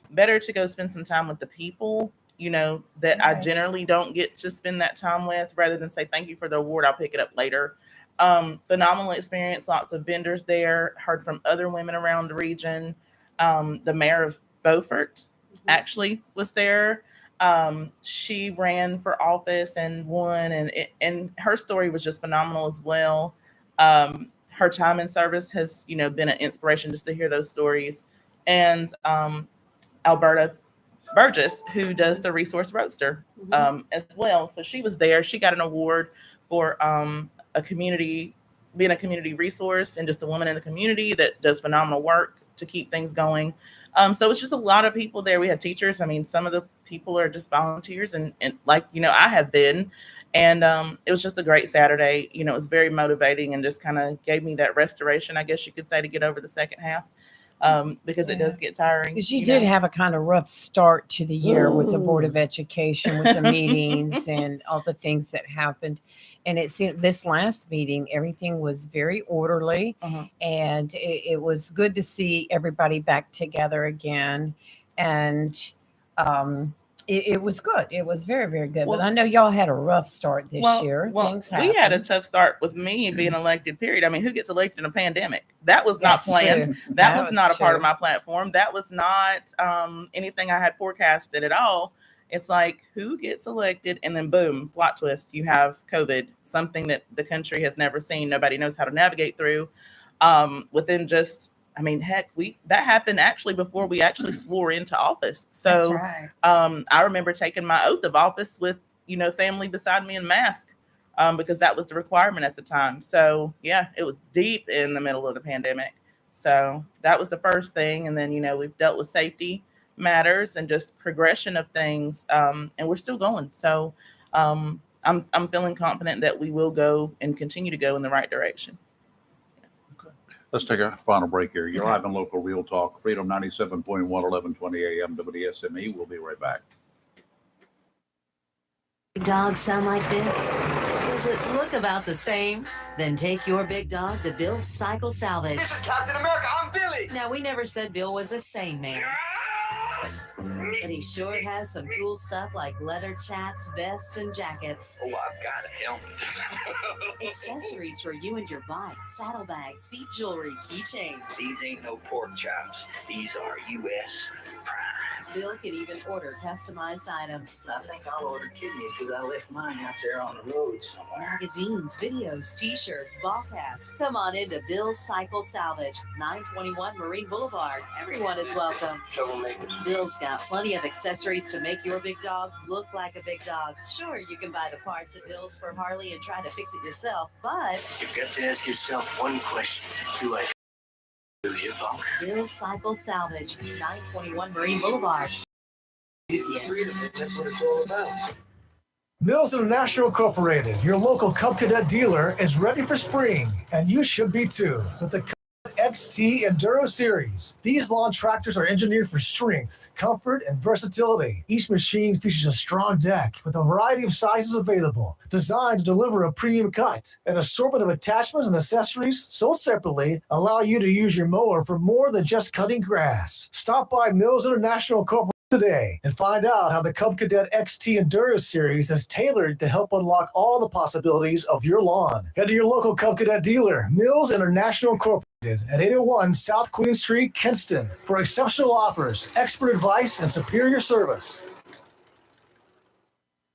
better to go spend some time with the people, you know, that I generally don't get to spend that time with, rather than say, thank you for the award, I'll pick it up later. Phenomenal experience, lots of vendors there, heard from other women around the region. The mayor of Beaufort actually was there. She ran for office and won, and her story was just phenomenal as well. Her time in service has, you know, been an inspiration just to hear those stories. And Alberta Burgess, who does the Resource Roadster as well. So she was there. She got an award for being a community resource and just a woman in the community that does phenomenal work to keep things going. So it's just a lot of people there. We had teachers. I mean, some of the people are just volunteers and like, you know, I have been, and it was just a great Saturday. You know, it was very motivating and just kind of gave me that restoration, I guess you could say, to get over the second half. Because it does get tiring. Because you did have a kind of rough start to the year with the Board of Education, with the meetings and all the things that happened. And it seemed this last meeting, everything was very orderly, and it was good to see everybody back together again. And it was good. It was very, very good. Well, but I know y'all had a rough start this year. Things we had a happened. tough start with me being elected, period. I mean, who gets elected in a pandemic? That was not That's planned. true. That That was not was a part of true. my platform. That was not anything I had forecasted at all. It's like, who gets elected? And then boom, plot twist, you have COVID, something that the country has never seen. Nobody knows how to navigate through. Within just, I mean, heck, that happened actually before we actually swore into office. So That's right. I remember taking my oath of office with, you know, family beside me in mask, because that was the requirement at the time. So yeah, it was deep in the middle of the pandemic. So that was the first thing. And then, you know, we've dealt with safety matters and just progression of things. And we're still going. So I'm feeling confident that we will go and continue to go in the right direction. Let's take a final break here. You're live on Local Real Talk, Freedom 97.1, 1120 AM, WSME. We'll be right back. Dogs sound like this? Does it look about the same? Then take your big dog to Bill's Cycle Salvage. This is Captain America. I'm Billy. Now, we never said Bill was a sane man. But he sure has some cool stuff like leather chaps, vests, and jackets. Oh, I've got a helmet. Accessories for you and your bike, saddlebags, seat jewelry, keychains. These ain't no pork chops. These are U.S. prime. Bill can even order customized items. I think I'll order kidneys because I left mine out there on the road somewhere. Magazines, videos, t-shirts, ball caps. Come on into Bill's Cycle Salvage, 921 Marine Boulevard. Everyone is welcome. Troublemakers. Bill's got plenty plenty of accessories to make your big dog look like a big dog. Sure, you can buy the parts at Bill's for Harley and try to fix it yourself, but You've got to ask yourself one question. Do I do you, Bunk? Bill Cycle Salvage, 921 Marine Boulevard. That's what it's all about. Mills International Incorporated, your local Cub Cadet dealer, is ready for spring, and you should be too, with the Cub XT Enduro Series. These lawn tractors are engineered for strength, comfort, and versatility. Each machine features a strong deck with a variety of sizes available, designed to deliver a premium cut. An assortment of attachments and accessories sold separately allow you to use your mower for more than just cutting grass. Stop by Mills International Incorporated today and find out how the Cub Cadet XT Enduro Series is tailored to help unlock all the possibilities of your lawn. Head to your local Cub Cadet dealer, Mills International Incorporated, at 801 South Queen Street, Kinston, for exceptional offers, expert advice, and superior service.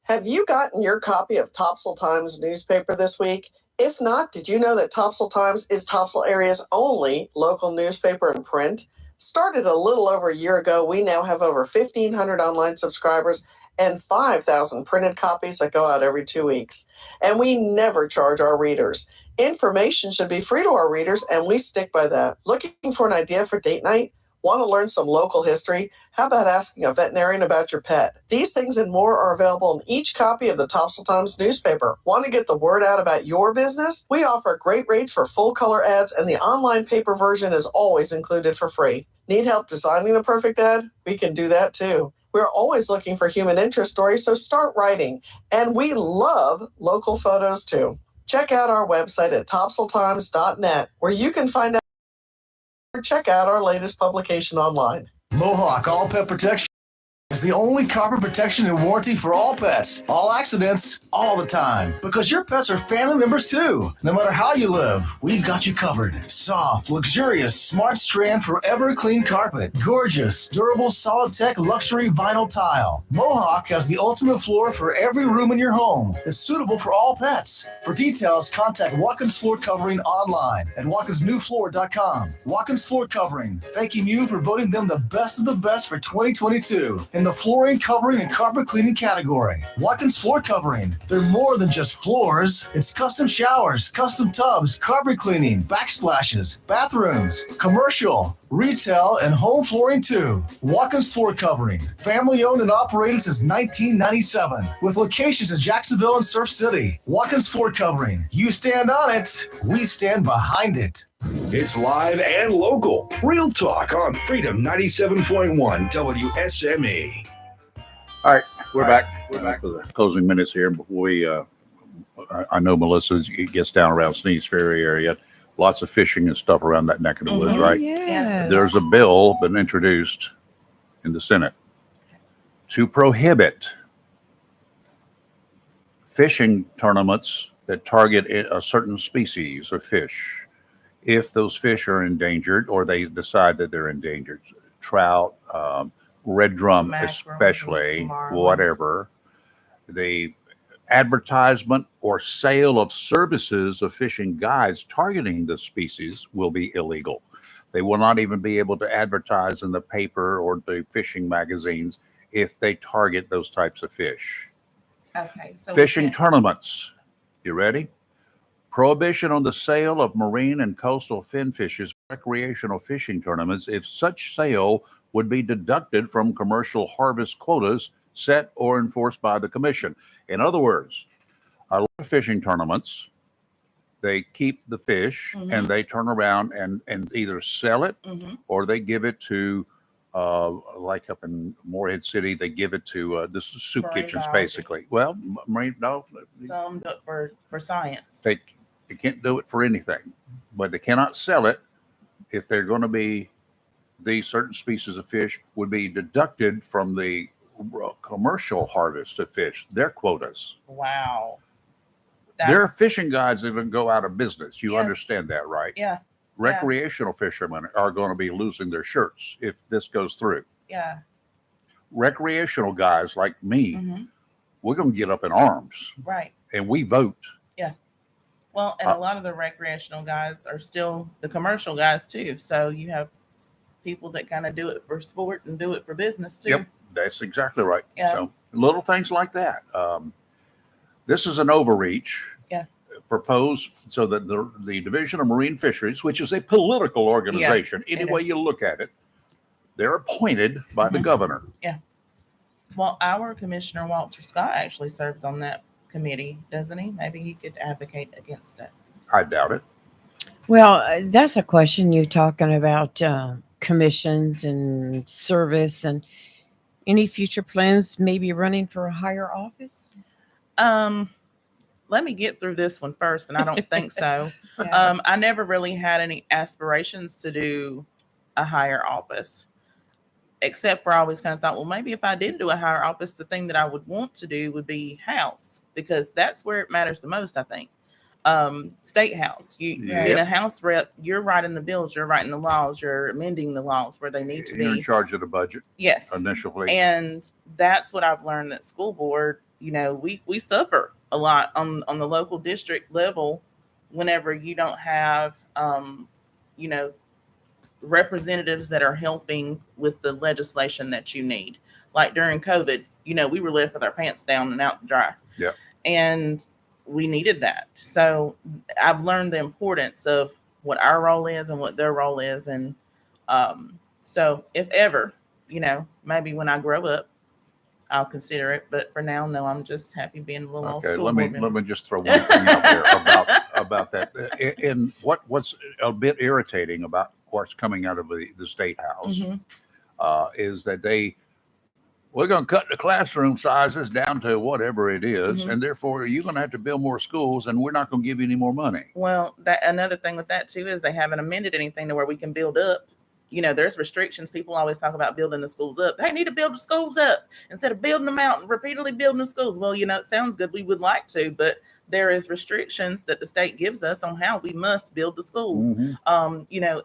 Have you gotten your copy of Topsail Times newspaper this week? If not, did you know that Topsail Times is Topsail area's only local newspaper in print? Started a little over a year ago, we now have over 1,500 online subscribers and 5,000 printed copies that go out every 2 weeks. And we never charge our readers. Information should be free to our readers, and we stick by that. Looking for an idea for date night? Want to learn some local history? How about asking a veterinarian about your pet? These things and more are available in each copy of the Topsail Times newspaper. Want to get the word out about your business? We offer great rates for full color ads, and the online paper version is always included for free. Need help designing the perfect ad? We can do that too. We're always looking for human interest stories, so start writing. And we love local photos too. Check out our website at topsailtimes.net, where you can find out or check out our latest publication online. Mohawk All Pet Protection is the only copper protection and warranty for all pets, all accidents, all the time. Because your pets are family members too. No matter how you live, we've got you covered. Soft, luxurious, smart strand, forever clean carpet. Gorgeous, durable, solid tech, luxury vinyl tile. Mohawk has the ultimate floor for every room in your home. It's suitable for all pets. For details, contact Watkins Floor Covering online at watkinsnewfloor.com. Watkins Floor Covering, thanking you for voting them the best of the best for 2022 in the flooring, covering, and carpet cleaning category. Watkins Floor Covering. They're more than just floors. It's custom showers, custom tubs, carpet cleaning, backsplashes, bathrooms, commercial, retail, and home flooring too. Watkins Floor Covering. Family owned and operated since 1997 with locations in Jacksonville and Surf City. Watkins Floor Covering. You stand on it, we stand behind it. It's live and local. Real talk on Freedom 97.1 WSME. All right, we're back. We're back for the closing minutes here. Before we, I know Melissa gets down around Sneeze Ferry area. Lots of fishing and stuff around that neck of the woods, right? Yes. There's a bill been introduced in the Senate to prohibit fishing tournaments that target a certain species of fish if those fish are endangered or they decide that they're endangered. Trout, red drum, especially, whatever. The advertisement or sale of services of fishing guides targeting the species will be illegal. They will not even be able to advertise in the paper or the fishing magazines if they target those types of fish. Okay. So Fishing tournaments. You ready? Prohibition on the sale of marine and coastal fin fishes, recreational fishing tournaments, if such sale would be deducted from commercial harvest quotas set or enforced by the commission. In other words, a lot of fishing tournaments, they keep the fish and they turn around and either sell it or they give it to, like up in Morehead City, they give it to the soup Marine kitchens, biology. basically. Well, marine, no, Some do it for science. they can't do it for anything, but they cannot sell it if they're going to be, these certain species of fish would be deducted from the commercial harvest of fish, their quotas. Wow. There are fishing guides that can go out of business. You Yes. understand that, right? Yeah. Recreational fishermen are going to be losing their shirts if this goes through. Yeah. Recreational guys like me, we're going to get up in arms Right. and we vote. Yeah. Well, and a lot of the recreational guys are still the commercial guys too. So you have people that kind of do it for sport and do it for business too. Yep. That's exactly right. Yeah. So little things like that. This is an overreach. Yeah. Proposed so that the Division of Marine Fisheries, which is a political organization, any it way is. you look at it, they're appointed by the Mhm. governor. Yeah. Well, our Commissioner Walter Scott actually serves on that committee, doesn't he? Maybe he could advocate against it. I doubt it. Well, that's a question you're talking about commissions and service and any future plans, maybe running for a higher office? Let me get through this one first, and I don't think so. Yeah. I never really had any aspirations to do a higher office, except for I always kind of thought, well, maybe if I did do a higher office, the thing that I would want to do would be House, because that's where it matters the most, I think. State House, you in a House rep, you're writing the bills, you're writing the laws, you're amending the laws where they need to You're in be. charge of the budget. Yes. Initially. And that's what I've learned at school board. You know, we suffer a lot on the local district level whenever you don't have, you know, representatives that are helping with the legislation that you need. Like during COVID, you know, we were left with our pants down and out to dry. Yeah. And we needed that. So I've learned the importance of what our role is and what their role is. And so if ever, you know, maybe when I grow up, I'll consider it. But for now, no, I'm just happy being a little old Okay, school let board me member. just throw one thing out there about that. And what's a bit irritating about what's coming out of the State House Mhm. is that we're going to cut the classroom sizes down to whatever it is, Mhm. and therefore you're going to have to build more schools, and we're not going to give you any more money. Well, that another thing with that too is they haven't amended anything to where we can build up. You know, there's restrictions. People always talk about building the schools up. They need to build the schools up instead of building them out and repeatedly building the schools. Well, you know, it sounds good. We would like to, but there is restrictions that the state gives us on how we must build the schools. Mhm. You know,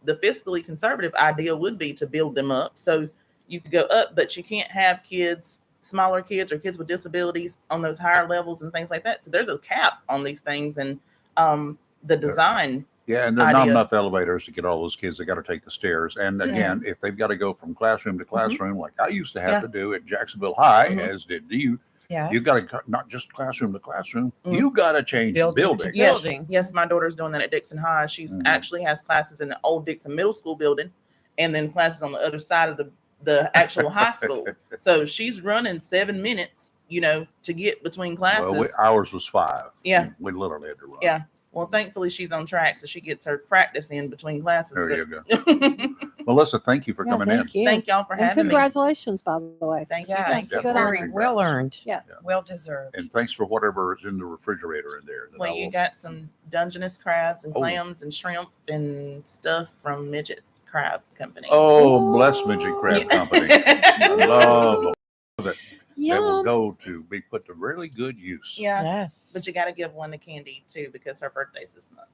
the fiscally conservative idea would be to build them up so you could go up, but you can't have kids, smaller kids or kids with disabilities on those higher levels and things like that. So there's a cap on these things, and the design. Yeah, and there's not idea. enough elevators to get all those kids. They got to take the stairs. And again, if they've got to go from classroom to classroom, like I used to have Yeah. to do at Jacksonville High, Mhm. as did you, Yes. you got to not just classroom to classroom, Mm. you got to change the building. Yes, yes, my daughter's doing that at Dixon High. She's Mhm. actually has classes in the old Dixon Middle School building, and then classes on the other side of the actual high school. So she's running 7 minutes, you know, to get between classes. Well, ours was 5. Yeah. We literally had to run. Yeah. Well, thankfully she's on track, so she gets her practice in between classes. There you but- go. Melissa, thank you for Yeah, coming in. thank you. Thank y'all for And having me. congratulations, by the way. Thank you. Yes, Thank you. Good very honor. well earned. Yeah. Well deserved. And thanks for whatever is in the refrigerator in there. that Well, I you will- got some Dungeness crabs and Oh. clams and shrimp and stuff from Midget Crab Company. Oh, bless Midget Crab Company. I love it. That will Yum. go to be put to really good use. Yeah. Yes. But you got to give one to Candy too because her birthday's this month.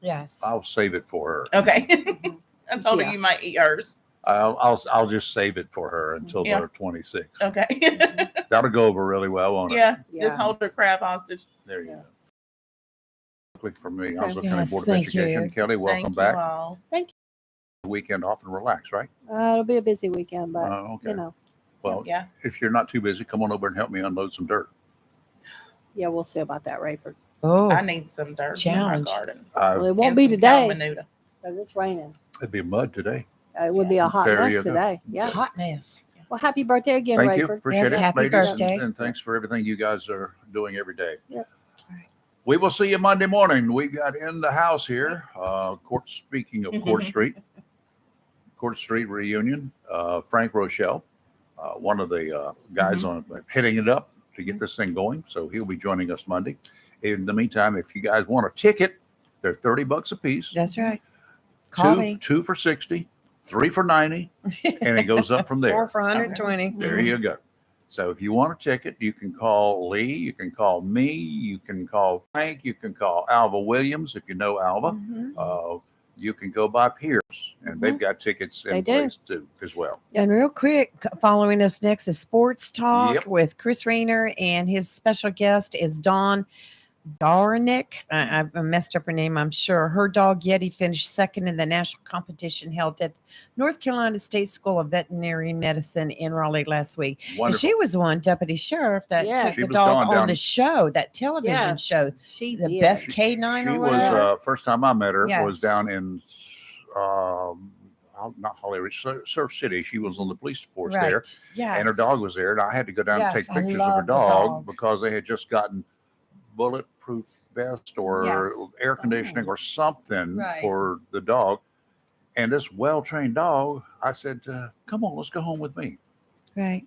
Yes. I'll save it for her. Okay. I told Yeah. her you might eat hers. I'll just save it for her until Yeah. they're 26. Okay. That'll go over really well on it. Yeah. Yeah. Just hold her crab hostage. There you go. Quick from me, Okay. Onslow County Yes, Board of thank Education. you. Kelly, welcome Thank back. you all. Weekend off and relax, right? It'll be a busy weekend, but Okay. you know, Well, Yeah. if you're not too busy, come on over and help me unload some dirt. yeah, we'll see about that, Rayford. Oh, I need some dirt Challenge. in my garden. Well, it won't And be some today Calmanuta. because it's raining. It'd be mud today. It would be a hot There you mess go. today. Yeah. hot mess. Well, happy birthday again, Thank you. Rayford. Appreciate Yes, it, happy ladies. birthday. And thanks for everything you guys are doing every day. Yep. We will see you Monday morning. We got in the house here. Speaking of Court Street, Court Street reunion. Frank Rochelle, one of the guys on hitting it up to get this thing going. So he'll be joining us Monday. In the meantime, if you guys want a ticket, they're $30 a piece. That's right. Call me. Two for 60, 3 for 90, and it goes up from there. 4 for 120. There you go. So if you want a ticket, you can call Lee, you can call me, you can call Frank, you can call Alva Williams if you know Alva. Mm-hmm. You can go by Pierce, and they've got tickets in They do. place too as well. And real quick, following us next is Sports Talk Yep. with Chris Rayner, and his special guest is Dawn Darnick. I messed up her name, I'm sure. Her dog Yeti finished second in the national competition held at North Carolina State School of Veterinary Medicine in Raleigh last week. Wonderful. And she was one deputy sheriff that Yes. took She the was dog gone on the down- show, that television Yes, show, she the did. best K9 She or was whatever. first time I met her was Yes. down in not Holly Ridge, Surf City. She was on the police force there, Yes. and her dog was there, and I had to go down and Yes, take I pictures of her love the dog dog. because they had just gotten bulletproof vest or Yes. air conditioning or something Right. for the dog. And this well-trained dog, I said, "Come on, let's go home with me." Right.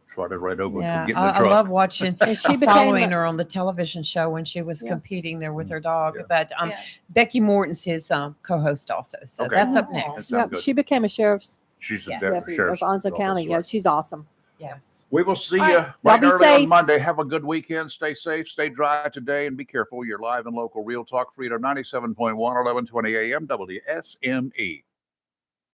Trotted right over and Yeah, come get in the I truck. love watching, And she became following a- her on the television show when she was Yeah. competing there with her dog. Yeah. But Becky Morton's his co-host also, so Okay. that's up That next. sounds Yep, good. she became a sheriff's She's a Yes. deputy deputy sheriff's of Onslow office, County. Yeah, right. she's awesome. Yes. We will see All you right. right Y'all be early on safe. Monday. Have a good weekend. Stay safe. Stay dry today and be careful. You're live and local. Real Talk Freedom 97.1, 1120 a.m. WSME.